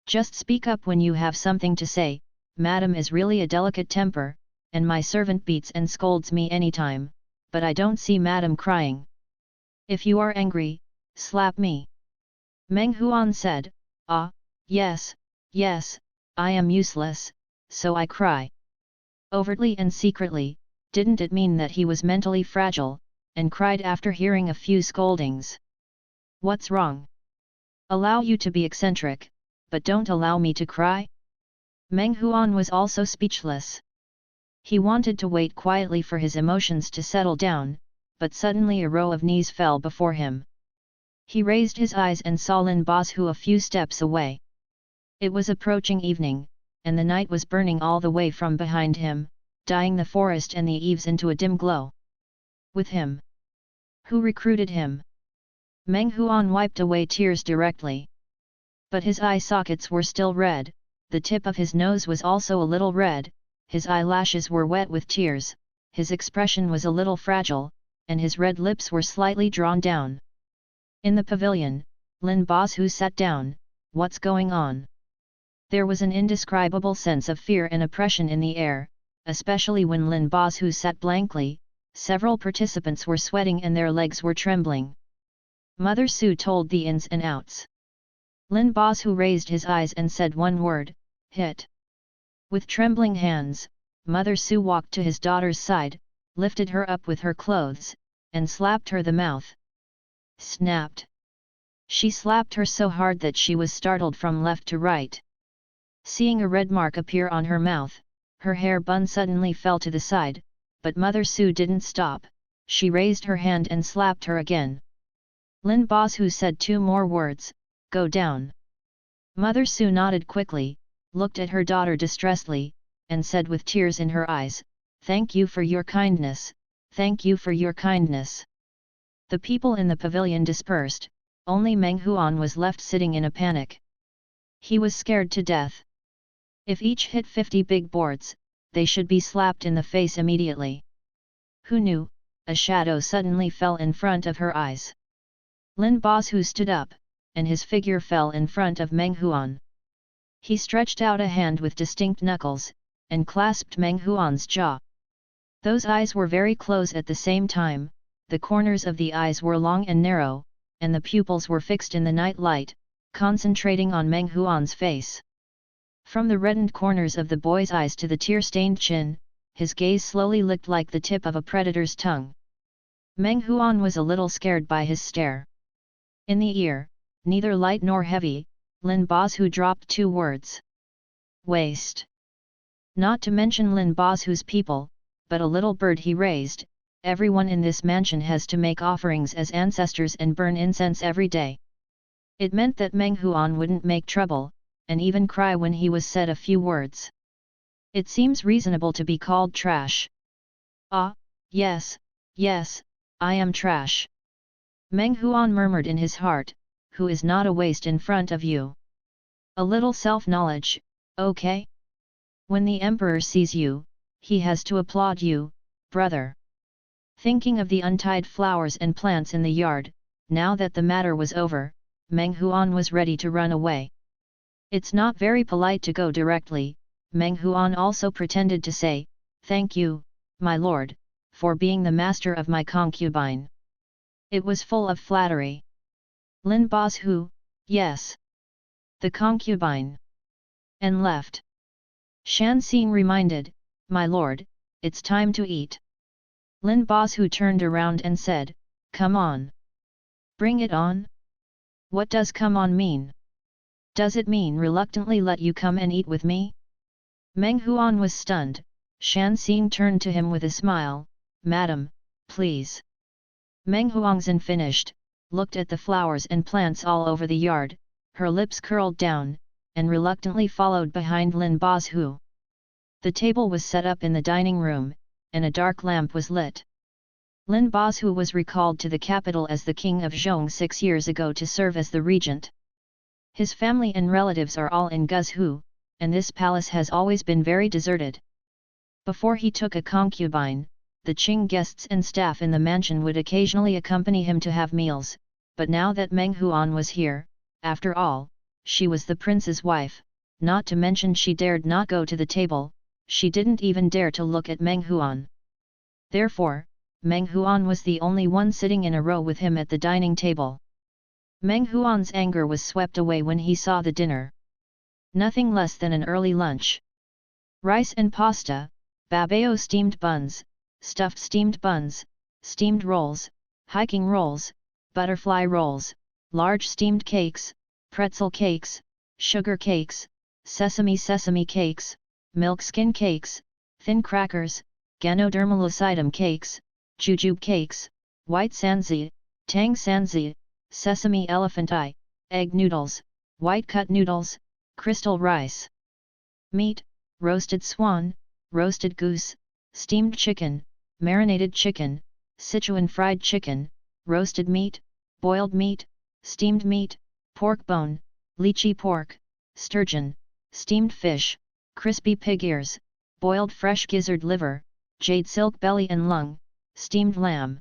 Just speak up when you have something to say, madam is really a delicate temper, and my servant beats and scolds me anytime, but I don't see madam crying. If you are angry, slap me." Meng Huan said, "Ah, yes, yes, I am useless, so I cry." Overtly and secretly, didn't it mean that he was mentally fragile, and cried after hearing a few scoldings? What's wrong? Allow you to be eccentric, but don't allow me to cry? Meng Huan was also speechless. He wanted to wait quietly for his emotions to settle down, but suddenly a row of knees fell before him. He raised his eyes and saw Lin Bozu a few steps away. It was approaching evening, and the night was burning all the way from behind him, dyeing the forest and the eaves into a dim glow. With him? Who recruited him? Meng Huan wiped away tears directly. But his eye sockets were still red, the tip of his nose was also a little red, his eyelashes were wet with tears, his expression was a little fragile, and his red lips were slightly drawn down. In the pavilion, Lin Bozu sat down. What's going on? There was an indescribable sense of fear and oppression in the air, especially when Lin Bozu sat blankly. Several participants were sweating and their legs were trembling. Mother Su told the ins and outs. Lin Bozu raised his eyes and said one word, "Hit." With trembling hands, Mother Su walked to his daughter's side, lifted her up with her clothes, and slapped her the mouth. Snapped. She slapped her so hard that she was startled from left to right. Seeing a red mark appear on her mouth, her hair bun suddenly fell to the side, but Mother Su didn't stop. She raised her hand and slapped her again. Lin Bozu said 2 more words, "Go down." Mother Su nodded quickly, looked at her daughter distressedly, and said with tears in her eyes, "Thank you for your kindness, thank you for your kindness." The people in the pavilion dispersed, only Meng Huan was left sitting in a panic. He was scared to death. If each hit 50 big boards, they should be slapped in the face immediately. Who knew? A shadow suddenly fell in front of her eyes. Lin Bozu stood up, and his figure fell in front of Meng Huan. He stretched out a hand with distinct knuckles, and clasped Meng Huan's jaw. Those eyes were very close at the same time, the corners of the eyes were long and narrow, and the pupils were fixed in the night light, concentrating on Meng Huan's face. From the reddened corners of the boy's eyes to the tear-stained chin, his gaze slowly licked like the tip of a predator's tongue. Meng Huan was a little scared by his stare. In the ear, neither light nor heavy, Lin Bozu dropped 2 words. Waste. Not to mention Lin Bozu's people, but a little bird he raised. Everyone in this mansion has to make offerings as ancestors and burn incense every day. It meant that Meng Huan wouldn't make trouble, and even cry when he was said a few words. It seems reasonable to be called trash. Ah, yes, yes, I am trash. Meng Huan murmured in his heart, who is not a waste in front of you? A little self-knowledge, okay? When the emperor sees you, he has to applaud you, brother. Thinking of the untied flowers and plants in the yard, now that the matter was over, Meng Huan was ready to run away. It's not very polite to go directly, Meng Huan also pretended to say, "Thank you, my lord, for being the master of my concubine." It was full of flattery. Lin Boss Hu, yes. The concubine. And left. Shan Xing reminded, "My lord, it's time to eat." Lin Boss Hu turned around and said, "Come on. Bring it on." What does come on mean? Does it mean reluctantly let you come and eat with me? Meng Huan was stunned. Shan Xing turned to him with a smile, "Madam, please." Meng Huangzhen finished, looked at the flowers and plants all over the yard, her lips curled down, and reluctantly followed behind Lin Boss Hu. The table was set up in the dining room, and a dark lamp was lit. Lin Boss Hu was recalled to the capital as the king of Zhong 6 years ago to serve as the regent. His family and relatives are all in Guzhou, and this palace has always been very deserted. Before he took a concubine, the Qing guests and staff in the mansion would occasionally accompany him to have meals, but now that Meng Huan was here, after all, she was the prince's wife, not to mention she dared not go to the table, she didn't even dare to look at Meng Huan. Therefore, Meng Huan was the only one sitting in a row with him at the dining table. Meng Huan's anger was swept away when he saw the dinner. Nothing less than an early lunch. Rice and pasta, babao steamed buns, stuffed steamed buns, steamed rolls, hiking rolls, butterfly rolls, large steamed cakes, pretzel cakes, sugar cakes, sesame cakes, milk skin cakes, thin crackers, ganodermalocidum cakes, jujube cakes, white sanzi, tang sanzi, sesame elephant eye, egg noodles, white cut noodles, crystal rice. Meat, roasted swan, roasted goose, steamed chicken, marinated chicken, Sichuan fried chicken, roasted meat, boiled meat, steamed meat, pork bone, lychee pork, sturgeon, steamed fish, crispy pig ears, boiled fresh gizzard liver, jade silk belly and lung, steamed lamb.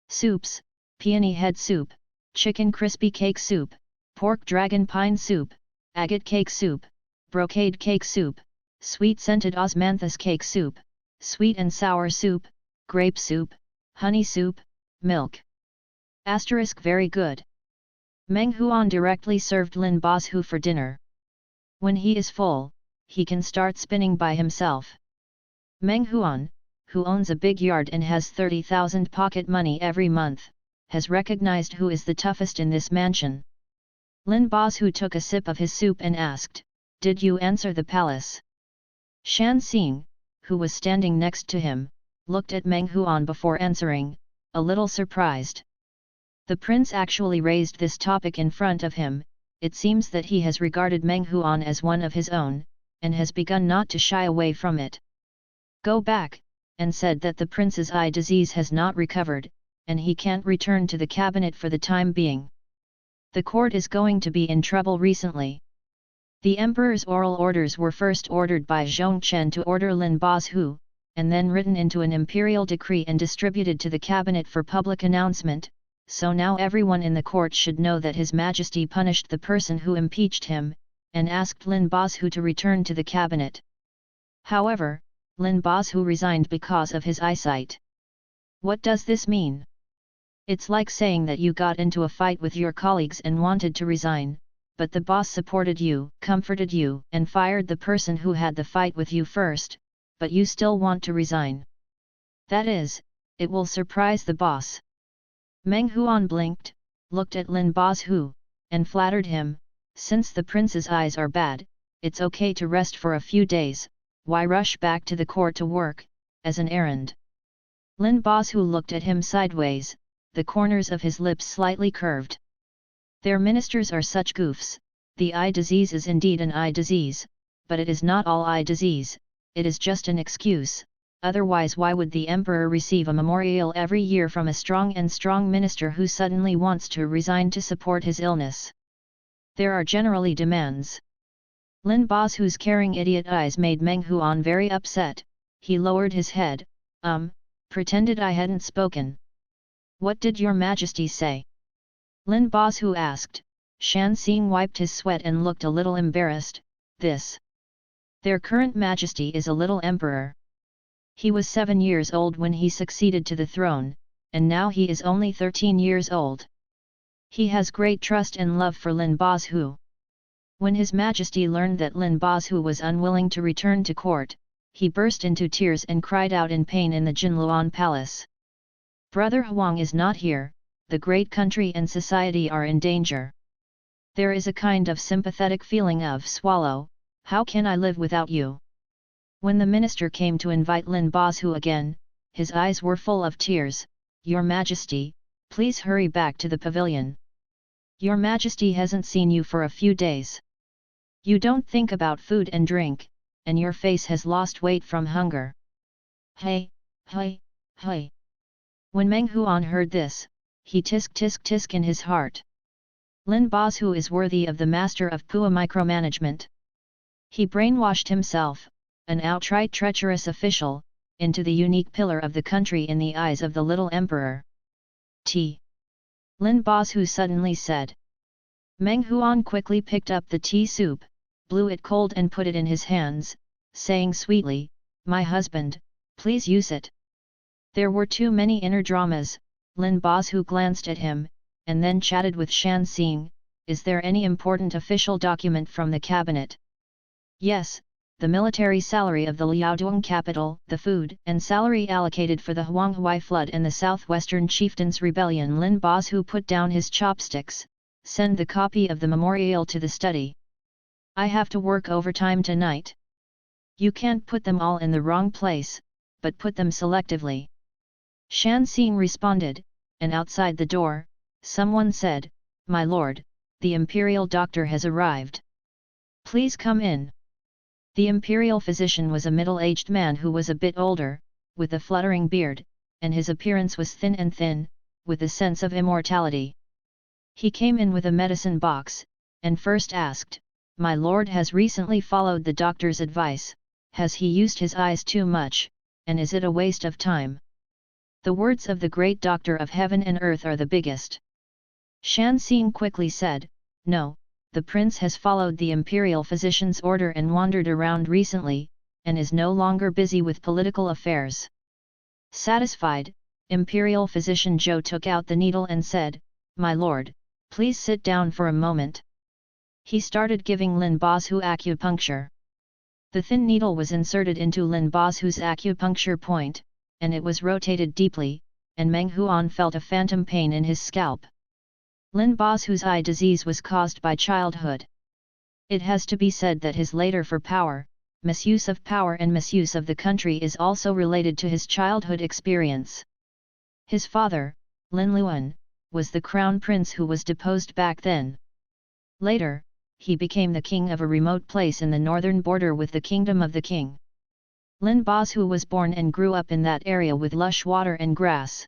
Soups, peony head soup, chicken crispy cake soup, pork dragon pine soup, agate cake soup, brocade cake soup, sweet scented osmanthus cake soup, sweet and sour soup, grape soup, honey soup, milk. Asterisk very good. Meng Huan directly served Lin Boss Hu for dinner. When he is full, he can start spinning by himself. Meng Huan, who owns a big yard and has 30,000 pocket money every month, has recognized who is the toughest in this mansion. Lin Boss Hu took a sip of his soup and asked, "Did you answer the palace?" Shan Xing, who was standing next to him, looked at Meng Huan before answering, a little surprised. The prince actually raised this topic in front of him. It seems that he has regarded Meng Huan as one of his own, and has begun not to shy away from it. Go back, and said that the prince's eye disease has not recovered, and he can't return to the cabinet for the time being. The court is going to be in trouble recently. The emperor's oral orders were first ordered by Zhongchen to order Lin Boss Hu, and then written into an imperial decree and distributed to the cabinet for public announcement, so now everyone in the court should know that His Majesty punished the person who impeached him, and asked Lin Boss Hu to return to the cabinet. However, Lin Boss Hu resigned because of his eyesight. What does this mean? It's like saying that you got into a fight with your colleagues and wanted to resign, but the boss supported you, comforted you, and fired the person who had the fight with you first, but you still want to resign. That is, it will surprise the boss. Meng Huan blinked, looked at Lin Boss Hu, and flattered him, "Since the prince's eyes are bad, it's okay to rest for a few days, why rush back to the court to work, as an errand?" Lin Boss Hu looked at him sideways, the corners of his lips slightly curved. Their ministers are such goofs. The eye disease is indeed an eye disease, but it is not all eye disease, it is just an excuse, otherwise why would the emperor receive a memorial every year from a strong minister who suddenly wants to resign to support his illness? There are generally demands. Lin Boss Hu's caring idiot eyes made Meng Huan very upset. He lowered his head, pretended I hadn't spoken. What did your majesty say? Lin Boss Hu asked, Shan Xing wiped his sweat and looked a little embarrassed. Their current majesty is a little emperor. He was 7 years old when he succeeded to the throne, and now he is only 13 years old. He has great trust and love for Lin Bazhu. When His Majesty learned that Lin Bazhu was unwilling to return to court, he burst into tears and cried out in pain in the Jinluan Palace. Brother Huang is not here, the great country and society are in danger. There is a kind of sympathetic feeling of swallow, how can I live without you? When the minister came to invite Lin Bazhu again, his eyes were full of tears. Your Majesty, please hurry back to the pavilion. Your Majesty hasn't seen you for a few days. You don't think about food and drink, and your face has lost weight from hunger. Hey. When Meng Huan heard this, he tisk in his heart. Lin Bazhu is worthy of the master of Pua micromanagement. He brainwashed himself, an outright treacherous official, into the unique pillar of the country in the eyes of the little emperor. Tea. Lin Bazhu suddenly said. Meng Huan quickly picked up the tea soup, blew it cold and put it in his hands, saying sweetly, my husband, please use it. There were too many inner dramas. Lin Bazhu glanced at him, and then chatted with Shan Xing. Is there any important official document from the cabinet? Yes, the military salary of the Liaodong capital, the food and salary allocated for the Huanghui flood and the southwestern chieftains' rebellion. Lin Bazhu put down his chopsticks. Send the copy of the memorial to the study. I have to work overtime tonight. You can't put them all in the wrong place, but put them selectively. Shan Xing responded, and outside the door, someone said, my lord, the imperial doctor has arrived. Please come in. The imperial physician was a middle-aged man who was a bit older, with a fluttering beard, and his appearance was thin, with a sense of immortality. He came in with a medicine box, and first asked, my lord has recently followed the doctor's advice, has he used his eyes too much, and is it a waste of time? The words of the great doctor of heaven and earth are the biggest. Shan Xing quickly said, no, the prince has followed the imperial physician's order and wandered around recently, and is no longer busy with political affairs. Satisfied, imperial physician Zhou took out the needle and said, my lord, please sit down for a moment. He started giving Lin Bazhu acupuncture. The thin needle was inserted into Lin Bazhu's acupuncture point, and it was rotated deeply, and Meng Huan felt a phantom pain in his scalp. Lin Bazhu's eye disease was caused by childhood. It has to be said that his later for power, misuse of power and misuse of the country is also related to his childhood experience. His father, Lin Luan, was the crown prince who was deposed back then. Later, he became the king of a remote place in the northern border with the kingdom of the king. Lin Bazhu was born and grew up in that area with lush water and grass.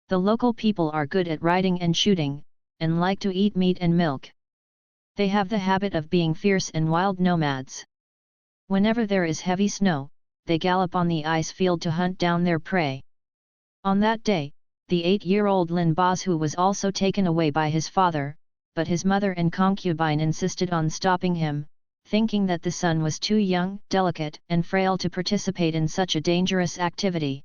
The local people are good at riding and shooting, and like to eat meat and milk. They have the habit of being fierce and wild nomads. Whenever there is heavy snow, they gallop on the ice field to hunt down their prey. On that day, the 8-year-old Lin Bazhu was also taken away by his father, but his mother and concubine insisted on stopping him, thinking that the son was too young, delicate and frail to participate in such a dangerous activity.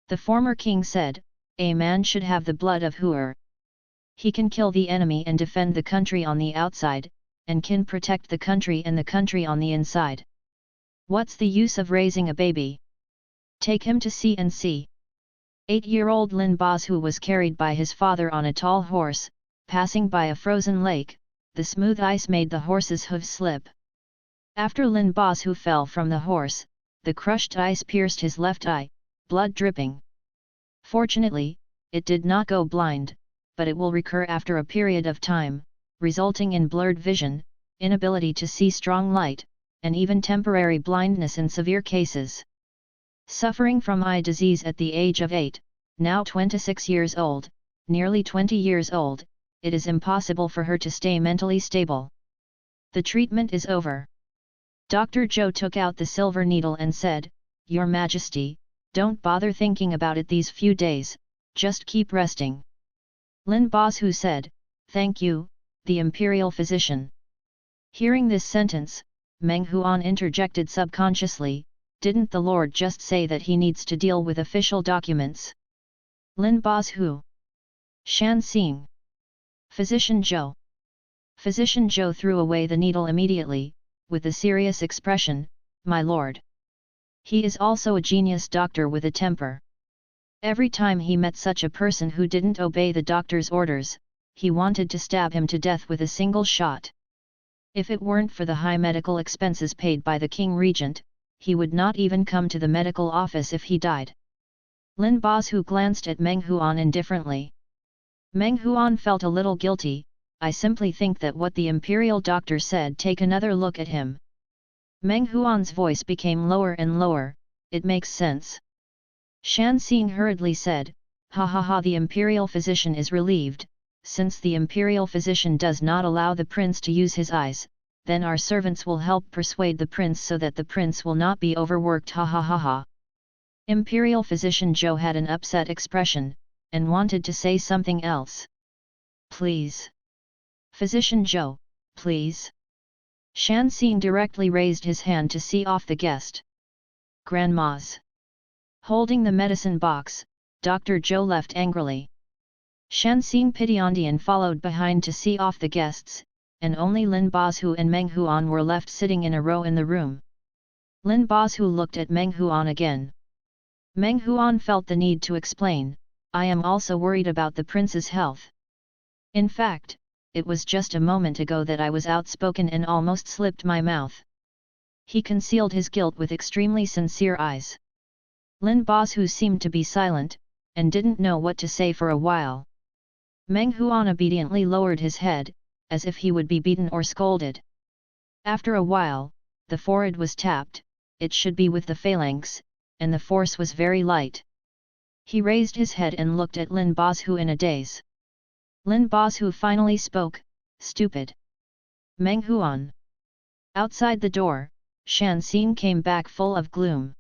The former king said, a man should have the blood of Huer. He can kill the enemy and defend the country on the outside, and can protect the country and the country on the inside. What's the use of raising a baby? Take him to sea and see. 8-year-old Lin Bazhu was carried by his father on a tall horse, passing by a frozen lake. The smooth ice made the horse's hooves slip. After Lin Bazhu fell from the horse, the crushed ice pierced his left eye, blood dripping. Fortunately, it did not go blind, but it will recur after a period of time, resulting in blurred vision, inability to see strong light, and even temporary blindness in severe cases. Suffering from eye disease at the age of 8, now 26 years old, nearly 20 years old, it is impossible for her to stay mentally stable. The treatment is over. Dr. Zhou took out the silver needle and said, Your Majesty, don't bother thinking about it these few days, just keep resting. Lin Bazhu said, Thank you, the imperial physician. Hearing this sentence, Meng Huan interjected subconsciously, didn't the Lord just say that he needs to deal with official documents? Lin Boz Hu. Shan Xing. Physician Zhou. Physician Zhou threw away the needle immediately, with a serious expression, my lord. He is also a genius doctor with a temper. Every time he met such a person who didn't obey the doctor's orders, he wanted to stab him to death with a single shot. If it weren't for the high medical expenses paid by the King Regent, he would not even come to the medical office if he died. Lin Boz Hu glanced at Meng Huan indifferently. Meng Huan felt a little guilty. I simply think that what the imperial doctor said. Take another look at him. Meng Huan's voice became lower and lower. It makes sense. Shan Xing hurriedly said, ha ha ha, the imperial physician is relieved. Since the imperial physician does not allow the prince to use his eyes, then our servants will help persuade the prince so that the prince will not be overworked, ha ha ha ha. Imperial physician Zhou had an upset expression, and wanted to say something else. Please. Physician Zhou, please. Shan Xing directly raised his hand to see off the guest. Grandmas. Holding the medicine box, Dr. Zhou left angrily. Shan Xing Pitiondian followed behind to see off the guests, and only Lin Boz Hu and Meng Huan were left sitting in a row in the room. Lin Boz Hu looked at Meng Huan again. Meng Huan felt the need to explain, I am also worried about the prince's health. In fact, it was just a moment ago that I was outspoken and almost slipped my mouth. He concealed his guilt with extremely sincere eyes. Lin Boz Hu seemed to be silent, and didn't know what to say for a while. Meng Huan obediently lowered his head, as if he would be beaten or scolded. After a while, the forehead was tapped, it should be with the phalanx, and the force was very light. He raised his head and looked at Lin Boz Hu in a daze. Lin Boz Hu finally spoke, stupid. Meng Huan. Outside the door, Shan Xing came back full of gloom.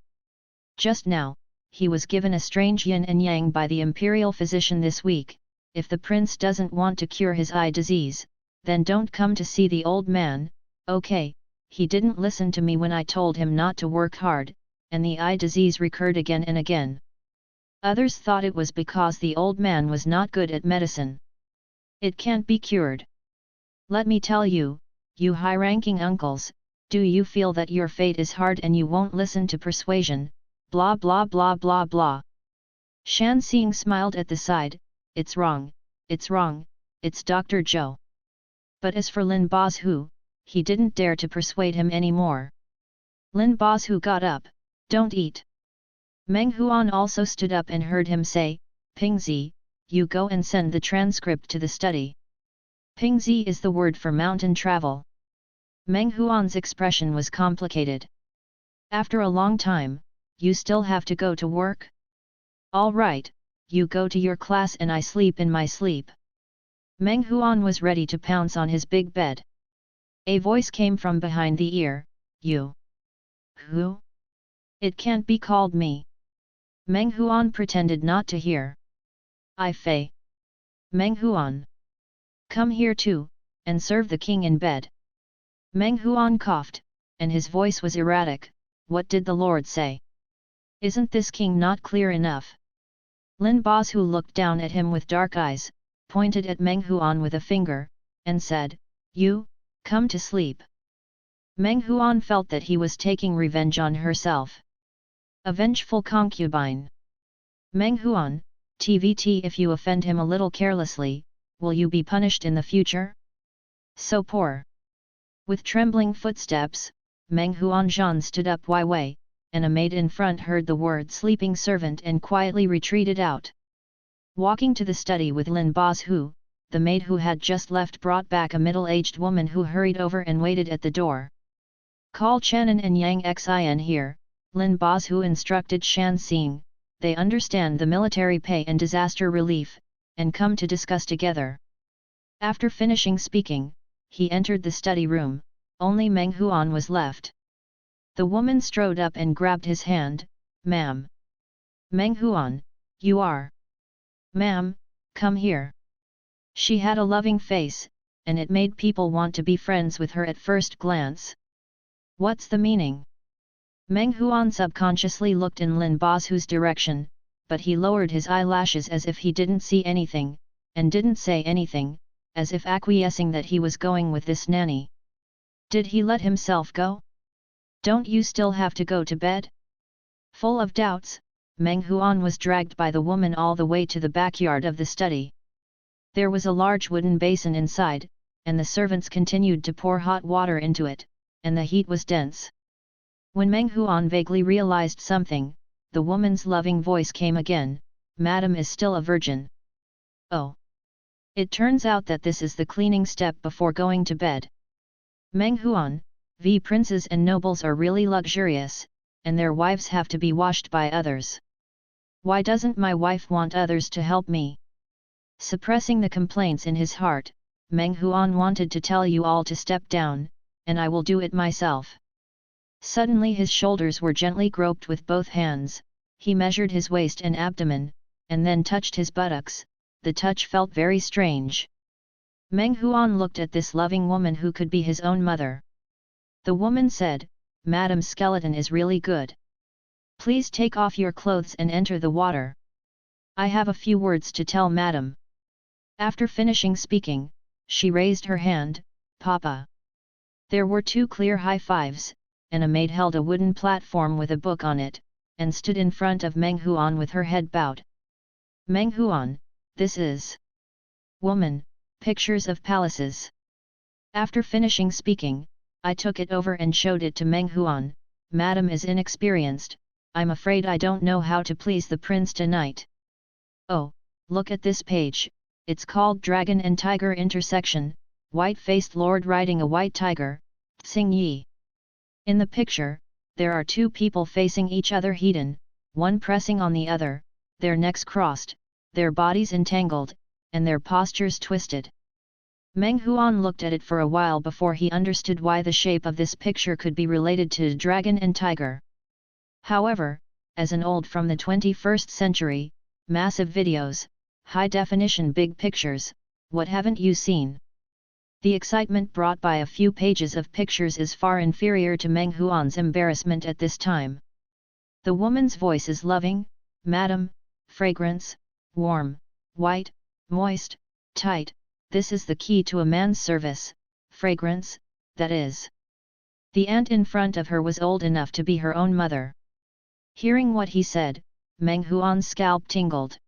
Just now, he was given a strange yin and yang by the imperial physician this week. If the prince doesn't want to cure his eye disease, then don't come to see the old man. Okay, he didn't listen to me when I told him not to work hard, and the eye disease recurred again and again. Others thought it was because the old man was not good at medicine. It can't be cured. Let me tell you, you high-ranking uncles, do you feel that your fate is hard and you won't listen to persuasion? Blah blah blah blah blah. Shan Xing smiled at the side, it's wrong, it's Dr. Zhou. But as for Lin Boz Hu, he didn't dare to persuade him anymore. Lin Boz Hu got up, don't eat. Meng Huan also stood up and heard him say, Pingzi, you go and send the transcript to the study. Pingzi is the word for mountain travel. Meng Huan's expression was complicated. After a long time, you still have to go to work? All right, you go to your class and I sleep in my sleep. Meng Huan was ready to pounce on his big bed. A voice came from behind the ear, you. Who? It can't be called me. Meng Huan pretended not to hear. I Fei. Meng Huan. Come here too, and serve the king in bed. Meng Huan coughed, and his voice was erratic, what did the Lord say? Isn't this king not clear enough? Lin Boz Hu looked down at him with dark eyes, pointed at Meng Huan with a finger, and said, you, come to sleep. Meng Huan felt that he was taking revenge on herself. A vengeful concubine. Meng Huan, TVT, if you offend him a little carelessly, will you be punished in the future? So poor. With trembling footsteps, Meng Huanzhan stood up Wei, and a maid in front heard the word sleeping servant and quietly retreated out. Walking to the study with Lin Boz Hu, the maid who had just left brought back a middle-aged woman who hurried over and waited at the door. Call Chenin and Yang Xin here, Lin Boz Hu instructed Shan Xing, they understand the military pay and disaster relief, and come to discuss together. After finishing speaking, he entered the study room, only Meng Huan was left. The woman strode up and grabbed his hand, Ma'am. Meng Huan, you are. Ma'am, come here. She had a loving face, and it made people want to be friends with her at first glance. What's the meaning? Meng Huan subconsciously looked in Lin Bozu's direction, but he lowered his eyelashes as if he didn't see anything, and didn't say anything, as if acquiescing that he was going with this nanny. Did he let himself go? Don't you still have to go to bed? Full of doubts, Meng Huan was dragged by the woman all the way to the backyard of the study. There was a large wooden basin inside, and the servants continued to pour hot water into it, and the heat was dense. When Meng Huan vaguely realized something, the woman's loving voice came again, "Madam is still a virgin." Oh! It turns out that this is the cleaning step before going to bed. Meng Huan, v princes and nobles are really luxurious, and their wives have to be washed by others. Why doesn't my wife want others to help me? Suppressing the complaints in his heart, Meng Huan wanted to tell you all to step down, and I will do it myself. Suddenly his shoulders were gently groped with both hands, he measured his waist and abdomen, and then touched his buttocks. The touch felt very strange. Meng Huan looked at this loving woman who could be his own mother. The woman said, "Madam's skeleton is really good. Please take off your clothes and enter the water. I have a few words to tell Madam." After finishing speaking, she raised her hand, "Papa." There were two clear high fives, and a maid held a wooden platform with a book on it, and stood in front of Meng Huan with her head bowed. "Meng Huan, this is woman, pictures of palaces." After finishing speaking, I took it over and showed it to Meng Huan. "Madam is inexperienced, I'm afraid I don't know how to please the prince tonight." "Oh, look at this page, it's called Dragon and Tiger Intersection, white-faced lord riding a white tiger, Tsing Yi." In the picture, there are two people facing each other hidden, one pressing on the other, their necks crossed, their bodies entangled, and their postures twisted. Meng Huan looked at it for a while before he understood why the shape of this picture could be related to dragon and tiger. However, as an old from the 21st century, massive videos, high-definition big pictures, what haven't you seen? The excitement brought by a few pages of pictures is far inferior to Meng Huan's embarrassment at this time. The woman's voice is loving, "Madam, fragrance, warm, white, moist, tight, this is the key to a man's service, fragrance, that is." The aunt in front of her was old enough to be her own mother. Hearing what he said, Meng Huan's scalp tingled.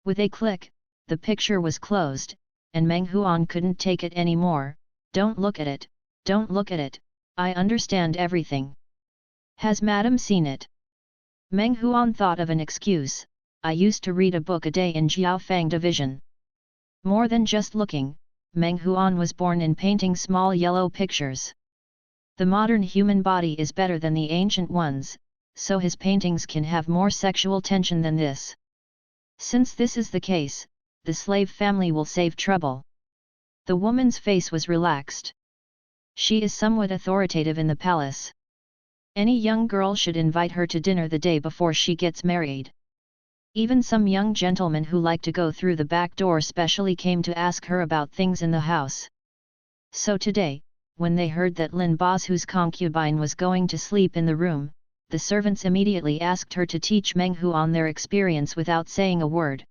With a click, the picture was closed, and Meng Huan couldn't take it anymore. "Don't look at it, don't look at it, I understand everything." "Has Madam seen it?" Meng Huan thought of an excuse, "I used to read a book a day in Jiaofang Division." More than just looking, Meng Huan was born in painting small yellow pictures. The modern human body is better than the ancient ones, so his paintings can have more sexual tension than this. Since this is the case, the slave family will save trouble. The woman's face was relaxed. She is somewhat authoritative in the palace. Any young girl should invite her to dinner the day before she gets married. Even some young gentlemen who like to go through the back door specially came to ask her about things in the house. So today, when they heard that Lin Bozu's concubine was going to sleep in the room, the servants immediately asked her to teach Meng Huan their experience without saying a word.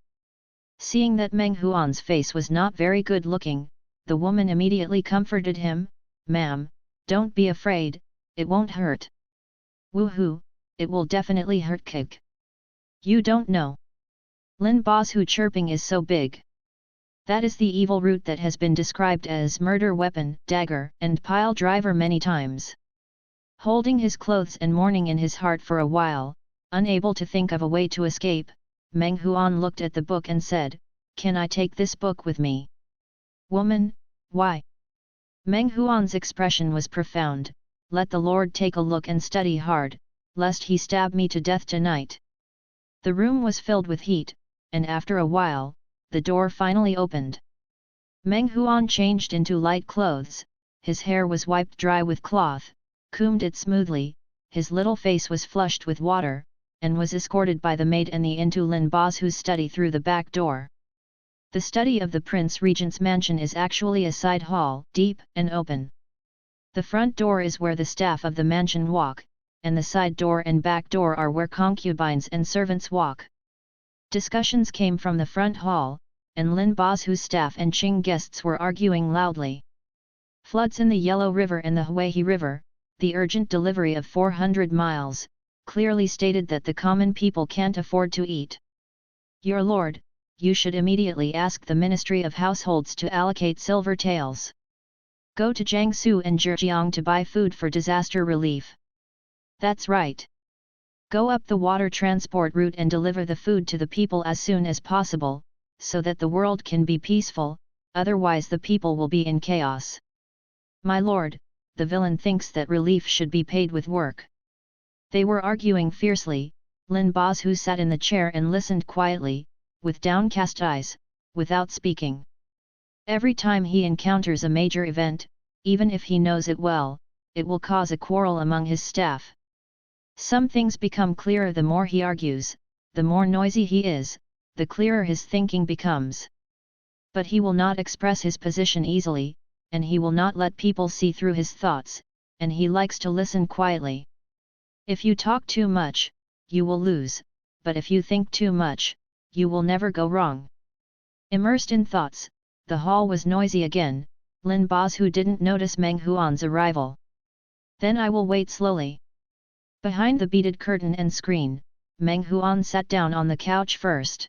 Seeing that Meng Huan's face was not very good looking, the woman immediately comforted him, "Ma'am, don't be afraid, it won't hurt." "Woohoo, it will definitely hurt kick. You don't know. Lin Bozu chirping is so big. That is the evil root that has been described as murder weapon, dagger, and pile driver many times." Holding his clothes and mourning in his heart for a while, unable to think of a way to escape, Meng Huan looked at the book and said, "Can I take this book with me?" "Woman, why?" Meng Huan's expression was profound. "Let the Lord take a look and study hard, lest he stab me to death tonight." The room was filled with heat, and after a while, the door finally opened. Meng Huan changed into light clothes, his hair was wiped dry with cloth, combed it smoothly, his little face was flushed with water, and was escorted by the maid and the into Lin Bozu's study through the back door. The study of the Prince Regent's mansion is actually a side hall, deep and open. The front door is where the staff of the mansion walk, and the side door and back door are where concubines and servants walk. Discussions came from the front hall, and Lin Bozu's staff and Qing guests were arguing loudly. Floods in the Yellow River and the Huaihe River, the urgent delivery of 400 miles, clearly stated that the common people can't afford to eat. Your lord, you should immediately ask the Ministry of Households to allocate silver taels. Go to Jiangsu and Zhejiang to buy food for disaster relief. That's right. Go up the water transport route and deliver the food to the people as soon as possible, so that the world can be peaceful, otherwise the people will be in chaos. My lord, the villain thinks that relief should be paid with work. They were arguing fiercely. Lin Bozu sat in the chair and listened quietly, with downcast eyes, without speaking. Every time he encounters a major event, even if he knows it well, it will cause a quarrel among his staff. Some things become clearer the more he argues, the more noisy he is, the clearer his thinking becomes. But he will not express his position easily, and he will not let people see through his thoughts, and he likes to listen quietly. If you talk too much, you will lose, but if you think too much, you will never go wrong. Immersed in thoughts, the hall was noisy again. Lin Bozu didn't notice Meng Huan's arrival. Then I will wait slowly. Behind the beaded curtain and screen, Meng Huan sat down on the couch first.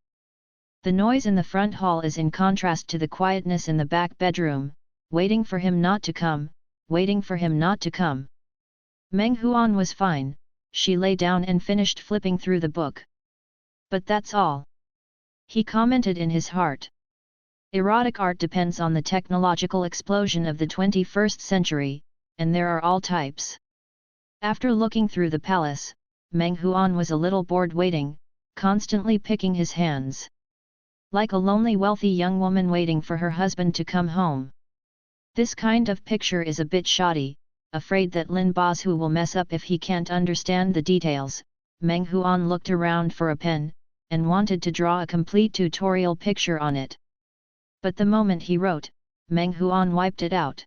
The noise in the front hall is in contrast to the quietness in the back bedroom, waiting for him not to come, waiting for him not to come. Meng Huan was fine, she lay down and finished flipping through the book. But that's all. He commented in his heart. Erotic art depends on the technological explosion of the 21st century, and there are all types. After looking through the palace, Meng Huan was a little bored waiting, constantly picking his hands. Like a lonely wealthy young woman waiting for her husband to come home. This kind of picture is a bit shoddy, afraid that Lin Bozu will mess up if he can't understand the details. Meng Huan looked around for a pen, and wanted to draw a complete tutorial picture on it. But the moment he wrote, Meng Huan wiped it out.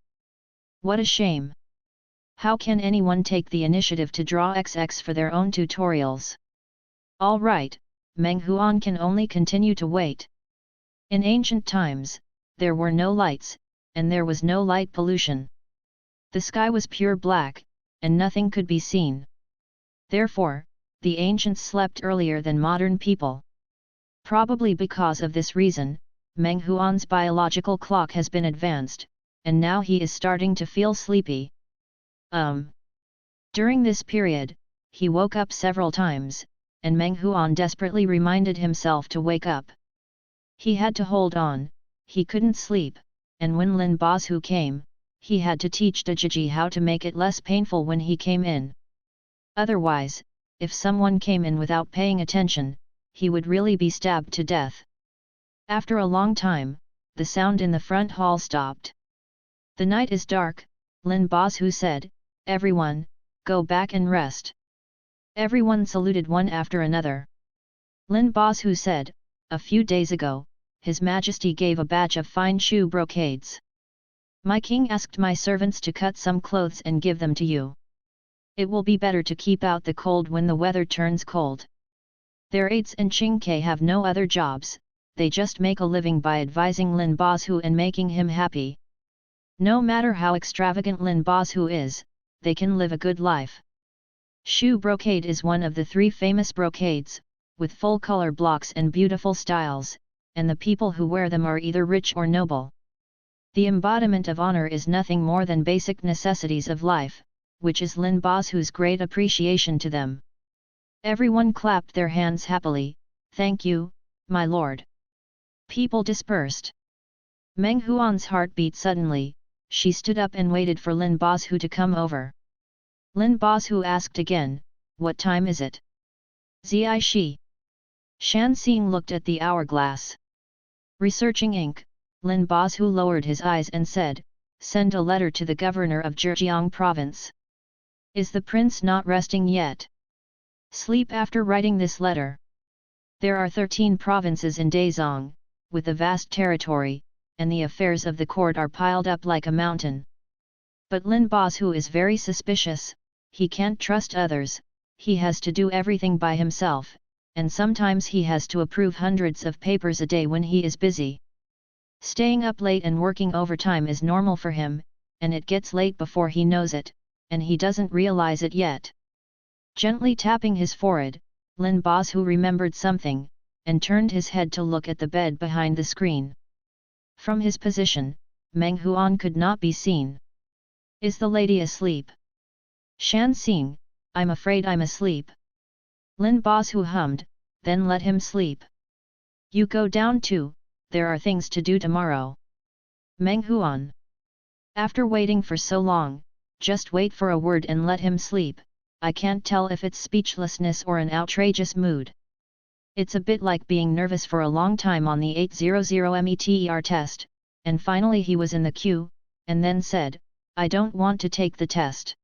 What a shame! How can anyone take the initiative to draw XX for their own tutorials? All right, Meng Huan can only continue to wait. In ancient times, there were no lights, and there was no light pollution. The sky was pure black, and nothing could be seen. Therefore, the ancients slept earlier than modern people. Probably because of this reason, Meng Huan's biological clock has been advanced, and now he is starting to feel sleepy. During this period, he woke up several times, and Meng Huan desperately reminded himself to wake up. He had to hold on, he couldn't sleep, and when Lin Bozu came, he had to teach Dajiji how to make it less painful when he came in. Otherwise, if someone came in without paying attention, he would really be stabbed to death. After a long time, the sound in the front hall stopped. The night is dark, Lin Bozu said, everyone, go back and rest. Everyone saluted one after another. Lin Bozu said, a few days ago, His Majesty gave a batch of fine shoe brocades. My king asked my servants to cut some clothes and give them to you. It will be better to keep out the cold when the weather turns cold. Their aides and Qingke have no other jobs, they just make a living by advising Lin Bozu and making him happy. No matter how extravagant Lin Bozu is, they can live a good life. Shoe brocade is one of the 3 famous brocades, with full color blocks and beautiful styles, and the people who wear them are either rich or noble. The embodiment of honor is nothing more than basic necessities of life, which is Lin Bozu's great appreciation to them. Everyone clapped their hands happily, thank you, my lord. People dispersed. Meng Huan's heart beat suddenly, she stood up and waited for Lin Bozu to come over. Lin Bozu asked again, what time is it? Zai Shi. Shan Xing looked at the hourglass. Researching ink, Lin Bozu lowered his eyes and said, send a letter to the governor of Zhejiang province. Is the prince not resting yet? Sleep after writing this letter. There are 13 provinces in Daizong, with a vast territory, and the affairs of the court are piled up like a mountain. But Lin Bosu is very suspicious, he can't trust others, he has to do everything by himself, and sometimes he has to approve hundreds of papers a day when he is busy. Staying up late and working overtime is normal for him, and it gets late before he knows it, and he doesn't realize it yet. Gently tapping his forehead, Lin Bosu remembered something, and turned his head to look at the bed behind the screen. From his position, Meng Huan could not be seen. Is the lady asleep? Shan Xing, I'm afraid I'm asleep. Lin Bosu hummed, then let him sleep. You go down too, there are things to do tomorrow. Meng Huan. After waiting for so long, just wait for a word and let him sleep, I can't tell if it's speechlessness or an outrageous mood. It's a bit like being nervous for a long time on the 800 METER test, and finally he was in the queue, and then said, I don't want to take the test.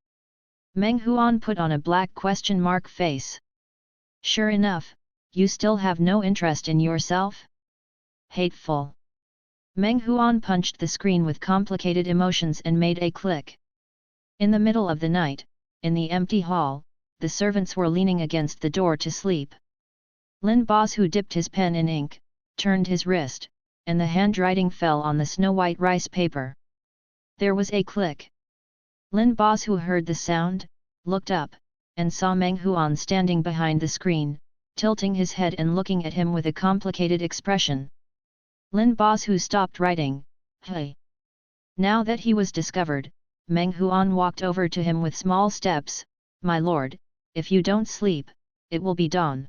Meng Huan put on a black question mark face. Sure enough, you still have no interest in yourself? Hateful. Meng Huan punched the screen with complicated emotions and made a click. In the middle of the night, in the empty hall, the servants were leaning against the door to sleep. Lin Bosu dipped his pen in ink, turned his wrist, and the handwriting fell on the snow-white rice paper. There was a click. Lin Bosu heard the sound, looked up, and saw Meng Huan standing behind the screen, tilting his head and looking at him with a complicated expression. Lin Bosu stopped writing. Hey! Now that he was discovered, Meng Huan walked over to him with small steps. My lord, if you don't sleep, it will be dawn.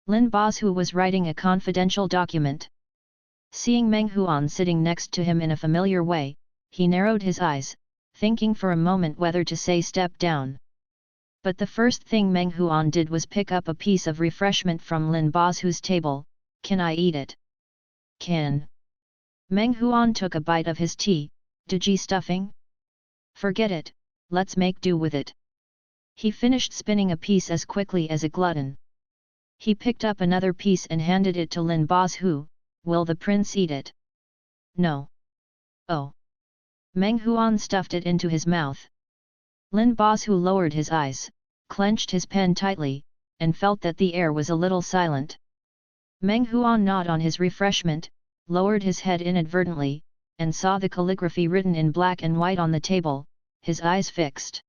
Lin Bosu was writing a confidential document. Seeing Meng Huan sitting next to him in a familiar way, he narrowed his eyes, thinking for a moment whether to say step down. But the first thing Meng Huan did was pick up a piece of refreshment from Lin Bosu's table. Can I eat it? Can. Meng Huan took a bite of his tea. Digi stuffing? Forget it, let's make do with it. He finished spinning a piece as quickly as a glutton. He picked up another piece and handed it to Lin Bosu. Will the prince eat it? No. Oh. Meng Huan stuffed it into his mouth. Lin Bosu lowered his eyes, clenched his pen tightly, and felt that the air was a little silent. Meng Huan gnawed on his refreshment, lowered his head inadvertently, and saw the calligraphy written in black and white on the table, his eyes fixed.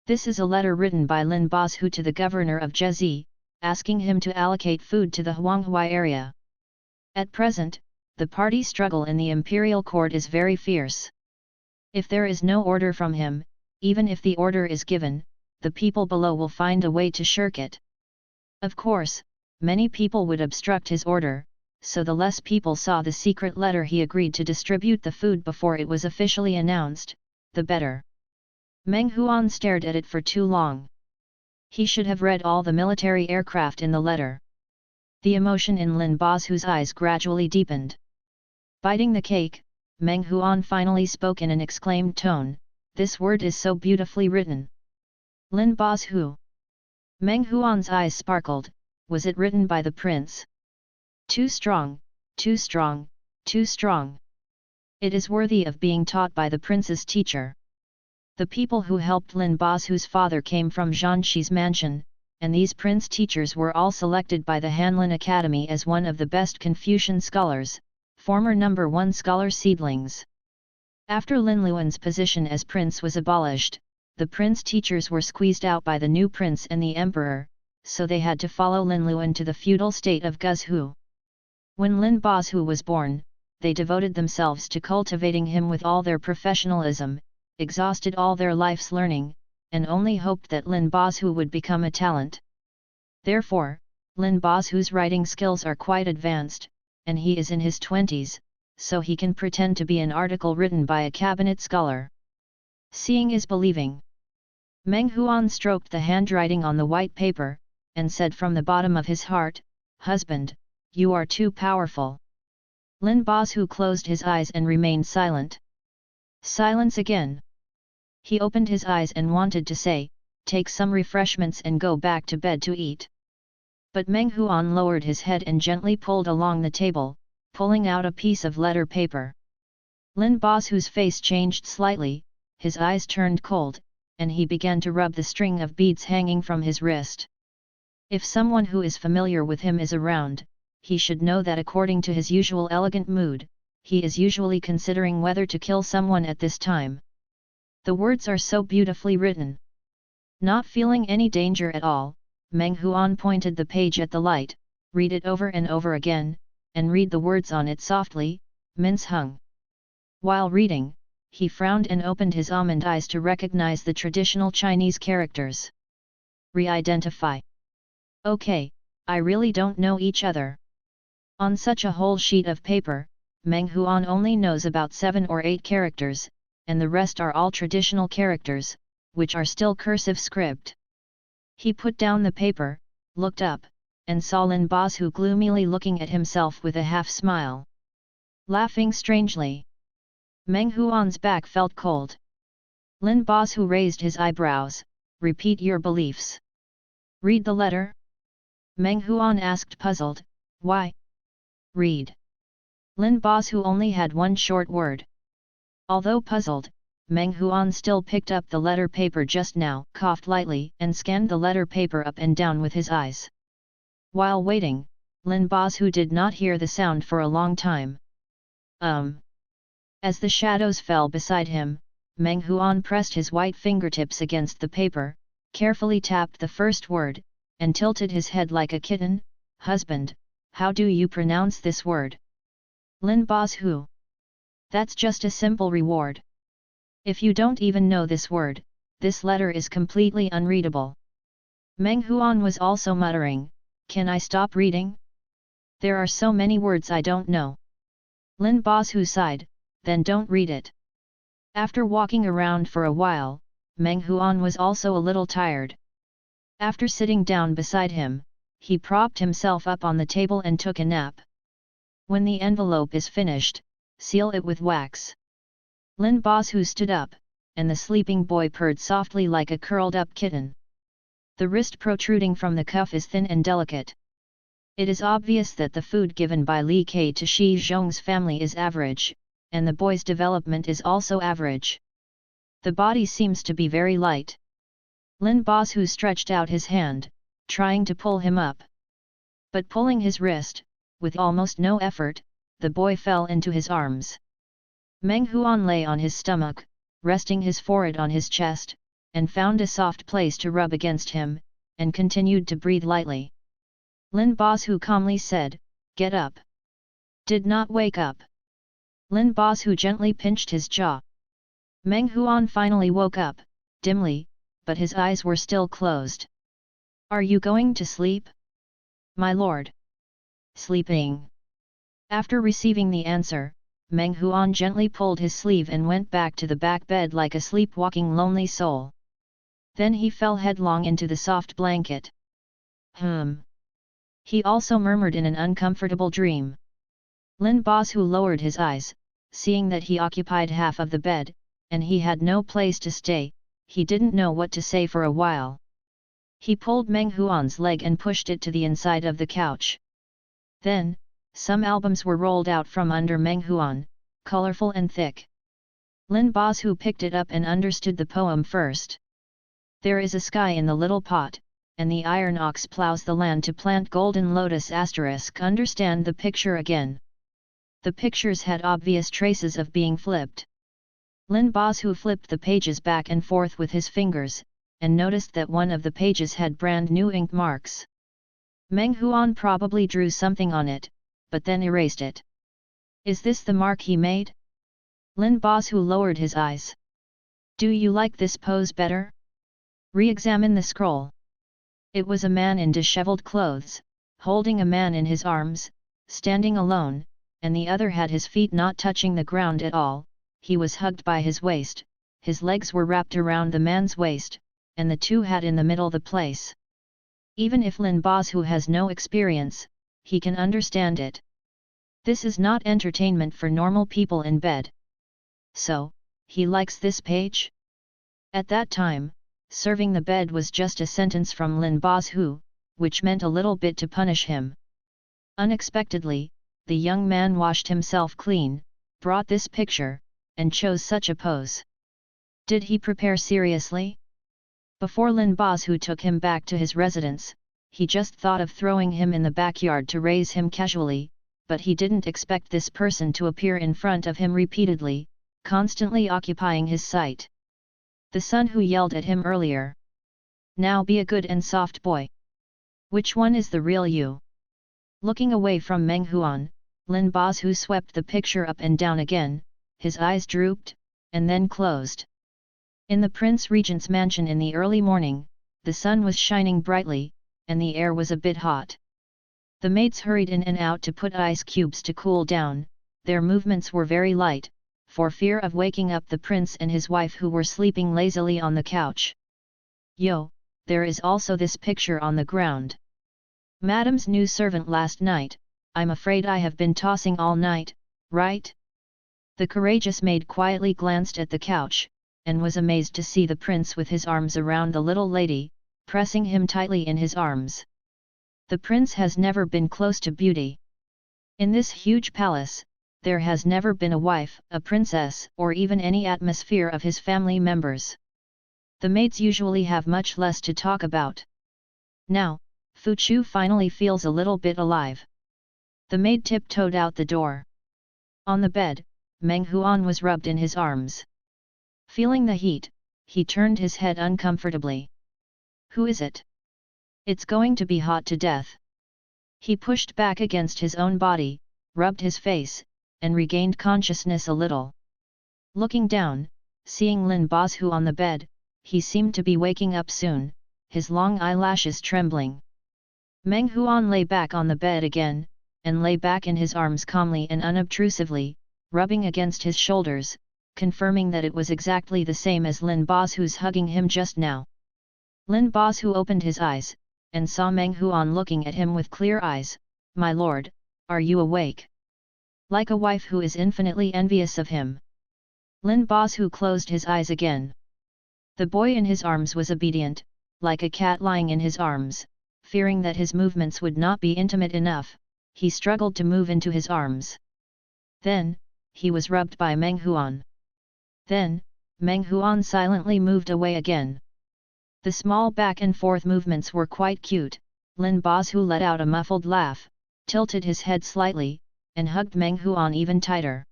This is a letter written by Lin Bosu to the governor of Jezi, asking him to allocate food to the Huanghui area. At present, the party struggle in the imperial court is very fierce. If there is no order from him, even if the order is given, the people below will find a way to shirk it. Of course, many people would obstruct his order, so the less people saw the secret letter he agreed to distribute the food before it was officially announced, the better. Meng Huan stared at it for too long. He should have read all the military aircraft in the letter. The emotion in Lin Bosu's eyes gradually deepened. Biting the cake, Meng Huan finally spoke in an exclaimed tone, this word is so beautifully written. Lin Bosu. Meng Huan's eyes sparkled, was it written by the prince? Too strong, too strong, too strong. It is worthy of being taught by the prince's teacher. The people who helped Lin Bosu's father came from Zhanxi's mansion, and these prince teachers were all selected by the Hanlin Academy as one of the best Confucian scholars, former number 1 scholar seedlings. After Lin Luan's position as prince was abolished, the prince teachers were squeezed out by the new prince and the emperor, so they had to follow Lin Luan to the feudal state of Guzhou. When Lin Bosu was born, they devoted themselves to cultivating him with all their professionalism, exhausted all their life's learning, and only hoped that Lin Bosu would become a talent. Therefore, Lin Bosu's writing skills are quite advanced, and he is in his 20s, so he can pretend to be an article written by a cabinet scholar. Seeing is believing. Meng Huan stroked the handwriting on the white paper, and said from the bottom of his heart, Husband, you are too powerful. Lin Bosu closed his eyes and remained silent. Silence again. He opened his eyes and wanted to say, take some refreshments and go back to bed to eat. But Meng Huan lowered his head and gently pulled along the table, pulling out a piece of letter paper. Lin Bosu's face changed slightly, his eyes turned cold, and he began to rub the string of beads hanging from his wrist. If someone who is familiar with him is around, he should know that according to his usual elegant mood, he is usually considering whether to kill someone at this time. The words are so beautifully written. Not feeling any danger at all, Meng Huan pointed the page at the light, read it over and over again, and read the words on it softly, Mince Hung. While reading, he frowned and opened his almond eyes to recognize the traditional Chinese characters. Re-identify. Okay, I really don't know each other. On such a whole sheet of paper, Meng Huan only knows about 7 or 8 characters, and the rest are all traditional characters, which are still cursive script. He put down the paper, looked up, and saw Lin Bosu gloomily looking at himself with a half-smile. Laughing strangely. Meng Huan's back felt cold. Lin Bosu raised his eyebrows. Repeat your beliefs. Read the letter? Meng Huan asked puzzled. Why? Read. Lin Bosu only had one short word. Although puzzled, Meng Huan still picked up the letter paper just now, coughed lightly, and scanned the letter paper up and down with his eyes. While waiting, Lin Bosu did not hear the sound for a long time. As the shadows fell beside him, Meng Huan pressed his white fingertips against the paper, carefully tapped the first word, and tilted his head like a kitten. Husband, how do you pronounce this word? Lin Bosu. That's just a simple reward. If you don't even know this word, this letter is completely unreadable. Meng Huan was also muttering, can I stop reading? There are so many words I don't know. Lin Bosu sighed, then don't read it. After walking around for a while, Meng Huan was also a little tired. After sitting down beside him, he propped himself up on the table and took a nap. When the envelope is finished, seal it with wax. Lin Bosu stood up, and the sleeping boy purred softly like a curled-up kitten. The wrist protruding from the cuff is thin and delicate. It is obvious that the food given by Li Ke to Shi Zhong's family is average, and the boy's development is also average. The body seems to be very light. Lin Bosu stretched out his hand, trying to pull him up. But pulling his wrist, with almost no effort, the boy fell into his arms. Meng Huan lay on his stomach, resting his forehead on his chest, and found a soft place to rub against him, and continued to breathe lightly. Lin Bosu calmly said, get up. Did not wake up. Lin Bosu gently pinched his jaw. Meng Huan finally woke up, dimly, but his eyes were still closed. Are you going to sleep? My lord. Sleeping. After receiving the answer, Meng Huan gently pulled his sleeve and went back to the back bed like a sleepwalking lonely soul. Then he fell headlong into the soft blanket. He also murmured in an uncomfortable dream. Lin Bosu lowered his eyes, seeing that he occupied half of the bed, and he had no place to stay. He didn't know what to say for a while. He pulled Meng Huan's leg and pushed it to the inside of the couch. Then, some albums were rolled out from under Meng Huan, colorful and thick. Lin Bosu picked it up and understood the poem first. There is a sky in the little pot, and the iron ox plows the land to plant golden lotus *. Understand the picture again. The pictures had obvious traces of being flipped. Lin Bosu flipped the pages back and forth with his fingers, and noticed that one of the pages had brand new ink marks. Meng Huan probably drew something on it, but then erased it. Is this the mark he made? Lin Bosu lowered his eyes. Do you like this pose better? Re-examine the scroll. It was a man in disheveled clothes, holding a man in his arms, standing alone, and the other had his feet not touching the ground at all. He was hugged by his waist, his legs were wrapped around the man's waist, and the two had in the middle the place. Even if Lin Bosu has no experience, he can understand it. This is not entertainment for normal people in bed. So, he likes this page? At that time, serving the bed was just a sentence from Lin Bosu, which meant a little bit to punish him. Unexpectedly, the young man washed himself clean, brought this picture, and chose such a pose. Did he prepare seriously? Before Lin Bozu took him back to his residence, he just thought of throwing him in the backyard to raise him casually, but he didn't expect this person to appear in front of him repeatedly, constantly occupying his sight. The son who yelled at him earlier. Now be a good and soft boy. Which one is the real you? Looking away from Meng Huan, Lin Bozu swept the picture up and down again, his eyes drooped, and then closed. In the Prince Regent's mansion in the early morning, the sun was shining brightly, and the air was a bit hot. The maids hurried in and out to put ice cubes to cool down, their movements were very light, for fear of waking up the prince and his wife who were sleeping lazily on the couch. Yo, there is also this picture on the ground. Madam's new servant last night, I'm afraid I have been tossing all night, right? The courageous maid quietly glanced at the couch, and was amazed to see the prince with his arms around the little lady, pressing him tightly in his arms. The prince has never been close to beauty. In this huge palace, there has never been a wife, a princess, or even any atmosphere of his family members. The maids usually have much less to talk about. Now, Fu Chu finally feels a little bit alive. The maid tiptoed out the door. On the bed, Meng Huan was rubbed in his arms. Feeling the heat, he turned his head uncomfortably. Who is it? It's going to be hot to death. He pushed back against his own body, rubbed his face, and regained consciousness a little. Looking down, seeing Lin Bozu on the bed, he seemed to be waking up soon, his long eyelashes trembling. Meng Huan lay back on the bed again, and lay back in his arms calmly and unobtrusively, rubbing against his shoulders, confirming that it was exactly the same as Lin Bozu's hugging him just now. Lin Bozu opened his eyes, and saw Meng Huan looking at him with clear eyes. My lord, are you awake? Like a wife who is infinitely envious of him. Lin Bozu closed his eyes again. The boy in his arms was obedient, like a cat lying in his arms, fearing that his movements would not be intimate enough, he struggled to move into his arms. Then, he was rubbed by Meng Huan. Then, Meng Huan silently moved away again. The small back and forth movements were quite cute. Lin Bozu let out a muffled laugh, tilted his head slightly, and hugged Meng Huan even tighter.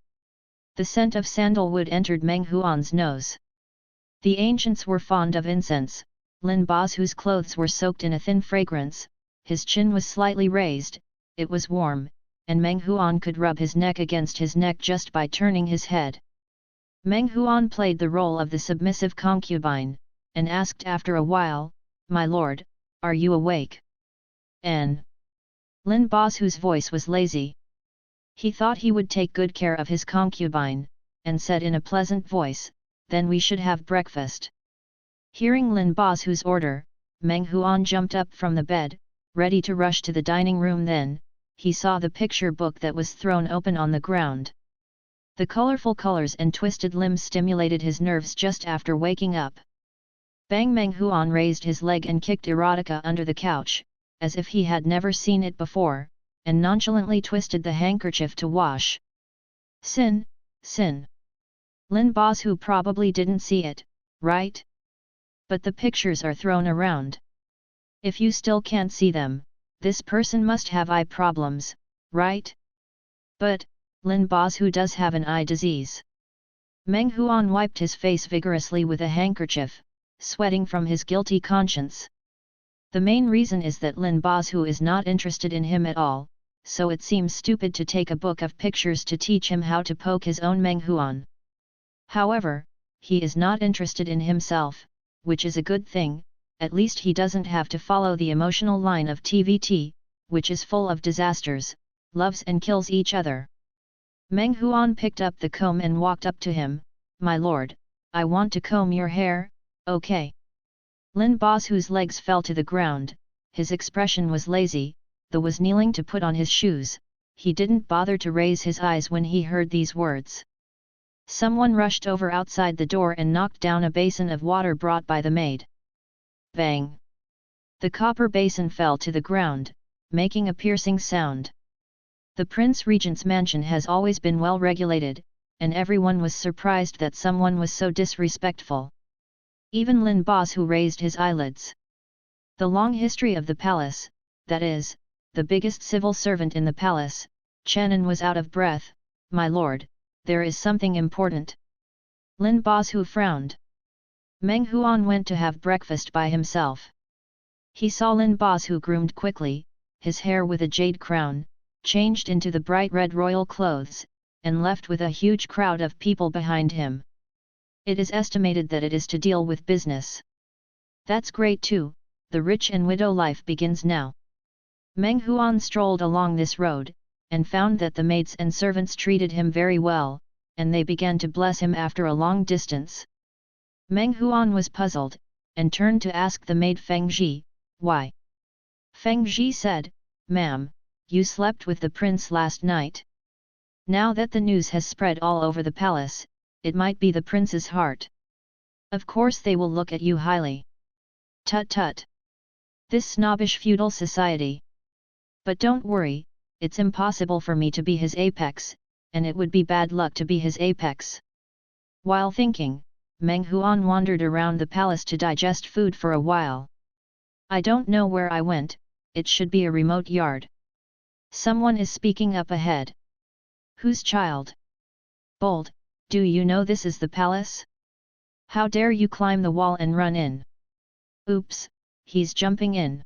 The scent of sandalwood entered Meng Huan's nose. The ancients were fond of incense. Lin Bozu's clothes were soaked in a thin fragrance, his chin was slightly raised, it was warm, and Meng Huan could rub his neck against his neck just by turning his head. Meng Huan played the role of the submissive concubine, and asked after a while, My lord, are you awake? N. Lin Bozu's voice was lazy. He thought he would take good care of his concubine, and said in a pleasant voice, Then we should have breakfast. Hearing Lin Bozu's order, Meng Huan jumped up from the bed, ready to rush to the dining room. Then, he saw the picture book that was thrown open on the ground. The colorful colors and twisted limbs stimulated his nerves just after waking up. Bang! Meng Huan raised his leg and kicked erotica under the couch, as if he had never seen it before, and nonchalantly twisted the handkerchief to wash. Sin, sin. Lin Bozu probably didn't see it, right? But the pictures are thrown around. If you still can't see them, this person must have eye problems, right? But, Lin Bozu does have an eye disease. Meng Huan wiped his face vigorously with a handkerchief, sweating from his guilty conscience. The main reason is that Lin Bozu is not interested in him at all, so it seems stupid to take a book of pictures to teach him how to poke his own Meng Huan. However, he is not interested in himself, which is a good thing, at least he doesn't have to follow the emotional line of TVT, which is full of disasters, loves and kills each other. Meng Huan picked up the comb and walked up to him. My lord, I want to comb your hair, okay? Lin Bozu's legs fell to the ground, his expression was lazy, though was kneeling to put on his shoes, he didn't bother to raise his eyes when he heard these words. Someone rushed over outside the door and knocked down a basin of water brought by the maid. Bang! The copper basin fell to the ground, making a piercing sound. The Prince Regent's mansion has always been well regulated, and everyone was surprised that someone was so disrespectful. Even Lin Boss, who raised his eyelids. The long history of the palace, that is, the biggest civil servant in the palace, Chenan was out of breath. My lord, there is something important. Lin Boss who frowned. Meng Huan went to have breakfast by himself. He saw Lin Boss who groomed quickly, his hair with a jade crown, changed into the bright red royal clothes, and left with a huge crowd of people behind him. It is estimated that it is to deal with business. That's great too, the rich and widow life begins now. Meng Huan strolled along this road, and found that the maids and servants treated him very well, and they began to bless him after a long distance. Meng Huan was puzzled, and turned to ask the maid Feng Ji, why? Feng Ji said, Ma'am, you slept with the prince last night. Now that the news has spread all over the palace, it might be the prince's heart. Of course they will look at you highly. Tut tut. This snobbish feudal society. But don't worry, it's impossible for me to be his apex, and it would be bad luck to be his apex. While thinking, Meng Huan wandered around the palace to digest food for a while. I don't know where I went, it should be a remote yard. Someone is speaking up ahead. Whose child? Bold, do you know this is the palace? How dare you climb the wall and run in? Oops, he's jumping in.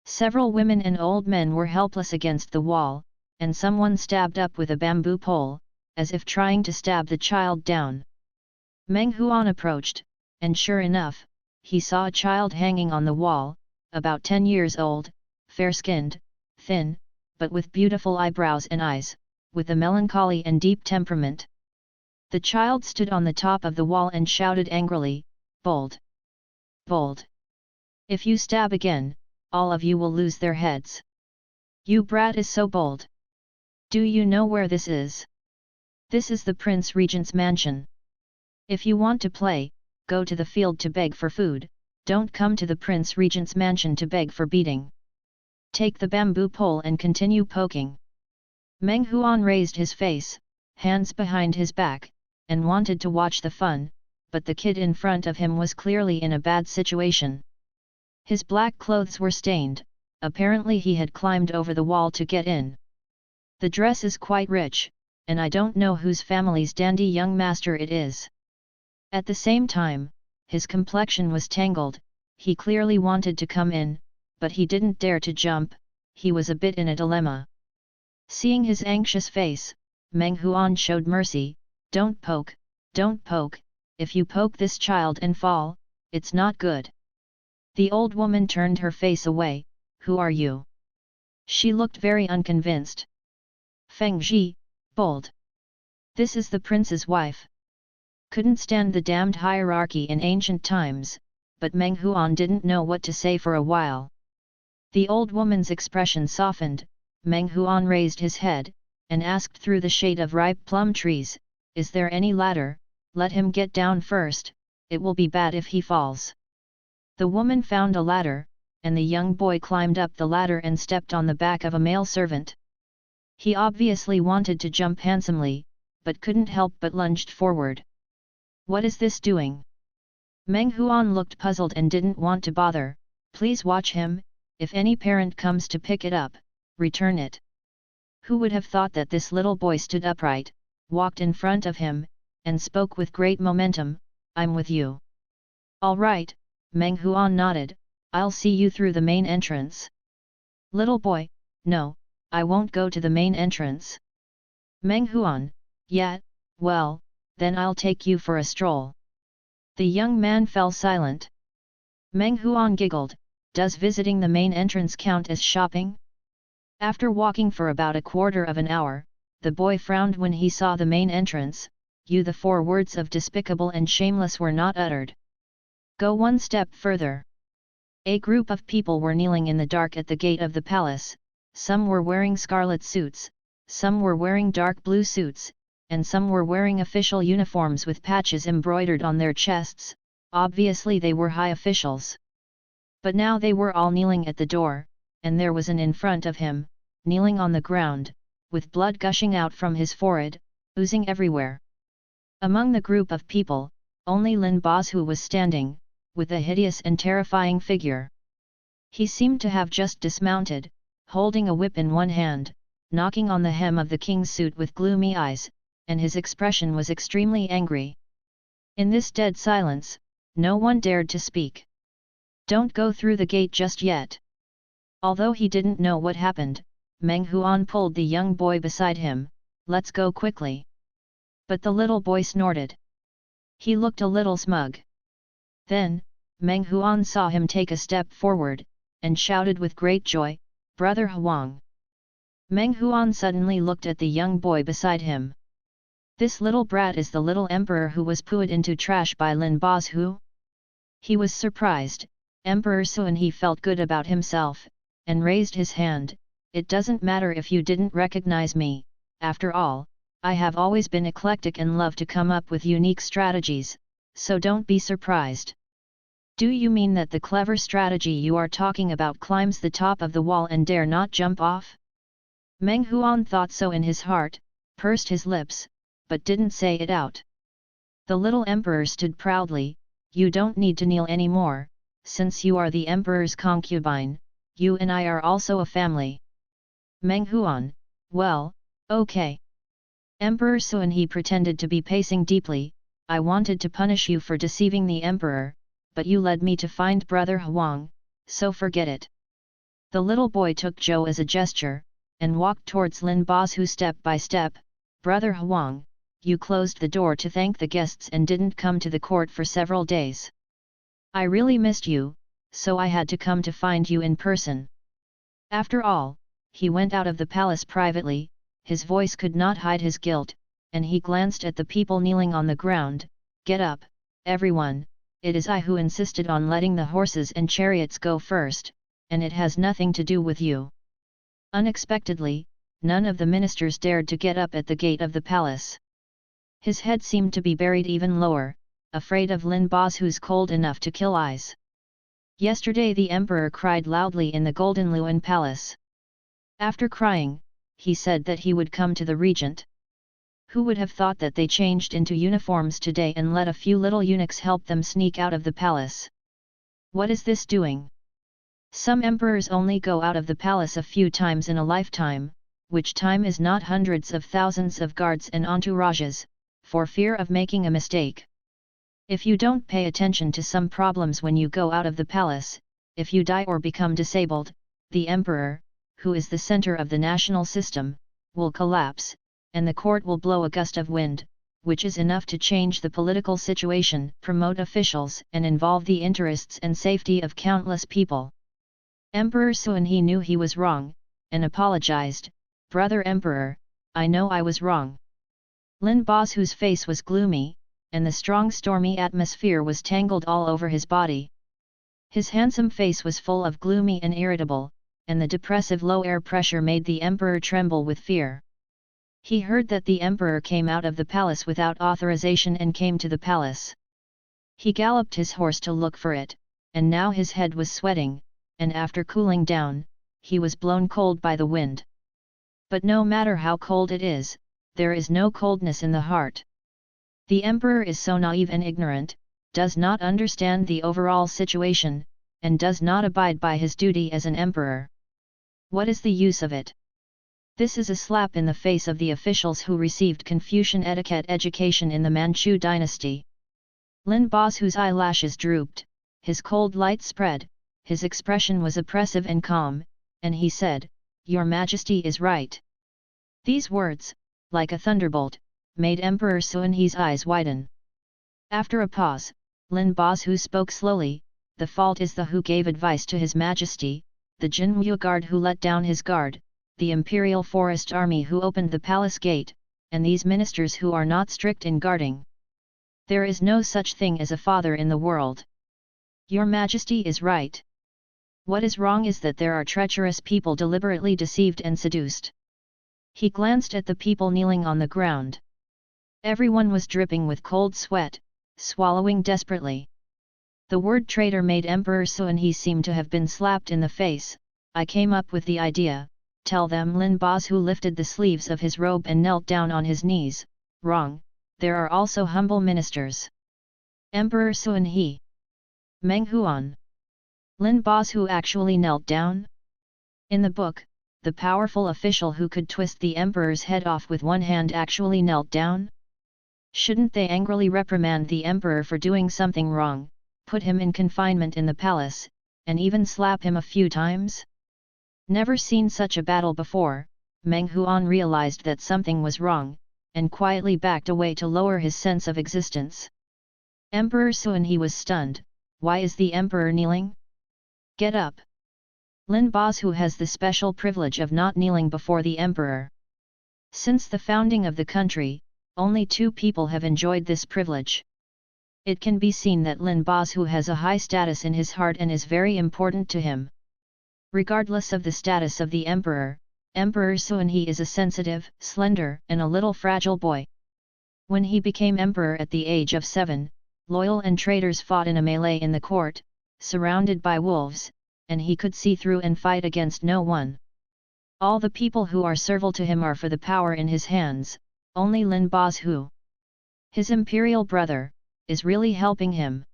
Several women and old men were helpless against the wall, and someone stabbed up with a bamboo pole, as if trying to stab the child down. Meng Huan approached, and sure enough, he saw a child hanging on the wall, about 10 years old, fair-skinned, thin, but with beautiful eyebrows and eyes, with a melancholy and deep temperament. The child stood on the top of the wall and shouted angrily, Bold! Bold! If you stab again, all of you will lose their heads. You brat is so bold! Do you know where this is? This is the Prince Regent's mansion. If you want to play, go to the field to beg for food, don't come to the Prince Regent's mansion to beg for beating. Take the bamboo pole and continue poking. Meng Huan raised his face, hands behind his back, and wanted to watch the fun, but the kid in front of him was clearly in a bad situation. His black clothes were stained, apparently he had climbed over the wall to get in. The dress is quite rich, and I don't know whose family's dandy young master it is. At the same time, his complexion was tangled, he clearly wanted to come in, but he didn't dare to jump, he was a bit in a dilemma. Seeing his anxious face, Meng Huan showed mercy, don't poke, if you poke this child and fall, it's not good. The old woman turned her face away, who are you? She looked very unconvinced. Feng Ji, bold. This is the prince's wife. Couldn't stand the damned hierarchy in ancient times, but Meng Huan didn't know what to say for a while. The old woman's expression softened, Meng Huan raised his head, and asked through the shade of ripe plum trees, is there any ladder? Let him get down first, it will be bad if he falls. The woman found a ladder, and the young boy climbed up the ladder and stepped on the back of a male servant. He obviously wanted to jump handsomely, but couldn't help but lunged forward. What is this doing? Meng Huan looked puzzled and didn't want to bother. Please watch him, if any parent comes to pick it up, return it. Who would have thought that this little boy stood upright, walked in front of him, and spoke with great momentum, I'm with you. All right, Meng Huan nodded, I'll see you through the main entrance. Little boy, no, I won't go to the main entrance. Meng Huan, yeah, well, then I'll take you for a stroll. The young man fell silent. Meng Huan giggled, does visiting the main entrance count as shopping? After walking for about a quarter of an hour, the boy frowned when he saw the main entrance, the 4 words of despicable and shameless were not uttered. Go one step further. A group of people were kneeling in the dark at the gate of the palace, some were wearing scarlet suits, some were wearing dark blue suits, and some were wearing official uniforms with patches embroidered on their chests, obviously they were high officials. But now they were all kneeling at the door, and there was an in front of him, kneeling on the ground, with blood gushing out from his forehead, oozing everywhere. Among the group of people, only Lin Bozhu was standing, with a hideous and terrifying figure. He seemed to have just dismounted, holding a whip in one hand, knocking on the hem of the king's suit with gloomy eyes, and his expression was extremely angry. In this dead silence, no one dared to speak. "Don't go through the gate just yet." Although he didn't know what happened, Meng Huan pulled the young boy beside him. "Let's go quickly." But the little boy snorted. He looked a little smug. Then, Meng Huan saw him take a step forward, and shouted with great joy, "Brother Huang!" Meng Huan suddenly looked at the young boy beside him. This little brat is the little emperor who was put into trash by Lin Bozhu? He was surprised. Emperor Suan he felt good about himself, and raised his hand. "It doesn't matter if you didn't recognize me, after all, I have always been eclectic and love to come up with unique strategies, so don't be surprised." "Do you mean that the clever strategy you are talking about climbs the top of the wall and dare not jump off?" Meng Huan thought so in his heart, pursed his lips, but didn't say it out. The little emperor stood proudly. "You don't need to kneel anymore, since you are the emperor's concubine, you and I are also a family." Meng Huan, "Well, okay." Emperor Suan he pretended to be pacing deeply. "I wanted to punish you for deceiving the emperor, but you led me to find Brother Huang, so forget it." The little boy took Zhou as a gesture, and walked towards Lin Bozhu step by step. "Brother Huang, you closed the door to thank the guests and didn't come to the court for several days. I really missed you, so I had to come to find you in person." After all, he went out of the palace privately. His voice could not hide his guilt, and he glanced at the people kneeling on the ground. "Get up, everyone, it is I who insisted on letting the horses and chariots go first, and it has nothing to do with you." Unexpectedly, none of the ministers dared to get up at the gate of the palace. His head seemed to be buried even lower, afraid of Lin Bozhu's cold enough to kill eyes. Yesterday the emperor cried loudly in the Golden Luan Palace. After crying, he said that he would come to the regent. Who would have thought that they changed into uniforms today and let a few little eunuchs help them sneak out of the palace? What is this doing? Some emperors only go out of the palace a few times in a lifetime, which time is not hundreds of thousands of guards and entourages, for fear of making a mistake. If you don't pay attention to some problems when you go out of the palace, if you die or become disabled, the emperor, who is the center of the national system, will collapse, and the court will blow a gust of wind, which is enough to change the political situation, promote officials and involve the interests and safety of countless people. Emperor Suan he knew he was wrong, and apologized. "Brother Emperor, I know I was wrong." Lin Bozhu's face was gloomy, and the strong stormy atmosphere was tangled all over his body. His handsome face was full of gloomy and irritable, and the depressive low air pressure made the emperor tremble with fear. He heard that the emperor came out of the palace without authorization and came to the palace. He galloped his horse to look for it, and now his head was sweating, and after cooling down, he was blown cold by the wind. But no matter how cold it is, there is no coldness in the heart. The emperor is so naive and ignorant, does not understand the overall situation, and does not abide by his duty as an emperor. What is the use of it? This is a slap in the face of the officials who received Confucian etiquette education in the Manchu dynasty. Lin Bozhu's eyelashes drooped, his cold light spread, his expression was oppressive and calm, and he said, "Your Majesty is right." These words, like a thunderbolt, made Emperor Suanhe's eyes widen. After a pause, Lin Bozhu spoke slowly, "The fault is the who gave advice to His Majesty, the Jinwu guard who let down his guard, the Imperial Forest Army who opened the palace gate, and these ministers who are not strict in guarding. There is no such thing as a father in the world. Your Majesty is right. What is wrong is that there are treacherous people deliberately deceived and seduced." He glanced at the people kneeling on the ground. Everyone was dripping with cold sweat, swallowing desperately. The word traitor made Emperor Suanhe seem to have been slapped in the face. "I came up with the idea, Tell them. Lin Bazhu lifted the sleeves of his robe and knelt down on his knees. Wrong, there are also humble ministers. Emperor Suan He. Meng Huan. Lin Bazhu actually knelt down? In the book, the powerful official who could twist the emperor's head off with one hand actually knelt down? Shouldn't they angrily reprimand the emperor for doing something wrong, put him in confinement in the palace, and even slap him a few times? Never seen such a battle before, Meng Huan realized that something was wrong, and quietly backed away to lower his sense of existence. Emperor Suan He was stunned. Why is the emperor kneeling? Get up! Lin Bazhu has the special privilege of not kneeling before the emperor. Since the founding of the country, only 2 people have enjoyed this privilege. It can be seen that Lin Bazhu has a high status in his heart and is very important to him. Regardless of the status of the emperor, Emperor Suan He is a sensitive, slender, and a little fragile boy. When he became emperor at the age of 7, loyal and traitors fought in a melee in the court, surrounded by wolves, and he could see through and fight against no one. All the people who are servile to him are for the power in his hands. Only Lin Bazhu, his imperial brother, is really helping him.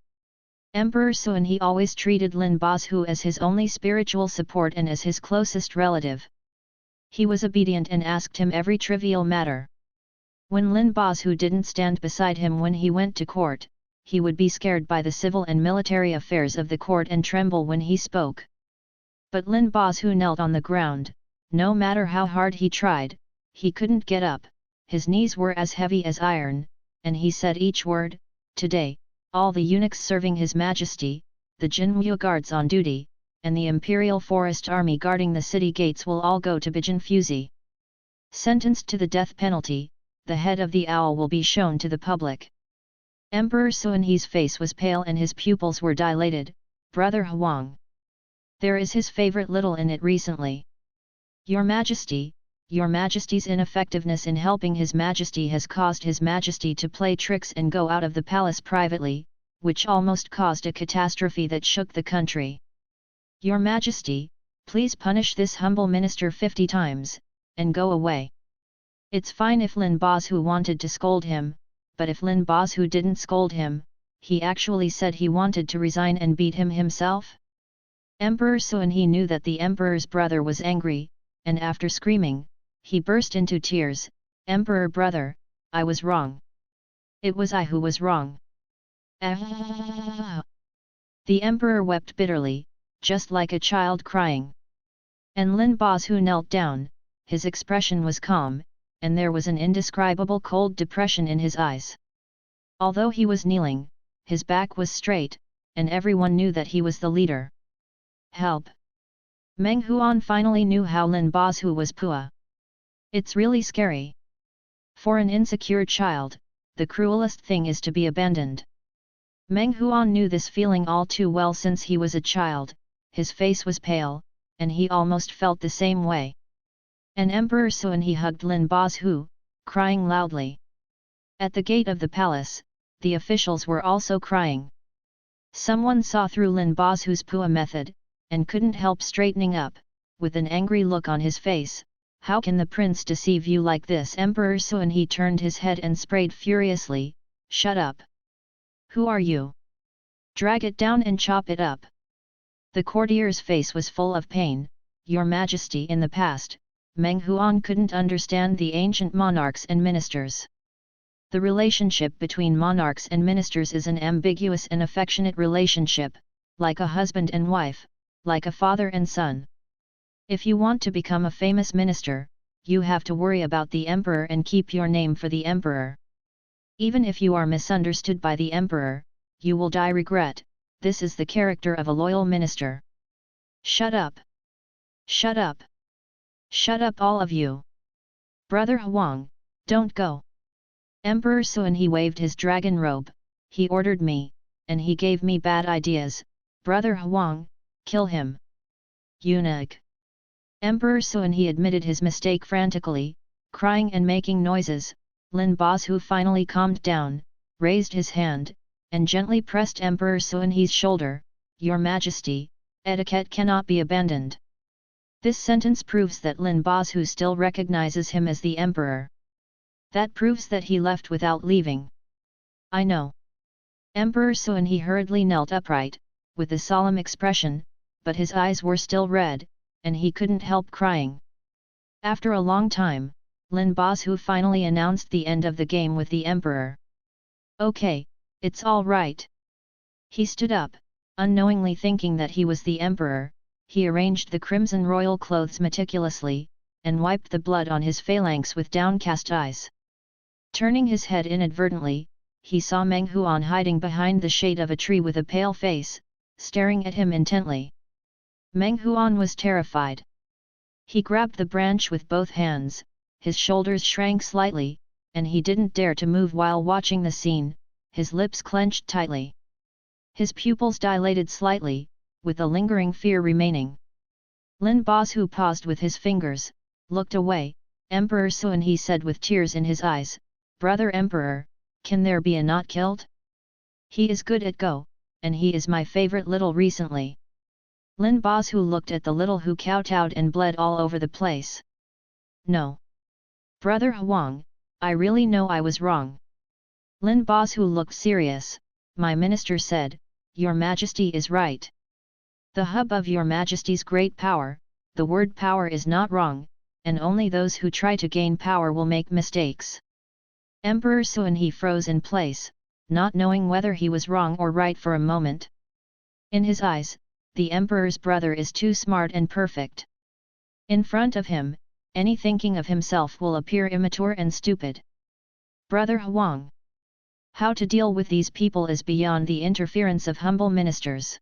Emperor Suan He always treated Lin Bazhu as his only spiritual support and as his closest relative. He was obedient and asked him every trivial matter. When Lin Bazhu didn't stand beside him when he went to court, he would be scared by the civil and military affairs of the court and tremble when he spoke. But Lin Bazhu knelt on the ground. No matter how hard he tried, he couldn't get up. His knees were as heavy as iron, and he said each word. Today, all the eunuchs serving His Majesty, the Jinwu guards on duty, and the Imperial Forest Army guarding the city gates will all go to Bijinfuzi. Sentenced to the death penalty, the head of the owl will be shown to the public. Emperor Suan He's face was pale and his pupils were dilated. Brother Huang. There is his favorite little in it recently. Your Majesty, Your Majesty's ineffectiveness in helping His Majesty has caused His Majesty to play tricks and go out of the palace privately, which almost caused a catastrophe that shook the country. Your Majesty, please punish this humble minister 50 times, and go away. It's fine if Lin Bazhu wanted to scold him, but if Lin Bazhu didn't scold him, he actually said he wanted to resign and beat him himself? Emperor Suan He knew that the emperor's brother was angry, and after screaming, he burst into tears. Emperor brother, I was wrong. It was I who was wrong. The emperor wept bitterly, just like a child crying. And Lin Bazhu knelt down, his expression was calm, and there was an indescribable cold depression in his eyes. Although he was kneeling, his back was straight, and everyone knew that he was the leader. Help! Meng Huan finally knew how Lin Bazhu was Pua. It's really scary. For an insecure child, the cruelest thing is to be abandoned. Meng Huan knew this feeling all too well since he was a child. His face was pale, and he almost felt the same way. And Emperor Suan He hugged Lin Bazhu, crying loudly. At the gate of the palace, the officials were also crying. Someone saw through Lin Bazhu's Pua method, and couldn't help straightening up, with an angry look on his face. How can the prince deceive you like this? Emperor Suan He turned his head and sprayed furiously. Shut up! Who are you? Drag it down and chop it up. The courtier's face was full of pain. Your Majesty, in the past, Meng Huan couldn't understand the ancient monarchs and ministers. The relationship between monarchs and ministers is an ambiguous and affectionate relationship, like a husband and wife, like a father and son. If you want to become a famous minister, you have to worry about the emperor and keep your name for the emperor. Even if you are misunderstood by the emperor, you will die regret. This is the character of a loyal minister. Shut up! Shut up! Shut up all of you! Brother Huang, don't go! Emperor Suan He waved his dragon robe. He ordered me, and he gave me bad ideas. Brother Huang, kill him! Eunuch! Emperor Suan He admitted his mistake frantically, crying and making noises. Lin Bazhu finally calmed down, raised his hand, and gently pressed Emperor Suan He's shoulder. Your Majesty, etiquette cannot be abandoned. This sentence proves that Lin Bazhu still recognizes him as the emperor. That proves that he left without leaving. I know. Emperor Suan he hurriedly knelt upright, with a solemn expression, but his eyes were still red, and he couldn't help crying. After a long time, Lin Bazhu finally announced the end of the game with the emperor. Okay, it's all right. He stood up, unknowingly thinking that he was the emperor. He arranged the crimson royal clothes meticulously, and wiped the blood on his phalanx with downcast eyes. Turning his head inadvertently, he saw Meng Huan hiding behind the shade of a tree with a pale face, staring at him intently. Meng Huan was terrified. He grabbed the branch with both hands, his shoulders shrank slightly, and he didn't dare to move while watching the scene, his lips clenched tightly. His pupils dilated slightly, with a lingering fear remaining. Lin Bazhu paused with his fingers, looked away. Emperor Suan he said with tears in his eyes, "Brother Emperor, can there be a not killed? He is good at Go, and he is my favorite little recently." Lin Bazhu looked at the little who kowtowed and bled all over the place. "No. Brother Huang, I really know I was wrong." Lin Bazhu looked serious. "My minister said, Your Majesty is right. The hub of Your Majesty's great power, the word power is not wrong, and only those who try to gain power will make mistakes." Emperor Suan he froze in place, not knowing whether he was wrong or right for a moment. In his eyes, the emperor's brother is too smart and perfect. In front of him, any thinking of himself will appear immature and stupid. Brother Huang. How to deal with these people is beyond the interference of humble ministers.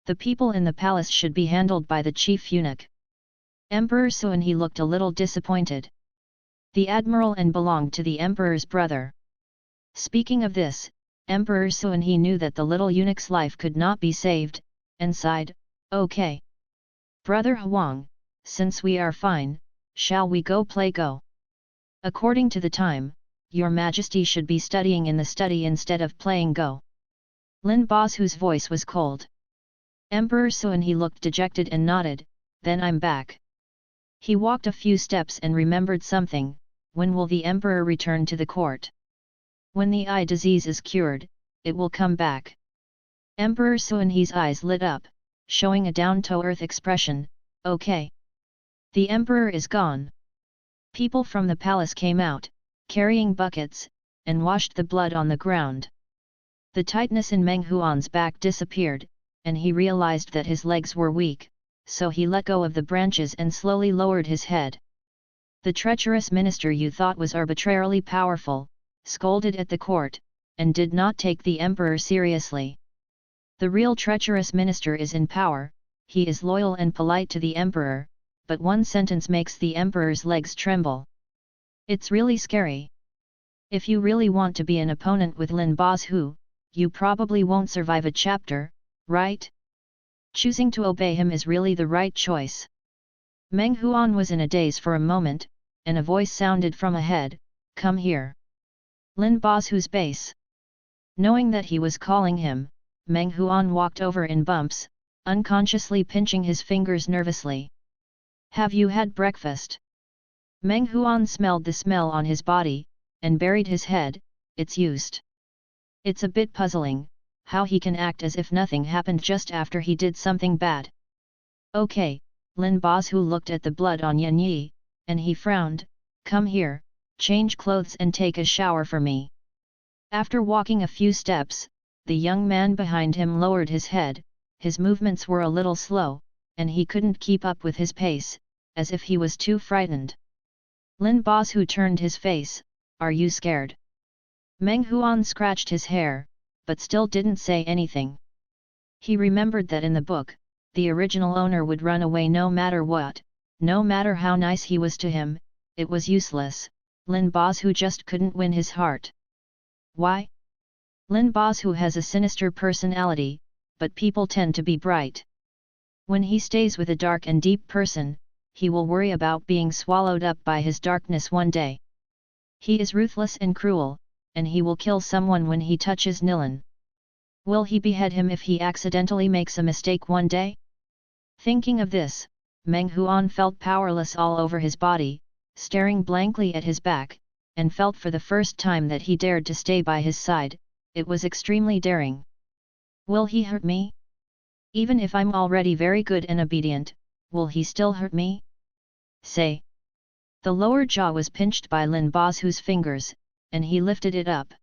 The people in the palace should be handled by the chief eunuch. Emperor Suan he looked a little disappointed. The admiral and belonged to the emperor's brother. Speaking of this, Emperor Suan he knew that the little eunuch's life could not be saved, and sighed, "Okay. Brother Huang, since we are fine, shall we go play Go? According to the time, Your Majesty should be studying in the study instead of playing Go." Lin Bazhu's voice was cold. Emperor Suan he looked dejected and nodded, "Then I'm back." He walked a few steps and remembered something. When will the emperor return to the court? When the eye disease is cured, it will come back. Emperor Suan he's eyes lit up, showing a down-to-earth expression. "Okay. The emperor is gone." People from the palace came out, carrying buckets, and washed the blood on the ground. The tightness in Meng Huan's back disappeared, and he realized that his legs were weak, so he let go of the branches and slowly lowered his head. The treacherous minister you thought was arbitrarily powerful, scolded at the court, and did not take the emperor seriously. The real treacherous minister is in power, he is loyal and polite to the emperor, but one sentence makes the emperor's legs tremble. It's really scary. If you really want to be an opponent with Lin Bazhu, you probably won't survive a chapter, right? Choosing to obey him is really the right choice. Meng Huan was in a daze for a moment, and a voice sounded from ahead, "Come here." Lin Bazhu's base. Knowing that he was calling him, Meng Huan walked over in bumps, unconsciously pinching his fingers nervously. "Have you had breakfast?" Meng Huan smelled the smell on his body, and buried his head. "It's used." It's a bit puzzling, how he can act as if nothing happened just after he did something bad. "Okay," Lin Bazhu looked at the blood on Yan Yi, and he frowned, "Come here, change clothes and take a shower for me." After walking a few steps, the young man behind him lowered his head, his movements were a little slow, and he couldn't keep up with his pace, as if he was too frightened. Lin Bazhu turned his face, "Are you scared?" Meng Huan scratched his hair, but still didn't say anything. He remembered that in the book, the original owner would run away no matter what, no matter how nice he was to him. It was useless. Lin Bazhu just couldn't win his heart. Why? Lin Bazhu has a sinister personality, but people tend to be bright. When he stays with a dark and deep person, he will worry about being swallowed up by his darkness one day. He is ruthless and cruel, and he will kill someone when he touches Nilan. Will he behead him if he accidentally makes a mistake one day? Thinking of this, Meng Huan felt powerless all over his body, staring blankly at his back, and felt for the first time that he dared to stay by his side. It was extremely daring. Will he hurt me? Even if I'm already very good and obedient, will he still hurt me? Say. The lower jaw was pinched by Lin Bozu's fingers, and he lifted it up.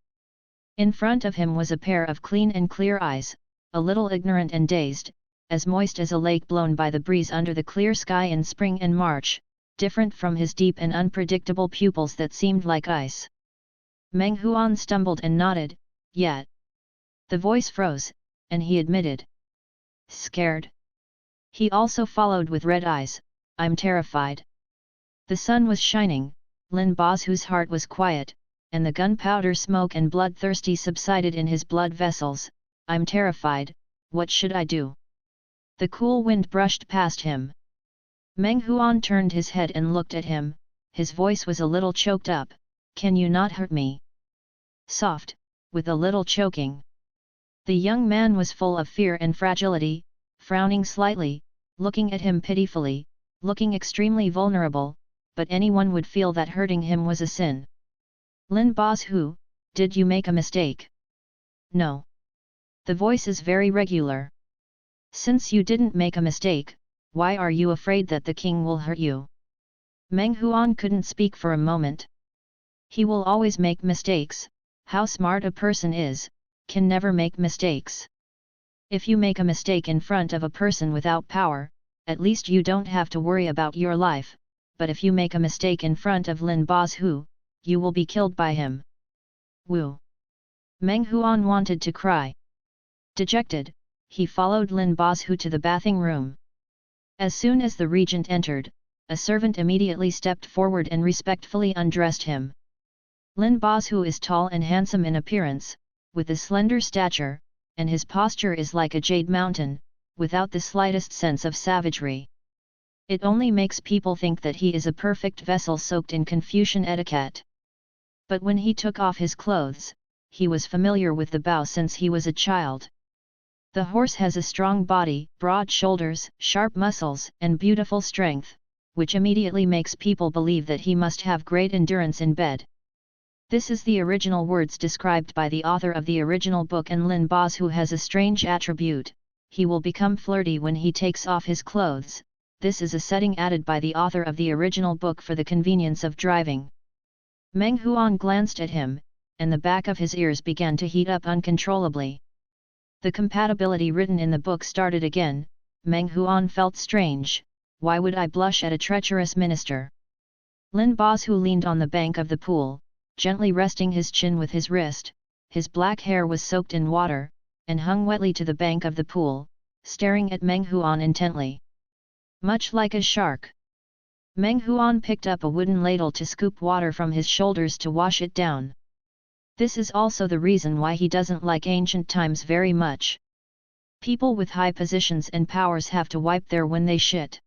In front of him was a pair of clean and clear eyes, a little ignorant and dazed, as moist as a lake blown by the breeze under the clear sky in spring and March, different from his deep and unpredictable pupils that seemed like ice. Meng Huan stumbled and nodded, yet. The voice froze, and he admitted. Scared. He also followed with red eyes, I'm terrified. The sun was shining, Lin Bozu's heart was quiet, and the gunpowder smoke and bloodthirsty subsided in his blood vessels. I'm terrified, what should I do? The cool wind brushed past him. Meng Huan turned his head and looked at him, his voice was a little choked up, can you not hurt me? Soft, with a little choking. The young man was full of fear and fragility, frowning slightly, looking at him pitifully, looking extremely vulnerable, but anyone would feel that hurting him was a sin. Lin Bozu, did you make a mistake? No. The voice is very regular. Since you didn't make a mistake, why are you afraid that the king will hurt you? Meng Huan couldn't speak for a moment. He will always make mistakes, how smart a person is, can never make mistakes. If you make a mistake in front of a person without power, at least you don't have to worry about your life, but if you make a mistake in front of Lin Bozu, you will be killed by him. Woo! Meng Huan wanted to cry. Dejected, he followed Lin Bozu to the bathing room. As soon as the regent entered, a servant immediately stepped forward and respectfully undressed him. Lin Bozu is tall and handsome in appearance, with a slender stature, and his posture is like a jade mountain, without the slightest sense of savagery. It only makes people think that he is a perfect vessel soaked in Confucian etiquette. But when he took off his clothes, he was familiar with the bow since he was a child. The horse has a strong body, broad shoulders, sharp muscles, and beautiful strength, which immediately makes people believe that he must have great endurance in bed. This is the original words described by the author of the original book, and Lin Bozu has a strange attribute, he will become flirty when he takes off his clothes. This is a setting added by the author of the original book for the convenience of driving. Meng Huan glanced at him, and the back of his ears began to heat up uncontrollably. The compatibility written in the book started again. Meng Huan felt strange, why would I blush at a treacherous minister? Lin Bozu leaned on the bank of the pool, gently resting his chin with his wrist, his black hair was soaked in water, and hung wetly to the bank of the pool, staring at Meng Huan intently. Much like a shark. Meng Huan picked up a wooden ladle to scoop water from his shoulders to wash it down. This is also the reason why he doesn't like ancient times very much. People with high positions and powers have to wipe their when they shit.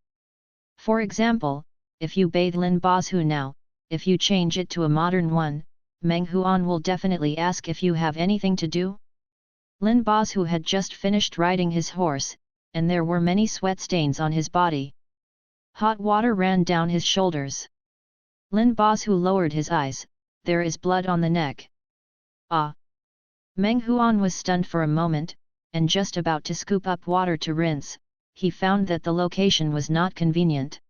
For example, if you bathe Lin Bozu now, if you change it to a modern one, Meng Huan will definitely ask if you have anything to do. Lin Bozu had just finished riding his horse, and there were many sweat stains on his body. Hot water ran down his shoulders. Lin Bozu lowered his eyes, there is blood on the neck. Ah! Meng Huan was stunned for a moment, and just about to scoop up water to rinse, he found that the location was not convenient.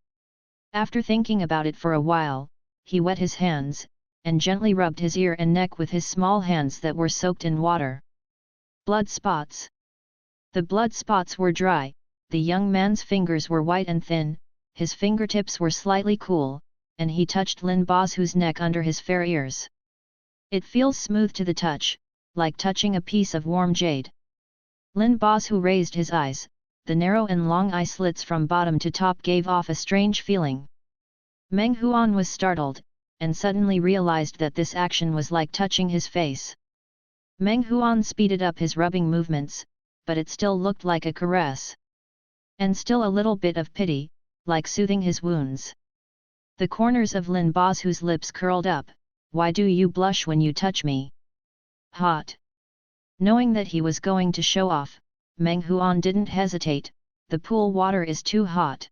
After thinking about it for a while, he wet his hands, and gently rubbed his ear and neck with his small hands that were soaked in water. Blood spots. The blood spots were dry, the young man's fingers were white and thin, his fingertips were slightly cool, and he touched Lin Bozu's neck under his fair ears. It feels smooth to the touch, like touching a piece of warm jade. Lin Bozu raised his eyes, the narrow and long eye slits from bottom to top gave off a strange feeling. Meng Huan was startled, and suddenly realized that this action was like touching his face. Meng Huan speeded up his rubbing movements, but it still looked like a caress. And still a little bit of pity, like soothing his wounds. The corners of Lin Bozu's lips curled up, why do you blush when you touch me? Hot. Knowing that he was going to show off, Meng Huan didn't hesitate, the pool water is too hot.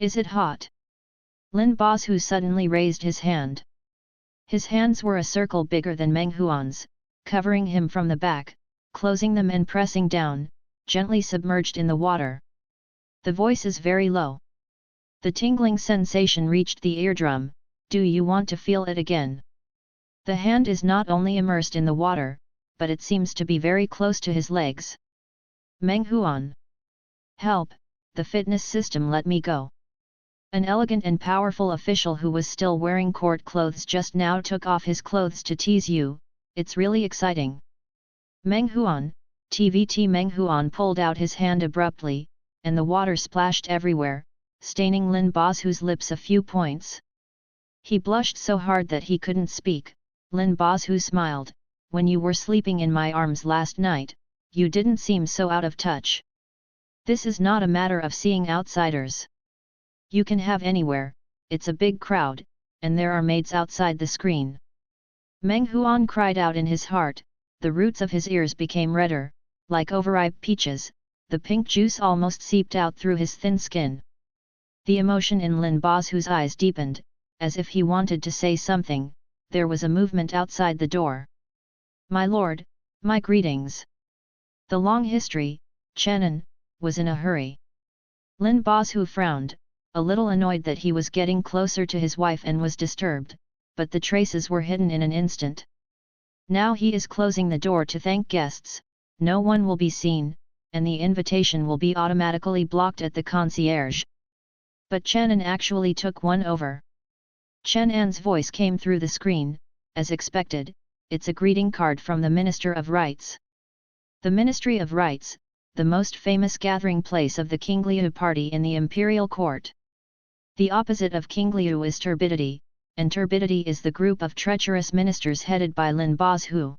Is it hot? Lin Bozu suddenly raised his hand. His hands were a circle bigger than Meng Huan's, covering him from the back, closing them and pressing down, gently submerged in the water. The voice is very low. The tingling sensation reached the eardrum. Do you want to feel it again? The hand is not only immersed in the water, but it seems to be very close to his legs. Meng Huan. Help, the fitness system let me go. An elegant and powerful official who was still wearing court clothes just now took off his clothes to tease you. It's really exciting. Meng Huan, TVT Meng Huan pulled out his hand abruptly, and the water splashed everywhere, staining Lin Bozu's lips a few points. He blushed so hard that he couldn't speak. Lin Bozu smiled. When you were sleeping in my arms last night, you didn't seem so out of touch. This is not a matter of seeing outsiders. You can have anywhere, it's a big crowd, and there are maids outside the screen. Meng Huan cried out in his heart, the roots of his ears became redder, like overripe peaches, the pink juice almost seeped out through his thin skin. The emotion in Lin Bozu's eyes deepened, as if he wanted to say something. There was a movement outside the door. My lord, my greetings. The long history, Chenin, was in a hurry. Lin Bozu frowned, a little annoyed that he was getting closer to his wife and was disturbed, but the traces were hidden in an instant. Now he is closing the door to thank guests, no one will be seen, and the invitation will be automatically blocked at the concierge. But Chenin actually took one over. Chen An's voice came through the screen, as expected, it's a greeting card from the Minister of Rights. The Ministry of Rights, the most famous gathering place of the King Liu party in the imperial court. The opposite of King Liu is turbidity, and turbidity is the group of treacherous ministers headed by Lin Bozu.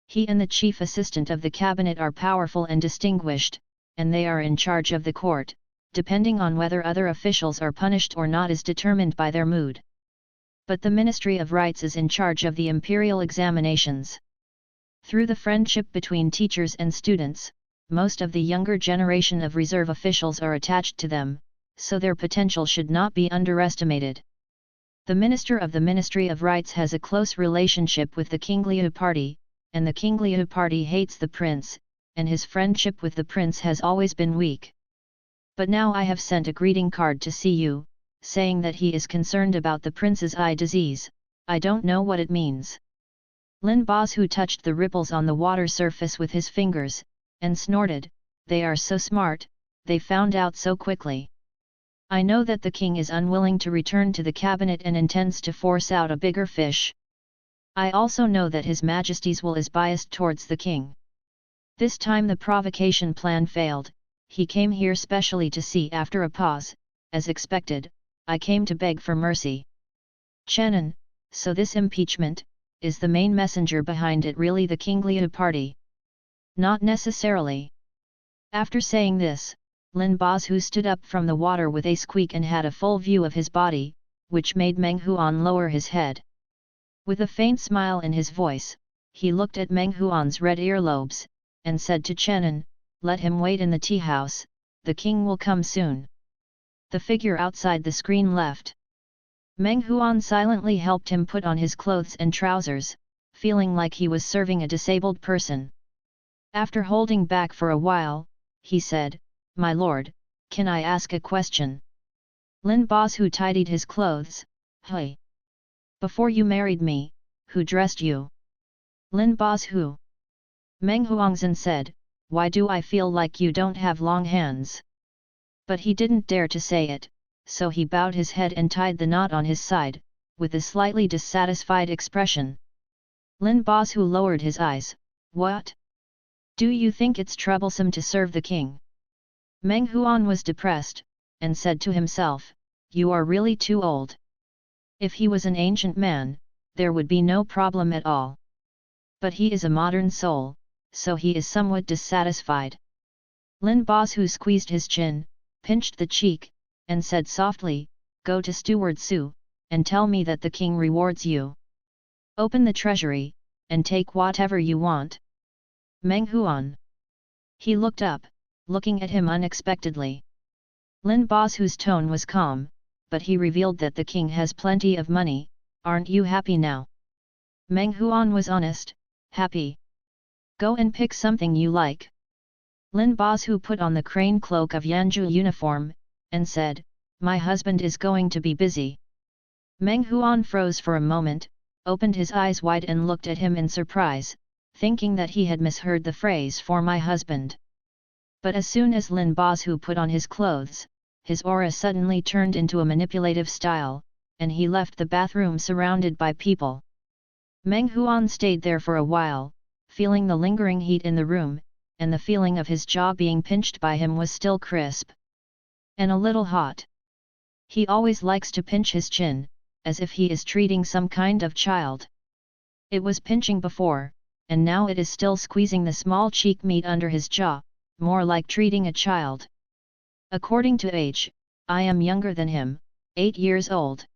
He and the chief assistant of the cabinet are powerful and distinguished, and they are in charge of the court, depending on whether other officials are punished or not is determined by their mood. But the Ministry of Rights is in charge of the imperial examinations. Through the friendship between teachers and students, most of the younger generation of reserve officials are attached to them, so their potential should not be underestimated. The Minister of the Ministry of Rights has a close relationship with the King Liu party, and the King Liu party hates the prince, and his friendship with the prince has always been weak. But now I have sent a greeting card to see you, saying that he is concerned about the prince's eye disease. I don't know what it means. Lin Bozu touched the ripples on the water surface with his fingers, and snorted, they are so smart, they found out so quickly. I know that the king is unwilling to return to the cabinet and intends to force out a bigger fish. I also know that His Majesty's will is biased towards the king. This time the provocation plan failed, he came here specially to see. After a pause, as expected, I came to beg for mercy. Chenin, so this impeachment, is the main messenger behind it really the King Liu party? Not necessarily. After saying this, Lin Bozu stood up from the water with a squeak and had a full view of his body, which made Meng Huan lower his head. With a faint smile in his voice, he looked at Meng Huan's red earlobes, and said to Chenin, let him wait in the tea house, the king will come soon. The figure outside the screen left. Meng Huan silently helped him put on his clothes and trousers, feeling like he was serving a disabled person. After holding back for a while, he said, my lord, can I ask a question? Lin Bozu tidied his clothes. Hey! Before you married me, who dressed you? Lin Bozu. Meng Huangzhen said, why do I feel like you don't have long hands? But he didn't dare to say it, so he bowed his head and tied the knot on his side, with a slightly dissatisfied expression. Lin Bozu lowered his eyes. What? Do you think it's troublesome to serve the king? Meng Huan was depressed, and said to himself, you are really too old. If he was an ancient man, there would be no problem at all. But he is a modern soul, so he is somewhat dissatisfied. Lin Bozu squeezed his chin, pinched the cheek, and said softly, go to Steward Su, and tell me that the king rewards you. Open the treasury, and take whatever you want. Meng Huan. He looked up, looking at him unexpectedly. Lin Bozhu's tone was calm, but he revealed that the king has plenty of money. Aren't you happy now? Meng Huan was honest. Happy. Go and pick something you like. Lin Bozhu put on the crane cloak of Yanzhu uniform, and said, my husband is going to be busy. Meng Huan froze for a moment, opened his eyes wide and looked at him in surprise, thinking that he had misheard the phrase for my husband. But as soon as Lin Bozhu put on his clothes, his aura suddenly turned into a manipulative style, and he left the bathroom surrounded by people. Meng Huan stayed there for a while, feeling the lingering heat in the room, and the feeling of his jaw being pinched by him was still crisp. And a little hot. He always likes to pinch his chin, as if he is treating some kind of child. It was pinching before, and now it is still squeezing the small cheek meat under his jaw, more like treating a child. According to age, I am younger than him, 8 years old.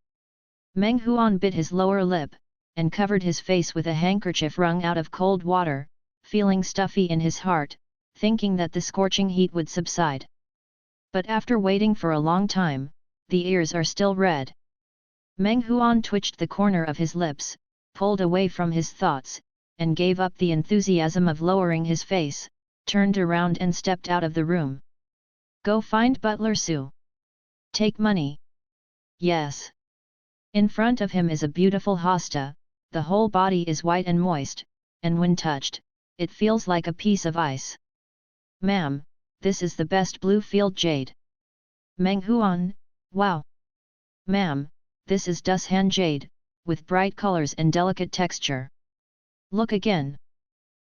Meng Huan bit his lower lip, and covered his face with a handkerchief wrung out of cold water, feeling stuffy in his heart, thinking that the scorching heat would subside. But after waiting for a long time, the ears are still red. Meng Huan twitched the corner of his lips, pulled away from his thoughts, and gave up the enthusiasm of lowering his face, turned around and stepped out of the room. Go find Butler Su. Take money. Yes. In front of him is a beautiful hosta, the whole body is white and moist, and when touched, it feels like a piece of ice. Ma'am, this is the best blue field jade. Meng Huan, wow. Ma'am, this is Dushan jade, with bright colors and delicate texture. Look again.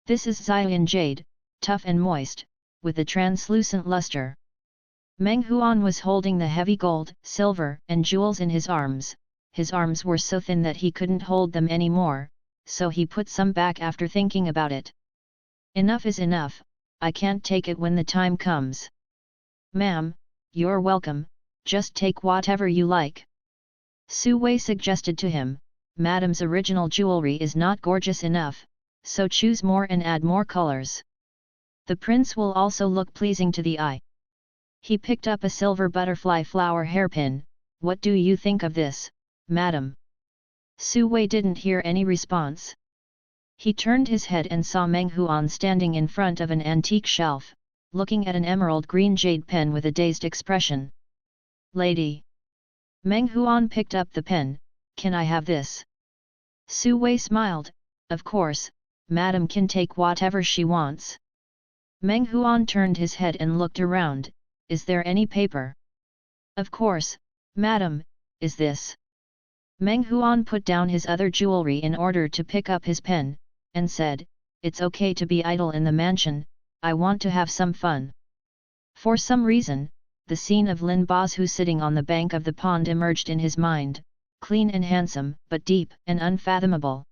This is Xian jade, tough and moist, with a translucent luster. Meng Huan was holding the heavy gold, silver, and jewels in his arms. His arms were so thin that he couldn't hold them anymore, so he put some back after thinking about it. Enough is enough, I can't take it when the time comes. Ma'am, you're welcome, just take whatever you like. Su Wei suggested to him, Madam's original jewelry is not gorgeous enough, so choose more and add more colors. The prince will also look pleasing to the eye. He picked up a silver butterfly flower hairpin. What do you think of this, madam? Su Wei didn't hear any response. He turned his head and saw Meng Huan standing in front of an antique shelf, looking at an emerald green jade pen with a dazed expression. Lady. Meng Huan picked up the pen. Can I have this? Su Wei smiled. Of course, madam can take whatever she wants. Meng Huan turned his head and looked around. Is there any paper? Of course, madam, is this? Meng Huan put down his other jewelry in order to pick up his pen, and said, it's okay to be idle in the mansion, I want to have some fun. For some reason, the scene of Lin Bozhu sitting on the bank of the pond emerged in his mind, clean and handsome but deep and unfathomable.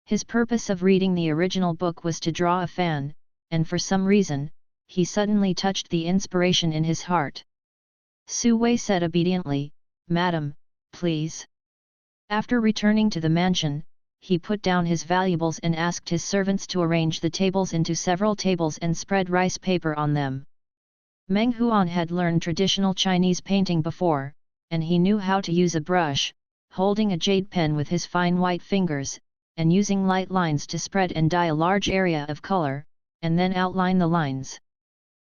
His purpose of reading the original book was to draw a fan, and for some reason, he suddenly touched the inspiration in his heart. Su Wei said obediently, Madam, please. After returning to the mansion, he put down his valuables and asked his servants to arrange the tables into several tables and spread rice paper on them. Meng Huan had learned traditional Chinese painting before, and he knew how to use a brush, holding a jade pen with his fine white fingers, and using light lines to spread and dye a large area of color, and then outline the lines.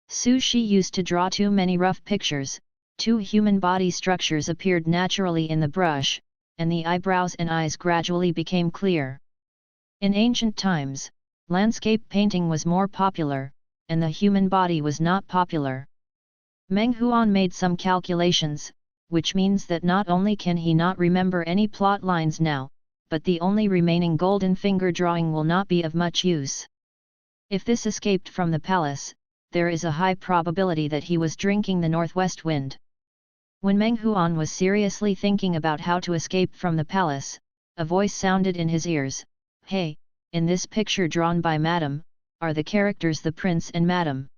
Su Shi used to draw too many rough pictures, 2 human body structures appeared naturally in the brush, and the eyebrows and eyes gradually became clear. In ancient times, landscape painting was more popular, and the human body was not popular. Meng Huan made some calculations, which means that not only can he not remember any plot lines now, but the only remaining golden finger drawing will not be of much use. If this escaped from the palace, there is a high probability that he was drinking the northwest wind. When Meng Huan was seriously thinking about how to escape from the palace, a voice sounded in his ears, Hey, in this picture drawn by Madam, are the characters the prince and Madam.